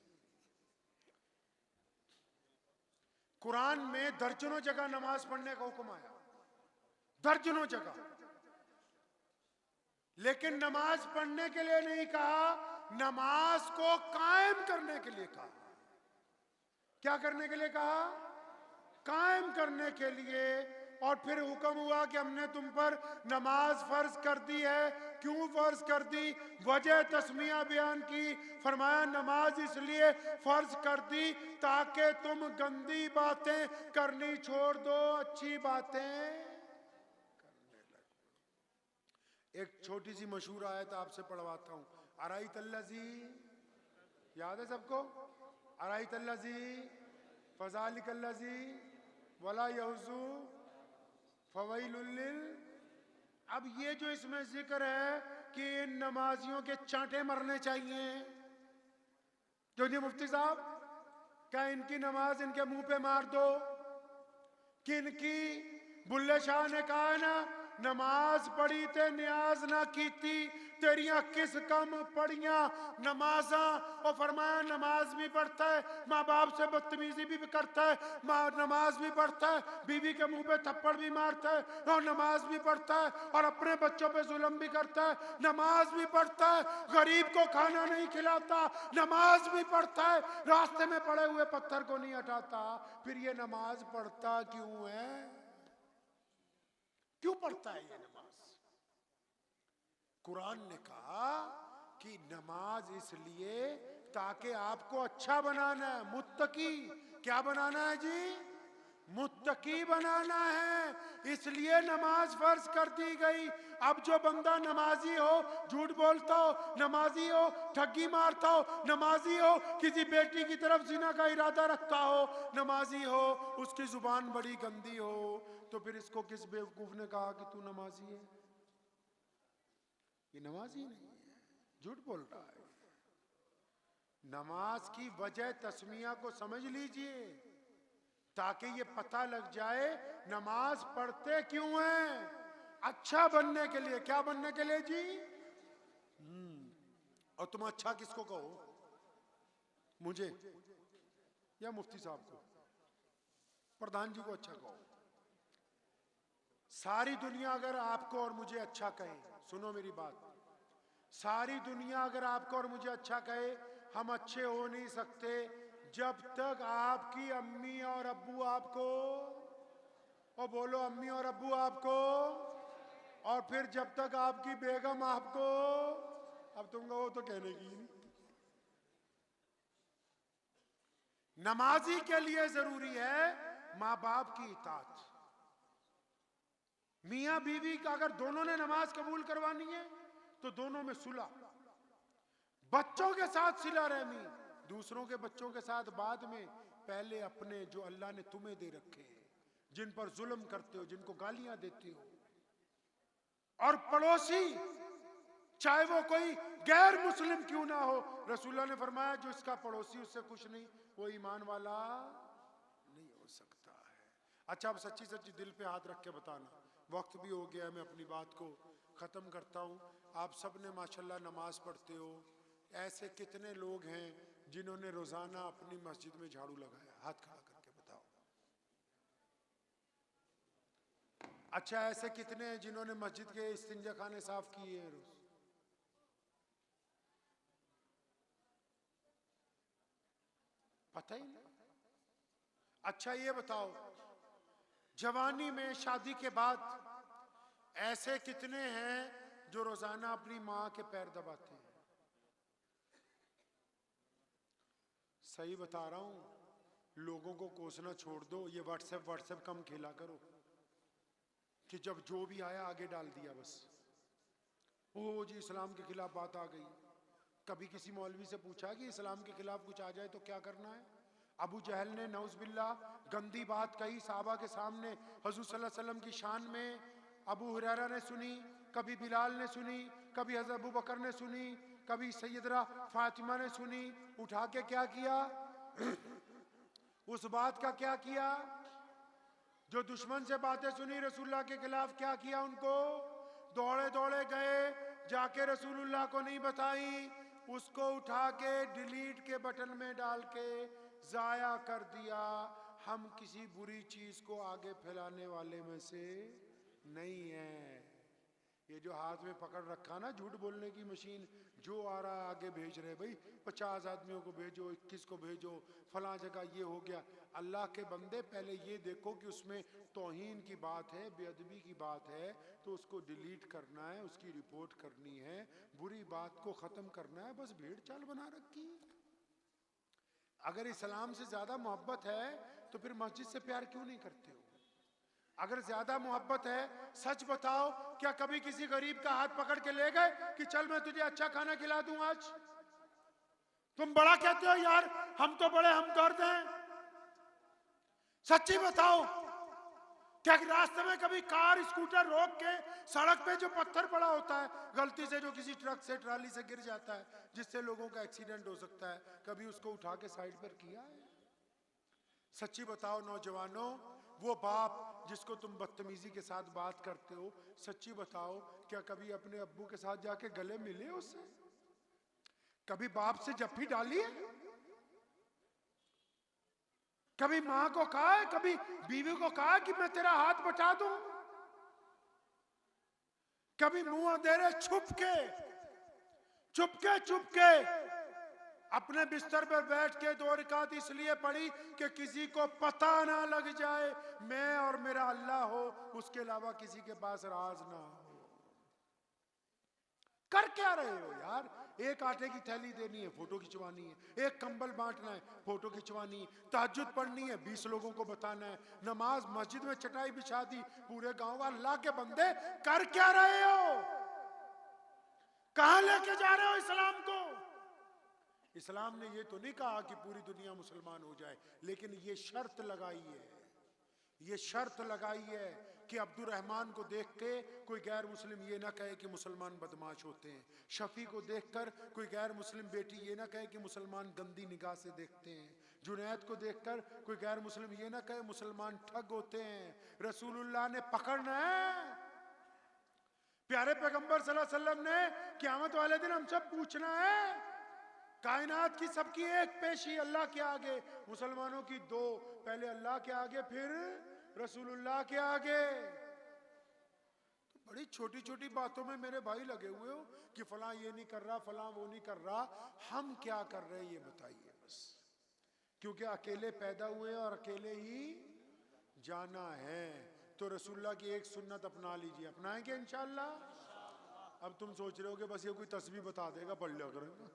कुरान में दर्जनों जगह नमाज पढ़ने का हुक्म आया, दर्जनों जगह, लेकिन नमाज पढ़ने के लिए नहीं कहा, नमाज को कायम करने के लिए कहा। क्या करने के लिए कहा? कायम करने के लिए। और फिर हुक्म हुआ कि हमने तुम पर नमाज फर्ज कर दी है। क्यों फर्ज कर दी? वजह तस्मिया बयान की। फरमाया नमाज इसलिए फर्ज कर दी ताकि तुम गंदी बातें करनी छोड़ दो, अच्छी बातें करने लगो। एक छोटी सी मशहूर आयत आपसे पढ़वाता हूं। अराई तल्लजी, याद है सबको? अराई तल्लजी फजालिकल्लजी वला यहुजू फवैलुल। अब ये जो इसमें जिक्र है कि इन नमाजियों के चांटे मरने चाहिए, जो नहीं मुफ्ती साहब, क्या इनकी नमाज इनके मुंह पे मार दो? कि इनकी बुल्ले शाह ने कहा है ना, नमाज पढ़ी ते न्याज ना कीती, तेरियां किस कम पढ़ियां नमाजा। और फरमाया नमाज भी पढ़ता है, माँ बाप से बदतमीजी भी करता है, नमाज भी पढ़ता है, बीवी के मुंह पे थप्पड़ भी मारता है, और नमाज भी पढ़ता है, और अपने बच्चों पे जुल्म भी करता है, नमाज भी पढ़ता है, गरीब को खाना नहीं खिलाता, नमाज भी पढ़ता है, रास्ते में पड़े हुए पत्थर को नहीं हटाता। फिर ये नमाज पढ़ता क्यों है? क्यों पढ़ता है ये नमाज? कुरान ने कहा कि नमाज इसलिए ताकि आपको अच्छा बनाना है, मुत्तकी। क्या बनाना है जी? मुत्तकी बनाना है, इसलिए नमाज फर्ज कर दी गई। अब जो बंदा नमाजी हो, झूठ बोलता हो, नमाजी हो, ठगी मारता हो, नमाजी हो, किसी बेटी की तरफ जिना का इरादा रखता हो, नमाजी हो, उसकी जुबान बड़ी गंदी हो, तो फिर इसको किस बेवकूफ ने कहा कि तू नमाजी है? ये नमाजी नहीं है, झूठ बोल रहा है। नमाज की वजह तस्मिया को समझ लीजिए, ताकि ये पता लग जाए नमाज पढ़ते क्यों हैं। अच्छा बनने के लिए। क्या बनने के लिए जी? और तुम अच्छा किसको कहो? मुझे या मुफ्ती साहब को, प्रधान जी को अच्छा कहो? सारी दुनिया अगर आपको और मुझे अच्छा कहे, सुनो मेरी बात, सारी दुनिया अगर आपको और मुझे अच्छा कहे, हम अच्छे हो नहीं सकते जब तक आपकी अम्मी और अब्बू आपको, और बोलो अम्मी और अब्बू आपको, और फिर जब तक आपकी बेगम आपको, अब तुम कहो तो कहने की नहीं। नमाजी के लिए जरूरी है माँ बाप की इताअत। मियां बीवी का अगर दोनों ने नमाज कबूल करवानी है तो दोनों में सुलह, बच्चों के साथ सिला रहमी, दूसरों के बच्चों के साथ बाद में, पहले अपने जो अल्लाह ने तुम्हें दे रखे हैं, जिन पर जुल्म करते हो, जिनको गालियां देते हो, और पड़ोसी चाहे वो कोई गैर मुस्लिम क्यों ना हो, रसूलुल्लाह ने फरमाया जो इसका पड़ोसी उससे कुछ नहीं, वो ईमान वाला नहीं हो सकता है। अच्छा, अब सच्ची सच्ची दिल पे हाथ रख के बताना, वक्त भी हो गया, मैं अपनी बात को खत्म करता हूं। आप सब ने माशाल्लाह नमाज पढ़ते हो, ऐसे कितने लोग हैं जिन्होंने रोजाना अपनी मस्जिद में झाड़ू लगाया? हाथ खड़ा करके बताओ। अच्छा, ऐसे कितने हैं जिन्होंने मस्जिद के इस्तिंजा खाने साफ किए हैं रोज? पता ही नहीं। अच्छा ये बताओ, जवानी में शादी के बाद ऐसे कितने हैं जो रोजाना अपनी माँ के पैर दबाते हैं? सही बता रहा हूं, लोगों को कोसना छोड़ दो, ये व्हाट्सएप कम खेला करो कि जब जो भी आया आगे डाल दिया बस। ओ जी इस्लाम के खिलाफ बात आ गई। कभी किसी मौलवी से पूछा कि इस्लाम के खिलाफ कुछ आ जाए तो क्या करना है? अबू जहल ने नौज़बिल्ला गंदी बात कही साहबा के सामने, हुज़ूर सल्लल्लाहु अलैहि वसल्लम की शान में। अबू हुरैरा ने सुनी, कभी बिलाल ने सुनी, कभी हज़रत अबू बकर ने सुनी, कभी सैयदना फातिमा ने सुनी। उठा के क्या किया? उस बात का क्या किया? जो दुश्मन से बातें सुनी रसूलुल्लाह के खिलाफ, क्या किया? उनको दौड़े दौड़े गए, जाके रसूलुल्लाह को नहीं बताई, उसको उठा के डिलीट के बटन में डाल के जाया कर दिया। हम किसी बुरी चीज को आगे फैलाने वाले में से नहीं है। ये जो हाथ में पकड़ रखा ना झूठ बोलने की मशीन, जो आ रहा है आगे भेज रहे, भाई 50 आदमियों को भेजो, 21 को भेजो, फलां जगह ये हो गया। अल्लाह के बंदे पहले ये देखो कि उसमें तौहीन की बात है, बेअदबी की बात है, तो उसको डिलीट करना है, उसकी रिपोर्ट करनी है, बुरी बात को ख़त्म करना है। बस भेड़ चाल बना रखी। अगर इस्लाम से ज़्यादा मोहब्बत है तो फिर मस्जिद से प्यार क्यों नहीं करते हो? अगर ज्यादा मोहब्बत है, सच बताओ, क्या कभी किसी गरीब का हाथ पकड़ के ले गए कि चल मैं तुझे अच्छा खाना खिला दूं आज? तुम बड़ा कहते हो यार, हम तो बड़े हमदर्द हैं। सच्ची बताओ, क्या रास्ते में कभी कार स्कूटर रोक के सड़क पे जो पत्थर पड़ा होता है गलती से, जो किसी ट्रक से ट्राली से गिर जाता है जिससे लोगों का एक्सीडेंट हो सकता है, कभी उसको उठा के साइड पर किया है? सच्ची बताओ नौजवानों, वो बाप जिसको तुम बदतमीजी के साथ बात करते हो, सच्ची बताओ क्या कभी अपने अब्बू के साथ जाके गले मिले उससे? कभी बाप से जफ्फी डाली है? कभी मां को कहा है, कभी बीवी को कहा कि मैं तेरा हाथ बटा दूं? कभी मुंह अंधेरे चुप के अपने बिस्तर पर बैठ के 2 रकात इसलिए पढ़ी कि किसी को पता ना लग जाए, मैं और मेरा अल्लाह हो, उसके अलावा किसी के पास राज ना हो। कर क्या रहे हो यार? एक आटे की थैली देनी है, फोटो खिंचवानी है। एक कंबल बांटना है, फोटो खिंचवानी है। तहज्जुद पढ़नी है, 20 लोगों को बताना है। नमाज मस्जिद में चटाई बिछा दी, पूरे गांव का। अल्लाह के बंदे कर क्या रहे हो? कहां लेके जा रहे हो इस्लाम को? इस्लाम ने ये तो नहीं कहा कि पूरी दुनिया मुसलमान हो जाए, लेकिन ये शर्त लगाई है कि अब्दुर्रहमान को देख के कोई गैर मुस्लिम ये ना कहे कि मुसलमान बदमाश होते हैं। शफी को देखकर कोई गैर मुस्लिम बेटी ये ना कहे कि मुसलमान गंदी निगाह से देखते हैं। जुनैद को देखकर कोई गैर मुस्लिम ये ना कहे मुसलमान ठग होते हैं। रसूलुल्लाह ने पकड़ना है। प्यारे पैगंबर सल्लल्लाहु अलैहि वसल्लम ने क़यामत वाले दिन हमसे पूछना है। कायनात की सबकी एक पेशी अल्लाह के आगे, मुसलमानों की 2, पहले अल्लाह के आगे फिर रसूलुल्लाह के आगे। तो बड़ी छोटी छोटी बातों में मेरे भाई लगे हुए हो कि फलां ये नहीं कर रहा, फलां वो नहीं कर रहा। हम क्या कर रहे हैं ये बताइए बस, क्योंकि अकेले पैदा हुए और अकेले ही जाना है। तो रसूलुल्लाह की एक सुन्नत अपना लीजिए, अपनाएंगे इंशाअल्लाह। अब तुम सोच रहे हो कि बस ये कोई तस्बीह बता देगा, पढ़ लिया करेगा।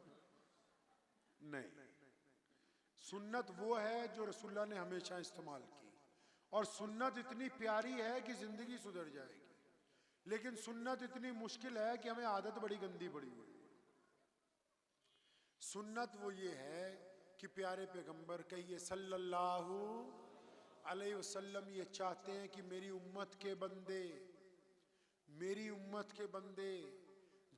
नहीं, सुन्नत वो है जो रसूलुल्लाह ने हमेशा इस्तेमाल की, और सुन्नत इतनी प्यारी है कि जिंदगी सुधर जाएगी। लेकिन सुन्नत इतनी मुश्किल है कि हमें आदत बड़ी गंदी पड़ी हुई है। सुन्नत वो ये है कि प्यारे पैगंबर कहिए सल्लल्लाहु अलैहि वसल्लम ये चाहते हैं कि मेरी उम्मत के बंदे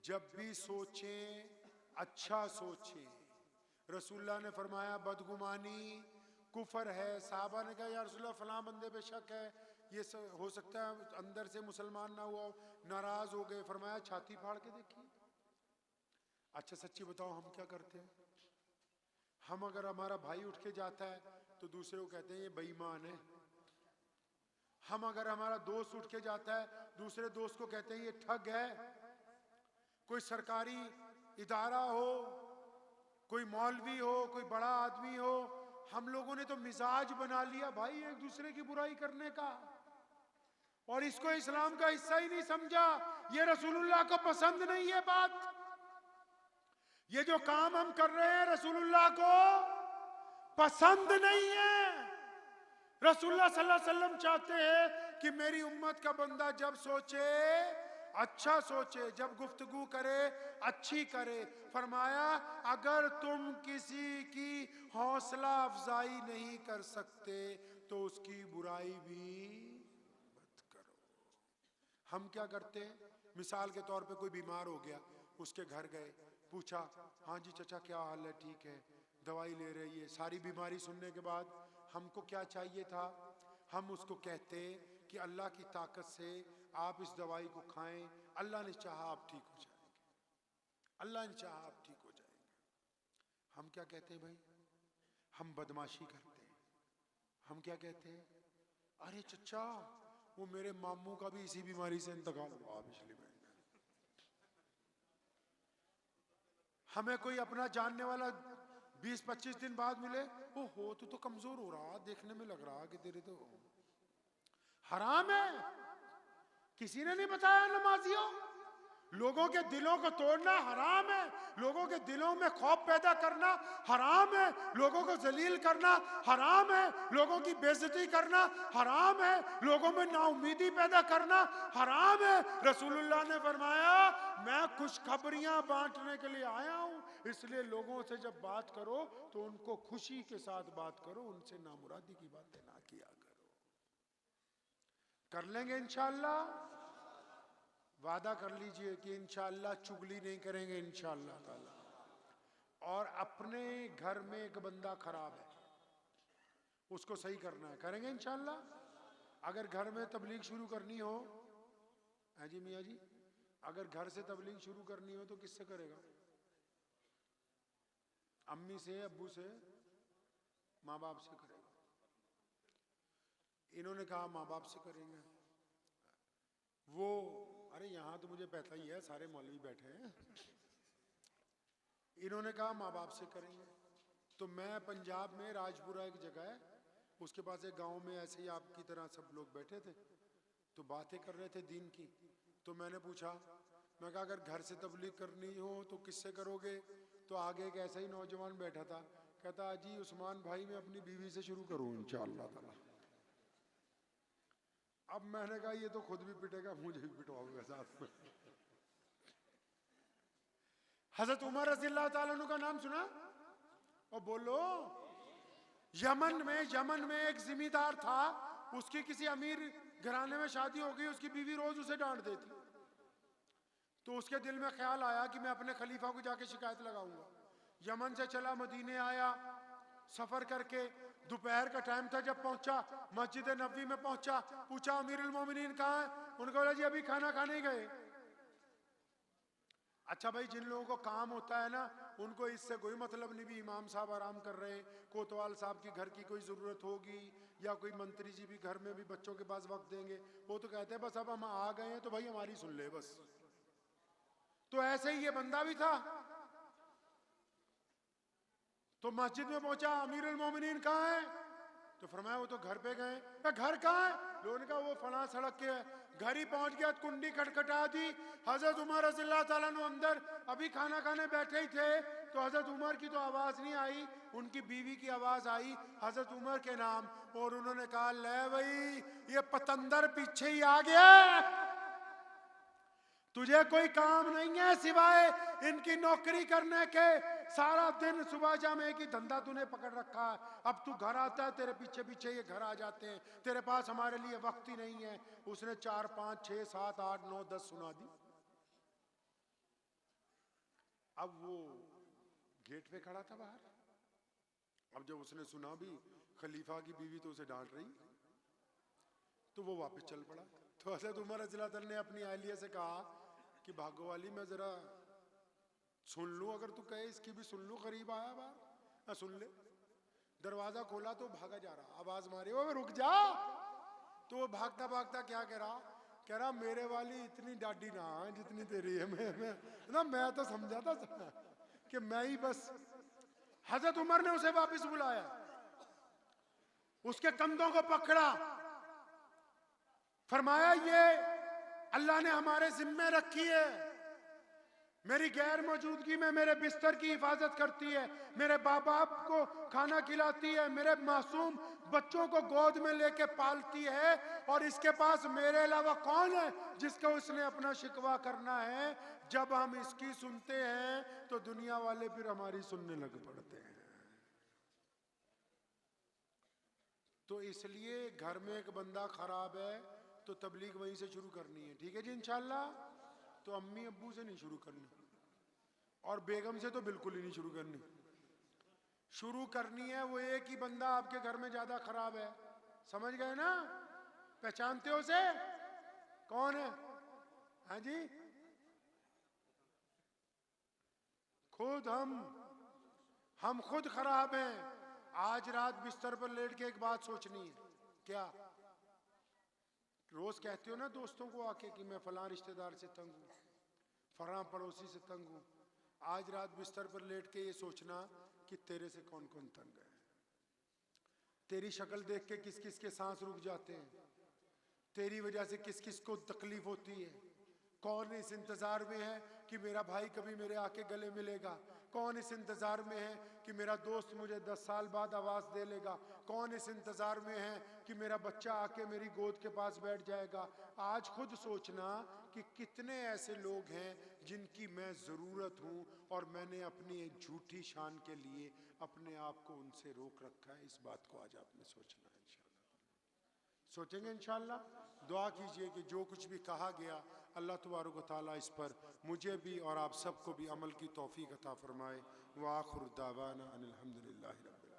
जब भी सोचें अच्छा सोचें। रसूलुल्लाह ने फरमाया बदगुमानी कुफर है। साहबा ने कहा या रसूलुल्लाह फलां बंदे पे शक है, ये हो सकता है अंदर से मुसलमान ना हुआ, नाराज हो गए। फरमाया छाती फाड़ के देखिए। अच्छा सच्ची बताओ हम क्या करते हैं? हम अगर हमारा भाई उठ के जाता है तो दूसरे को कहते हैं ये बेईमान है। हम अगर हमारा दोस्त उठ के जाता है दूसरे दोस्त को कहते हैं ये ठग है। कोई सरकारी इदारा हो, कोई मौलवी हो, कोई बड़ा आदमी हो, हम लोगों ने तो मिजाज बना लिया भाई एक दूसरे की बुराई करने का, और इसको इस्लाम का हिस्सा ही नहीं समझा। ये रसूलुल्लाह को पसंद नहीं है बात। ये जो काम हम कर रहे हैं रसूलुल्लाह को पसंद नहीं है। रसूलुल्लाह सल्लल्लाहु अलैहि वसल्लम चाहते हैं कि मेरी उम्मत का बंदा जब सोचे अच्छा सोचे, जब गुफ्तगू करे अच्छी करे। फरमाया अगर तुम किसी की हौसला अफजाई नहीं कर सकते तो उसकी बुराई भी मत करो। हम क्या करते हैं, मिसाल के तौर पे कोई बीमार हो गया, उसके घर गए, पूछा हाँ जी चचा क्या हाल है, ठीक है, दवाई ले रही है। सारी बीमारी सुनने के बाद हमको क्या चाहिए था, हम उसको कहते कि अल्लाह की ताकत से आप इस दवाई को खाएं, अल्लाह ने चाहा आप ठीक हो जाएंगे, अल्लाह ने चाहा आप ठीक हो जाएंगे। हम क्या कहते हैं भाई, हम बदमाशी करते हैं। हम क्या कहते हैं, अरे चचा वो मेरे मामू का भी इसी बीमारी से इंतकाल हुआ पिछली महीने। हमें कोई अपना जानने वाला 20-25 दिन बाद मिले, ओ हो तू तो कमजोर हो रहा, देखने में लग रहा कि तेरे तो हराम है। किसी ने नहीं बताया नमाजियों, लोगों के दिलों को तोड़ना हराम है, लोगों के दिलों में खौफ पैदा करना हराम है, लोगों को जलील करना हराम है, लोगों की बेइज्जती करना हराम है, लोगों में नाउमीदी पैदा करना हराम है। रसूलुल्लाह ने फरमाया मैं खुशखबरियां बांटने के लिए आया हूं, इसलिए लोगों से जब बात करो तो उनको खुशी के साथ बात करो, उनसे नामुरादी की बातें ना किया करो। कर लेंगे इंशाअल्लाह, वादा कर लीजिए कि इंशाअल्लाह चुगली नहीं करेंगे इंशाअल्लाह ताला। और अपने घर में एक बंदा खराब है, उसको सही करना है, करेंगे इंशाअल्लाह। अगर घर में तबलीग शुरू करनी हो, है जी मियाँ जी, अगर घर से तबलीग शुरू करनी हो तो किससे करेगा? अम्मी से, अब्बू से, माँ बाप से करेगा। इन्होंने कहा माँ बाप से करेंगे। वो अरे यहाँ तो मुझे पता ही है, सारे मौलवी बैठे हैं। इन्होंने कहा माँ बाप से करेंगे। तो मैं पंजाब में राजपुरा एक जगह है, उसके पास एक गांव में ऐसे ही आपकी तरह सब लोग बैठे थे, तो बातें कर रहे थे दीन की। तो मैंने पूछा, मैं कहा अगर घर से तबलीग करनी हो तो किससे करोगे? तो आगे एक ऐसा ही नौजवान बैठा था, कहता जी उस्मान भाई मैं अपनी बीवी से शुरू करूँ इंशाअल्लाह ताला। अब मैंने कहा ये तो खुद भी पिटेगा, मुझे भी पिटवाऊंगा साथ में। हजरत उमर रज़ियल्लाहु ताला अन्हु का नाम सुना? और बोलो, यमन में एक जिम्मेदार था, उसकी किसी अमीर घराने में शादी हो गई, उसकी बीवी रोज उसे डांट देती। तो उसके दिल में ख्याल आया कि मैं अपने खलीफा को जाके शिकायत लगाऊंगा। यमन से चला, मदीने आया, सफर करके दोपहर का टाइम था, जब पहुंचा मस्जिद नबवी में पहुंचा, पूछा अमीरुल मोमिनीन कहाँ है? उनको बोला जी अभी खाना खाने ही गए। अच्छा भाई, जिन लोगों को काम होता है ना, उनको इससे कोई मतलब नहीं भी इमाम साहब आराम कर रहे हैं, कोतवाल साहब की घर की कोई जरूरत होगी या कोई मंत्री जी भी घर में भी बच्चों के पास वक्त देंगे, वो तो कहते हैं बस अब हम आ गए हैं तो भाई हमारी सुन ले बस। तो ऐसे ही ये बंदा भी था। तो मस्जिद में पहुंचा, अमीरुल मोमिनीन कहाँ है? तो फरमाया वो तो घर पे गए। घर कहाँ है? लोगों ने कहा वो फलां सड़क के है। घर ही पहुंच गया, कुंडी खटखटा दी। हजरत उमर रज़ियल्लाहु ताला अन्हु अंदर अभी खाना खाने बैठे ही थे, तो हजरत उमर की तो आवाज नहीं आई, उनकी बीवी की आवाज आई हजरत उमर के नाम, और उन्होंने कहा ले भाई ये पतंदर पीछे ही आ गया, तुझे कोई काम नहीं है सिवाय इनकी नौकरी करने के। सारा दिन सुबह शाम एक ही धंधा तूने पकड़ रखा है, अब तू घर आता है तेरे पीछे पीछे ये घर आ जाते हैं, तेरे पास हमारे लिए वक्त ही नहीं है। उसने 4, 5, 6, 7, 8, 9, 10 सुना दी। अब वो गेट पे खड़ा था बाहर। अब जब उसने सुना भी खलीफा की बीवी तो उसे डांट रही, तो वो वापस चल पड़ा। तो हज़रत उमर रज़ियल्लाहु अन्हु ने अपनी अहलिया से कहा कि भागो वाली मैं जरा सुन लूं, अगर तू कहे इसकी भी सुन लूं, करीब आया बाहर, सुन ले। दरवाजा खोला तो भागा जा रहा, आवाज मारी वो रुक जा। तो वो भागता भागता क्या कह रहा मेरे वाली इतनी डाडी ना जितनी तेरी है। मैं तो समझा था कि मैं ही बस। हजरत उमर ने उसे वापस बुलाया, उसके कंधों को पकड़ा, फरमाया ये अल्लाह ने हमारे जिम्मे रखी है, मेरी गैर मौजूदगी में मेरे बिस्तर की हिफाजत करती है, मेरे बाप बाप को खाना खिलाती है, मेरे मासूम बच्चों को गोद में लेके पालती है, और इसके पास मेरे अलावा कौन है जिसको उसने अपना शिकवा करना है। जब हम इसकी सुनते हैं तो दुनिया वाले फिर हमारी सुनने लग पड़ते हैं। तो इसलिए घर में एक बंदा खराब है तो तबलीग वहीं से शुरू करनी है, ठीक है जी इंशाल्लाह। तो अम्मी अब्बू से नहीं शुरू करनी, और बेगम से तो बिल्कुल ही नहीं शुरू करनी। शुरू करनी है वो एक ही बंदा आपके घर में ज्यादा खराब है, समझ गए ना? पहचानते हो उसे? कौन है? हाँ जी, खुद हम खुद खराब हैं। आज रात बिस्तर पर लेट के एक बात सोचनी है, क्या? रोज कहते हो ना दोस्तों को आके कि मैं फलां रिश्तेदार से तंग हूं, फलां पड़ोसी से तंग हूं। आज रात बिस्तर पर लेट के ये सोचना कि तेरे से कौन कौन तंग है। तेरी शक्ल देख के किस किस के सांस रुक जाते हैं, तेरी वजह से किस किस को तकलीफ होती है। कौन इस इंतजार में है कि मेरा भाई कभी मेरे आके गले मिलेगा, कौन इस इंतजार में है कि मेरा दोस्त मुझे 10 साल बाद आवाज दे लेगा, कौन इस इंतजार में है कि मेरा बच्चा आके मेरी गोद के पास बैठ जाएगा। आज खुद सोचना कि कितने ऐसे लोग हैं जिनकी मैं ज़रूरत हूँ और मैंने अपनी एक झूठी शान के लिए अपने आप को उनसे रोक रखा है। इस बात को आज आपने सोचना है, इंशाल्लाह सोचेंगे इंशाल्लाह। दुआ कीजिए कि जो कुछ भी कहा गया अल्लाह तबारक व तआला इस पर मुझे भी और आप सबको भी अमल की तौफीक अता फरमाए। व आखिर दावाना अनिल हम्दुलिल्लाहि रब्बिल